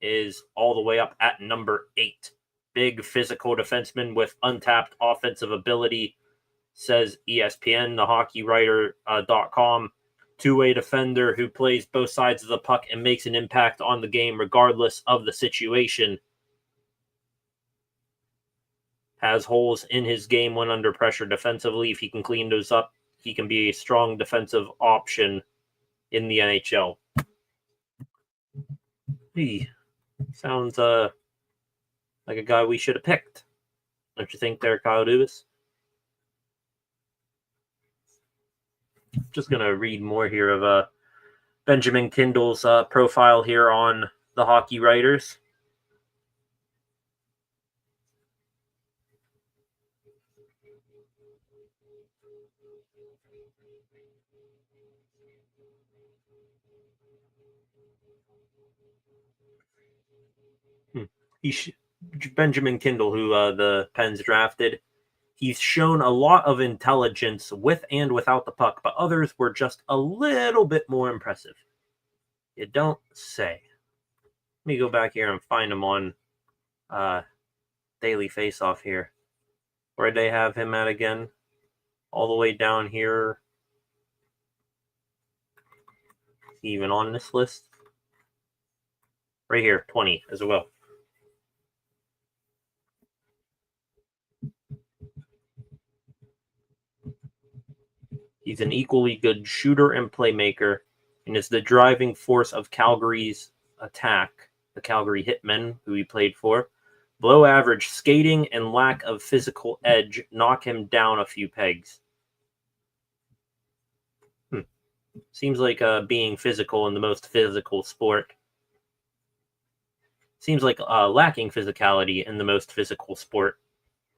is all the way up at number 8. Big physical defenseman with untapped offensive ability, says ESPN, thehockeywriter.com. Two-way defender who plays both sides of the puck and makes an impact on the game regardless of the situation. Has holes in his game when under pressure defensively. If he can clean those up, he can be a strong defensive option in the NHL. He sounds like a guy we should have picked. Don't you think there, Kyle Dubas? Just going to read more here of Benjamin Kindle's profile here on the Hockey Writers. Benjamin Kindle, who the Pens drafted, he's shown a lot of intelligence with and without the puck, but others were just a little bit more impressive. You don't say. Let me go back here and find him on Daily Faceoff here. Where'd they have him at again? All the way down here. Is he even on this list? Right here, 20 as well. He's an equally good shooter and playmaker, and is the driving force of Calgary's attack. The Calgary Hitmen, who he played for. Below average skating and lack of physical edge knock him down a few pegs. Seems like being physical in the most physical sport. Seems like lacking physicality in the most physical sport.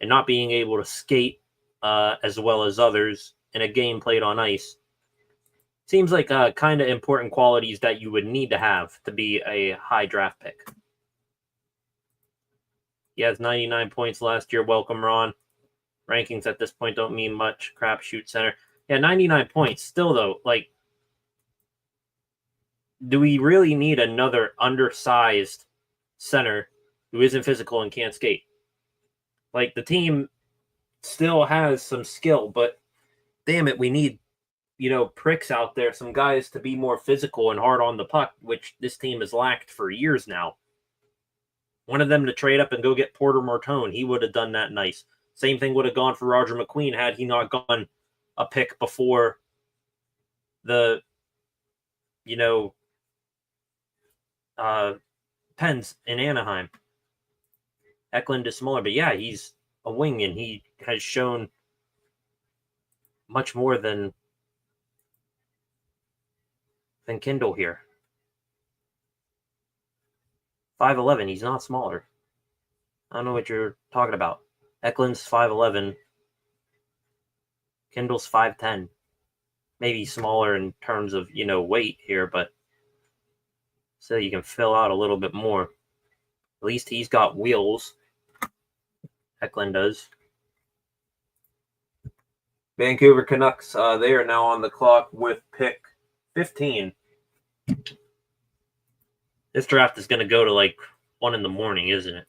And not being able to skate as well as others in a game played on ice. Seems like kind of important qualities that you would need to have to be a high draft pick. He has 99 points last year. Welcome, Ron. Rankings at this point don't mean much. Crapshoot center. Yeah, 99 points. Still, though, like, do we really need another undersized center who isn't physical and can't skate? Like, the team still has some skill, but damn it, we need, pricks out there, some guys to be more physical and hard on the puck, which this team has lacked for years now. One of them to trade up and go get Porter Martone. He would have done that nice. Same thing would have gone for Roger McQueen had he not gone a pick before the, Pens in Anaheim. Eklund is smaller, but yeah, he's a wing, and he has shown much more than Kindle here. 5'11", he's not smaller. I don't know what you're talking about. Eklund's 5'11", Kindle's 5'10". Maybe smaller in terms of, weight here, but so you can fill out a little bit more. At least he's got wheels. Eklund does. Vancouver Canucks, they are now on the clock with pick 15. This draft is going to go to like 1 a.m, isn't it?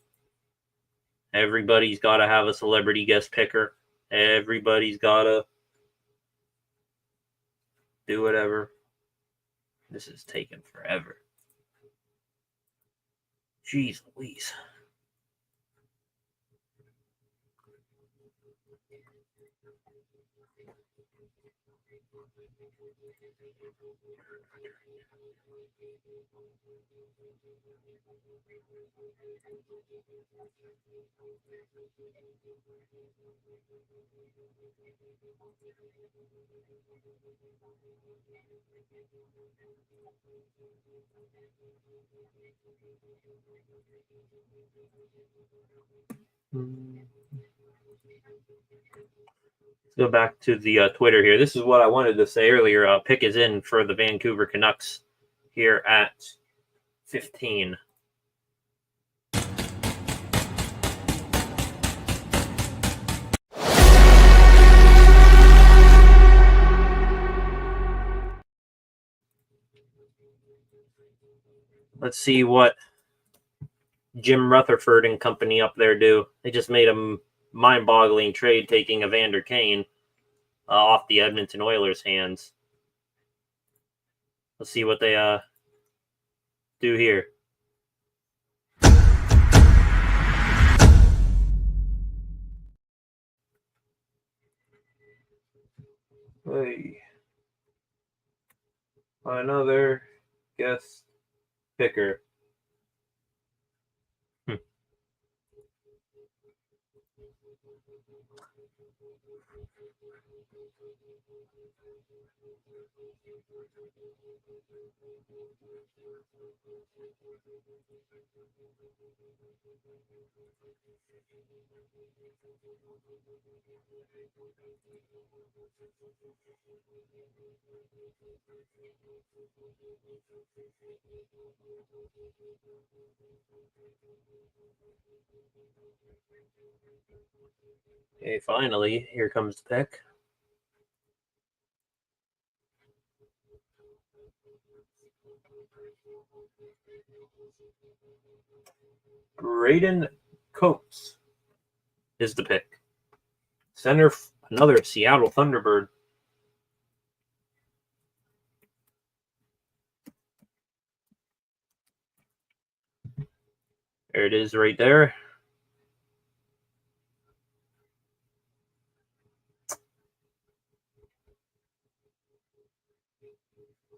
Everybody's got to have a celebrity guest picker. Everybody's got to do whatever. This is taking forever. Jeez Louise. Let's go back to the Twitter here. This is what I wanted to say earlier. Pick is in for the Vancouver Canucks here at 15. Let's see what Jim Rutherford and company up there do. They just made a mind-boggling trade, taking Evander Kane off the Edmonton Oilers' hands. Let's see what they do here. Hey. Another guest picker. Okay, finally, here comes the pick. Braden Coates is the pick. Center, another Seattle Thunderbird. There it is right there.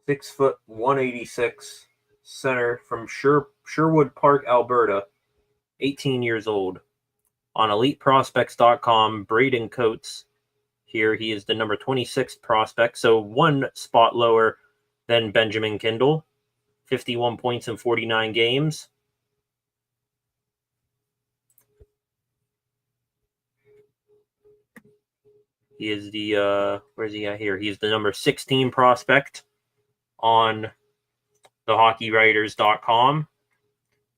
.6', 186, center from Sherwood Park, Alberta, 18 years old. On EliteProspects.com, Braden Coates, here he is the number 26th prospect, so one spot lower than Benjamin Kindle, 51 points in 49 games. He is the, where's he at here? He's the number 16 prospect on thehockeywriters.com.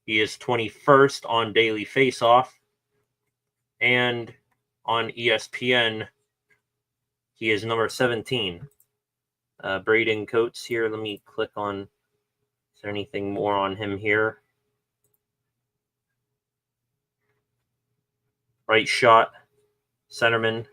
He is 21st on Daily Faceoff. And on ESPN, he is number 17. Braden Coates here. Let me click on, is there anything more on him here? Right shot, centerman.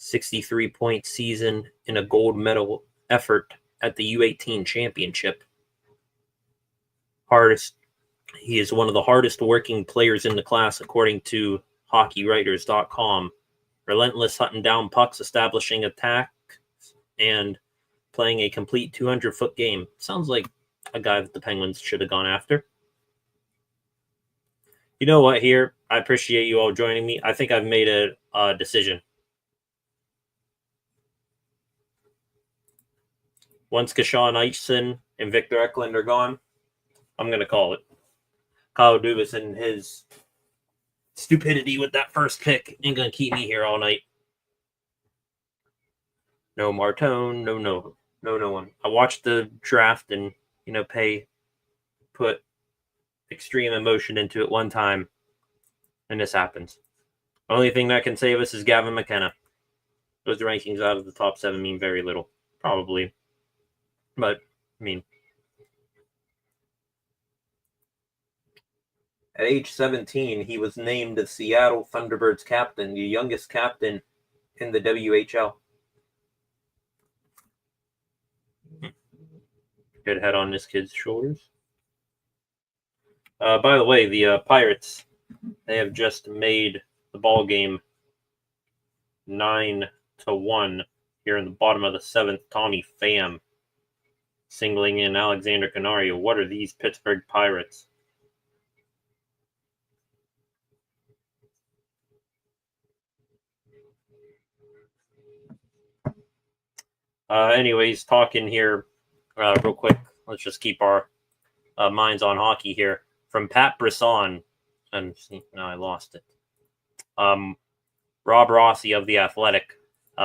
.63-point season in a gold medal effort at the U18 championship. He is one of the hardest working players in the class, according to HockeyWriters.com. Relentless hunting down pucks, establishing attack, and playing a complete 200-foot game. Sounds like a guy that the Penguins should have gone after. You know what, here? I appreciate you all joining me. I think I've made a decision. Once Kashawn Eichson and Victor Eklund are gone, I'm going to call it. Kyle Dubas and his stupidity with that first pick ain't going to keep me here all night. No Martone, no one. I watched the draft and, put extreme emotion into it one time, and this happens. Only thing that can save us is Gavin McKenna. Those rankings out of the top 7 mean very little, probably. But, at age 17, he was named the Seattle Thunderbirds captain, the youngest captain in the WHL. Good head on this kid's shoulders. By the way, the Pirates, they have just made the ball game 9-1 here in the bottom of the 7th. Tommy Pham singling in Alexander Canario. What are these Pittsburgh Pirates? Anyways, talking here real quick. Let's just keep our minds on hockey here. From Pat Brisson, and no, I lost it. Rob Rossi of The Athletic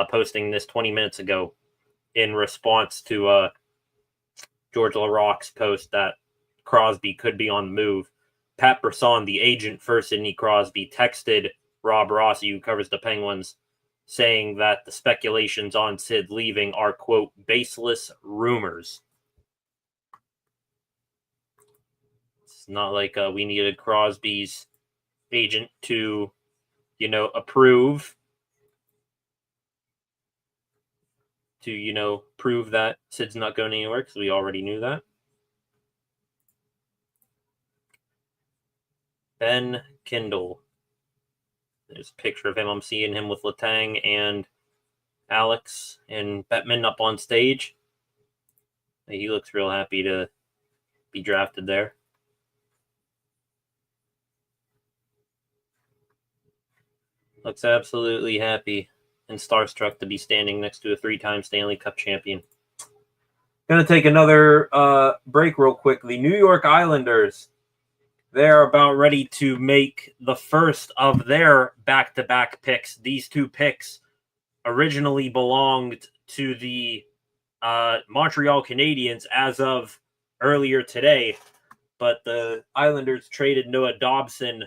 posting this 20 minutes ago in response to George LaRocque's post that Crosby could be on the move. Pat Brisson, the agent for Sidney Crosby, texted Rob Rossi, who covers the Penguins, saying that the speculations on Sid leaving are, quote, baseless rumors. It's not like we needed Crosby's agent to, approve, to, prove that Sid's not going anywhere, because we already knew that. Ben Kindle. There's a picture of him. I'm seeing him with Letang and Alex and Bettman up on stage. He looks real happy to be drafted there. Looks absolutely happy and starstruck to be standing next to a 3-time Stanley Cup champion. Going to take another break real quick. The New York Islanders, they're about ready to make the first of their back-to-back picks. These 2 picks originally belonged to the Montreal Canadiens as of earlier today, but the Islanders traded Noah Dobson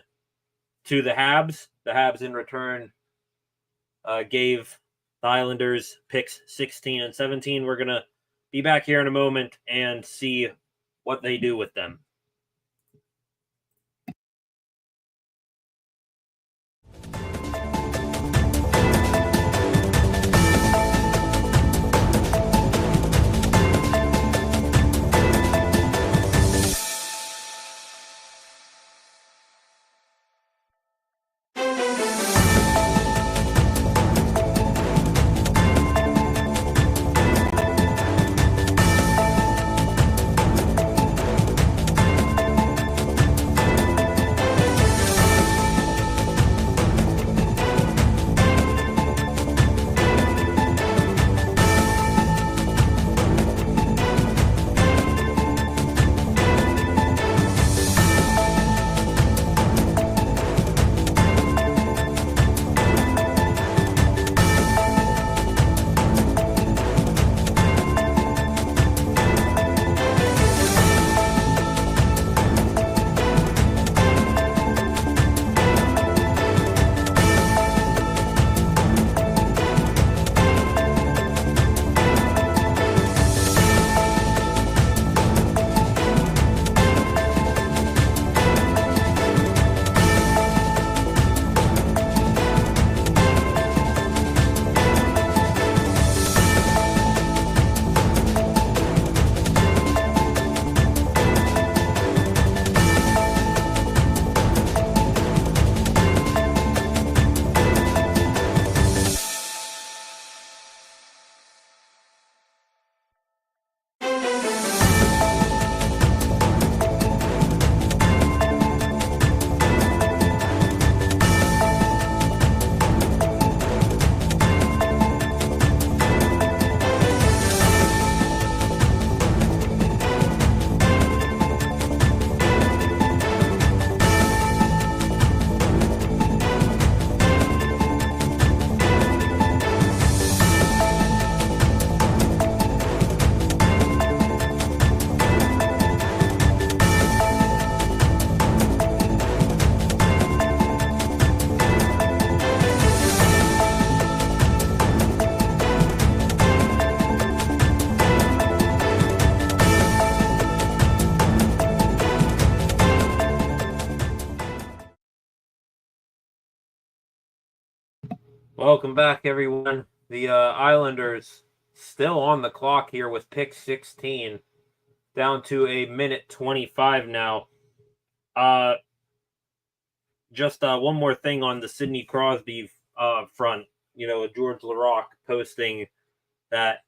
to the Habs. The Habs, in return, gave the Islanders picks 16 and 17. We're going to be back here in a moment and see what they do with them. Welcome back, everyone. The Islanders still on the clock here with pick 16, down to a minute 25 now. Just one more thing on the Sidney Crosby front. George LaRock posting that,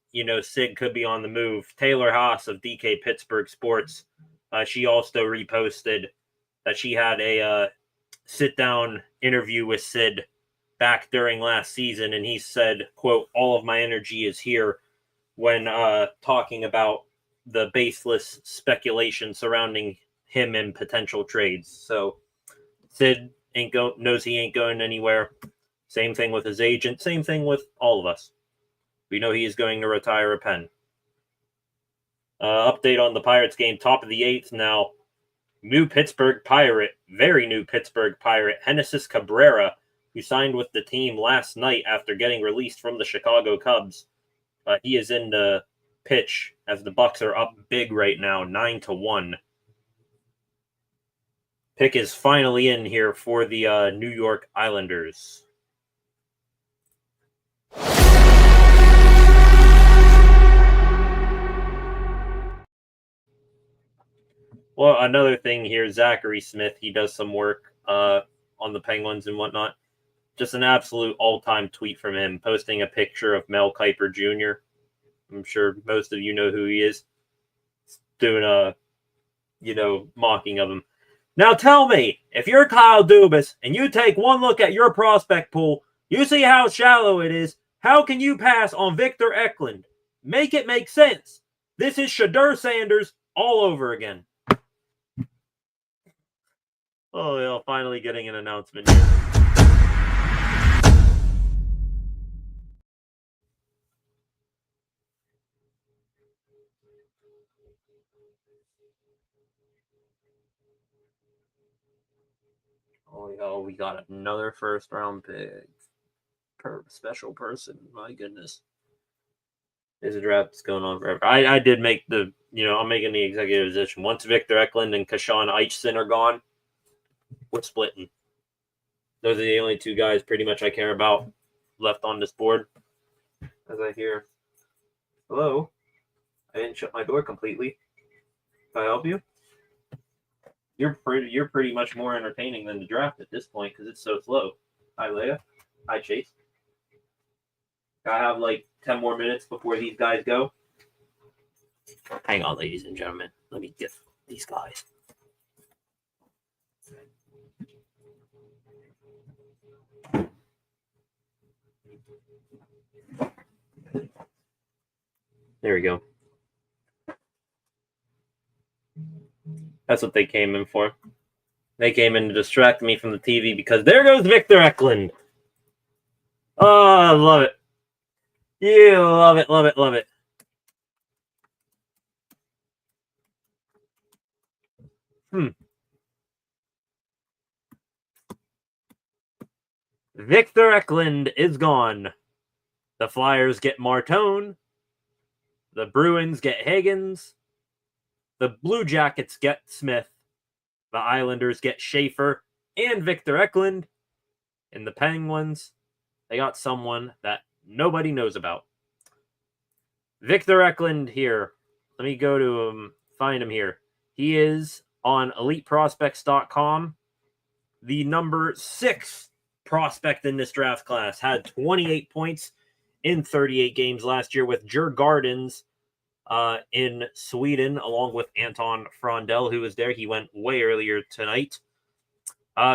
Sid could be on the move. Taylor Haas of DK Pittsburgh Sports, she also reposted that she had a sit-down interview with Sid back during last season, and he said, quote, "All of my energy is here," when talking about the baseless speculation surrounding him and potential trades. So Sid knows he ain't going anywhere. Same thing with his agent. Same thing with all of us. We know he is going to retire a pen. Update on the Pirates game. Top of the 8th now. New Pittsburgh Pirate, very new Pittsburgh Pirate, Genesis Cabrera, who signed with the team last night after getting released from the Chicago Cubs. He is in the pitch as the Bucks are up big right now, 9-1. Pick is finally in here for the New York Islanders. Well, another thing here, Zachary Smith, he does some work on the Penguins and whatnot. Just an absolute all-time tweet from him, posting a picture of Mel Kiper Jr. I'm sure most of you know who he is. Doing a, mocking of him. Now tell me, if you're Kyle Dubas and you take one look at your prospect pool, you see how shallow it is. How can you pass on Victor Eklund? Make it make sense. This is Shadur Sanders all over again. Oh, yeah, finally getting an announcement here. Oh, yeah, we got another first-round pick. Special person. My goodness. This draft is going on forever. I did make I'm making the executive decision. Once Victor Eklund and Kashawn Eichson are gone, we're splitting. Those are the only two guys pretty much I care about left on this board. As I hear, hello, I didn't shut my door completely. Can I help you? You're pretty much more entertaining than the draft at this point because it's so slow. Hi, Leia. Hi, Chase. I have like 10 more minutes before these guys go. Hang on, ladies and gentlemen. Let me get these guys. There we go. That's what they came in for. They came in to distract me from the TV because there goes Victor Eklund. Oh, I love it. You love it, love it, love it. Victor Eklund is gone. The Flyers get Martone. The Bruins get Higgins. The Blue Jackets get Smith. The Islanders get Schaefer and Victor Eklund. And the Penguins, they got someone that nobody knows about. Victor Eklund here. Let me go to him, find him here. He is on EliteProspects.com. The number 6 prospect in this draft class. Had 28 points in 38 games last year with Djurgårdens in Sweden, along with Anton Frondell, who was there. He went way earlier tonight.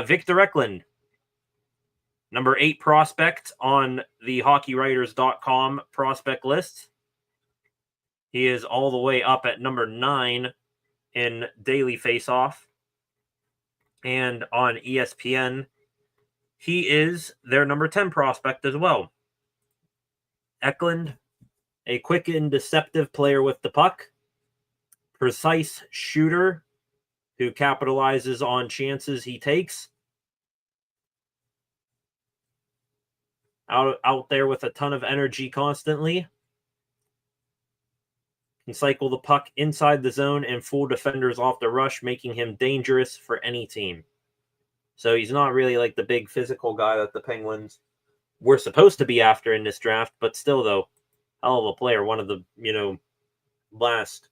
Victor Eklund, number 8 prospect on the HockeyWriters.com prospect list. He is all the way up at number 9 in Daily Faceoff. And on ESPN, he is their number 10 prospect as well. Eklund, a quick and deceptive player with the puck, precise shooter who capitalizes on chances he takes, out there with a ton of energy constantly, can cycle the puck inside the zone and fool defenders off the rush, making him dangerous for any team. So he's not really like the big physical guy that the Penguins we're supposed to be after in this draft, but still, though, hell of a player. One of the, last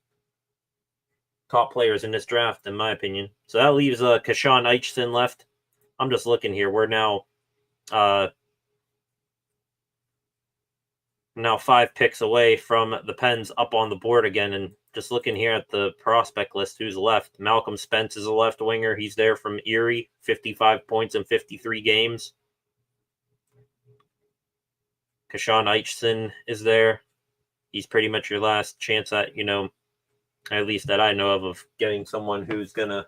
top players in this draft, in my opinion. So that leaves Kashawn Eichson left. I'm just looking here. We're now 5 picks away from the Pens up on the board again. And just looking here at the prospect list, who's left? Malcolm Spence is a left winger. He's there from Erie, 55 points in 53 games. Kashawn Eichson is there. He's pretty much your last chance at, at least that I know of getting someone who's going to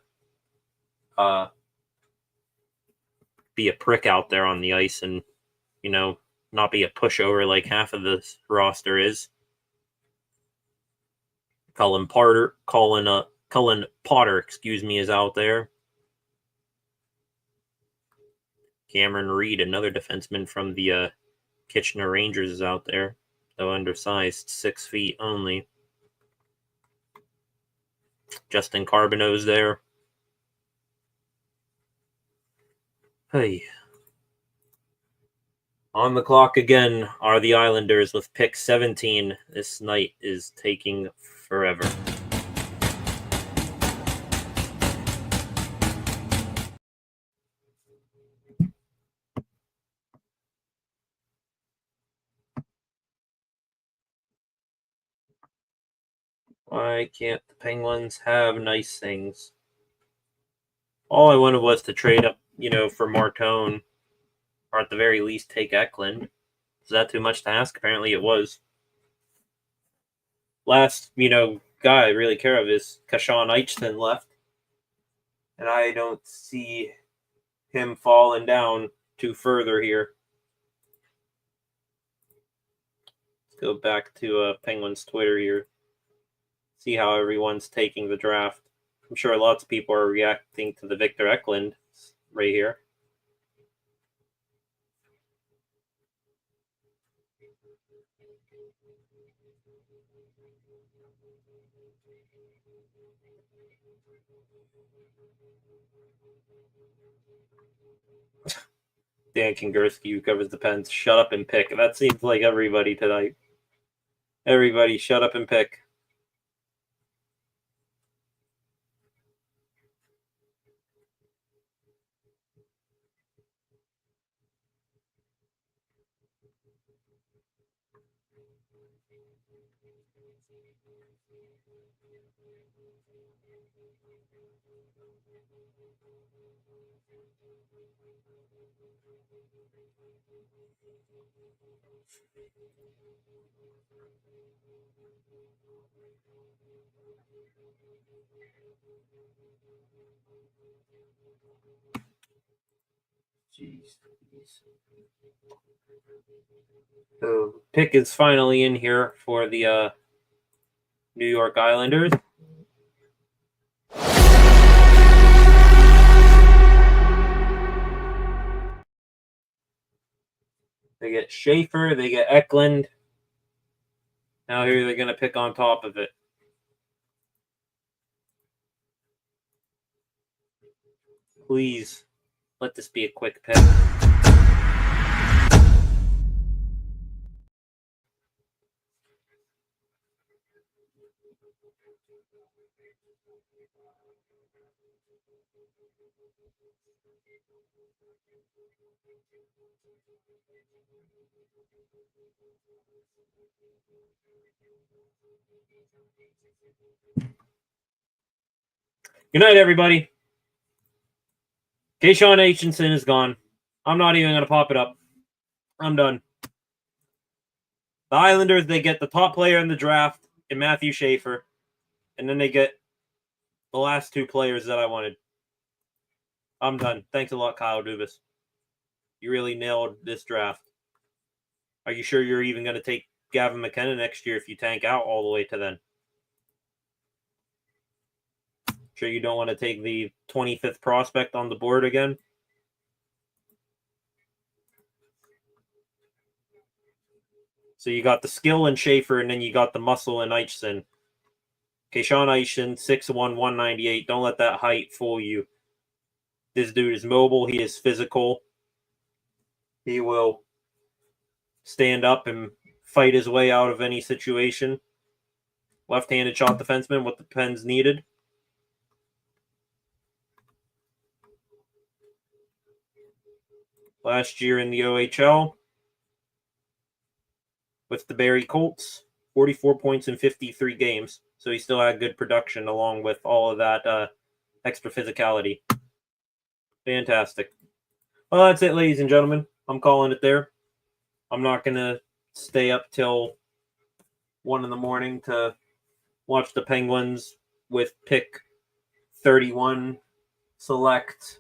be a prick out there on the ice and, not be a pushover like half of this roster is. Cullen Potter, is out there. Cameron Reed, another defenseman from the Kitchener Rangers, is out there. Though undersized, 6 feet only. Justin Carbonneau's there. Hey. On the clock again are the Islanders with pick 17. This night is taking forever. Why can't the Penguins have nice things? All I wanted was to trade up, for Martone, or at the very least take Eklund. Is that too much to ask? Apparently it was. Last, guy I really care of is Kashawn Eichson left. And I don't see him falling down too further here. Let's go back to Penguins Twitter here. See how everyone's taking the draft. I'm sure lots of people are reacting to the Victor Eklund right here. Dan Kingursky, who covers the Pens, shut up and pick. That seems like everybody tonight. Everybody, shut up and pick. Jeez. So pick is finally in here for the New York Islanders. They get Schaefer, they get Eklund. Now here they're going to pick on top of it. Please, let this be a quick pick. Good night, everybody. Kashawn Aitchison is gone. I'm not even going to pop it up. I'm done. The Islanders, they get the top player in the draft in Matthew Schaefer, and then they get the last 2 players that I wanted. I'm done. Thanks a lot, Kyle Dubas. You really nailed this draft. Are you sure you're even going to take Gavin McKenna next year if you tank out all the way to then? Sure you don't want to take the 25th prospect on the board again? So you got the skill in Schaefer, and then you got the muscle in Eichson. Kashawn Eichson, 6'1", 198. Don't let that height fool you. This dude is mobile. He is physical. He will stand up and fight his way out of any situation. Left-handed shot defenseman, what the Pens needed. Last year in the OHL with the Barrie Colts, 44 points in 53 games. So he still had good production along with all of that extra physicality. Fantastic. Well, that's it, ladies and gentlemen. I'm calling it there. I'm not going to stay up till 1 in the morning to watch the Penguins with pick 31 select,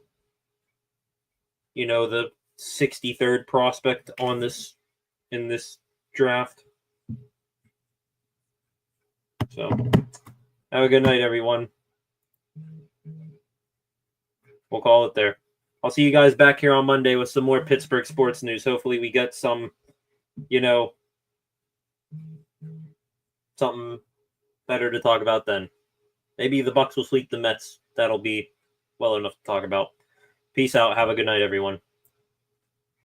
the 63rd prospect in this draft. So, have a good night, everyone. We'll call it there. I'll see you guys back here on Monday with some more Pittsburgh sports news. Hopefully we get some, something better to talk about then. Maybe the Bucks will sweep the Mets. That'll be well enough to talk about. Peace out. Have a good night, everyone.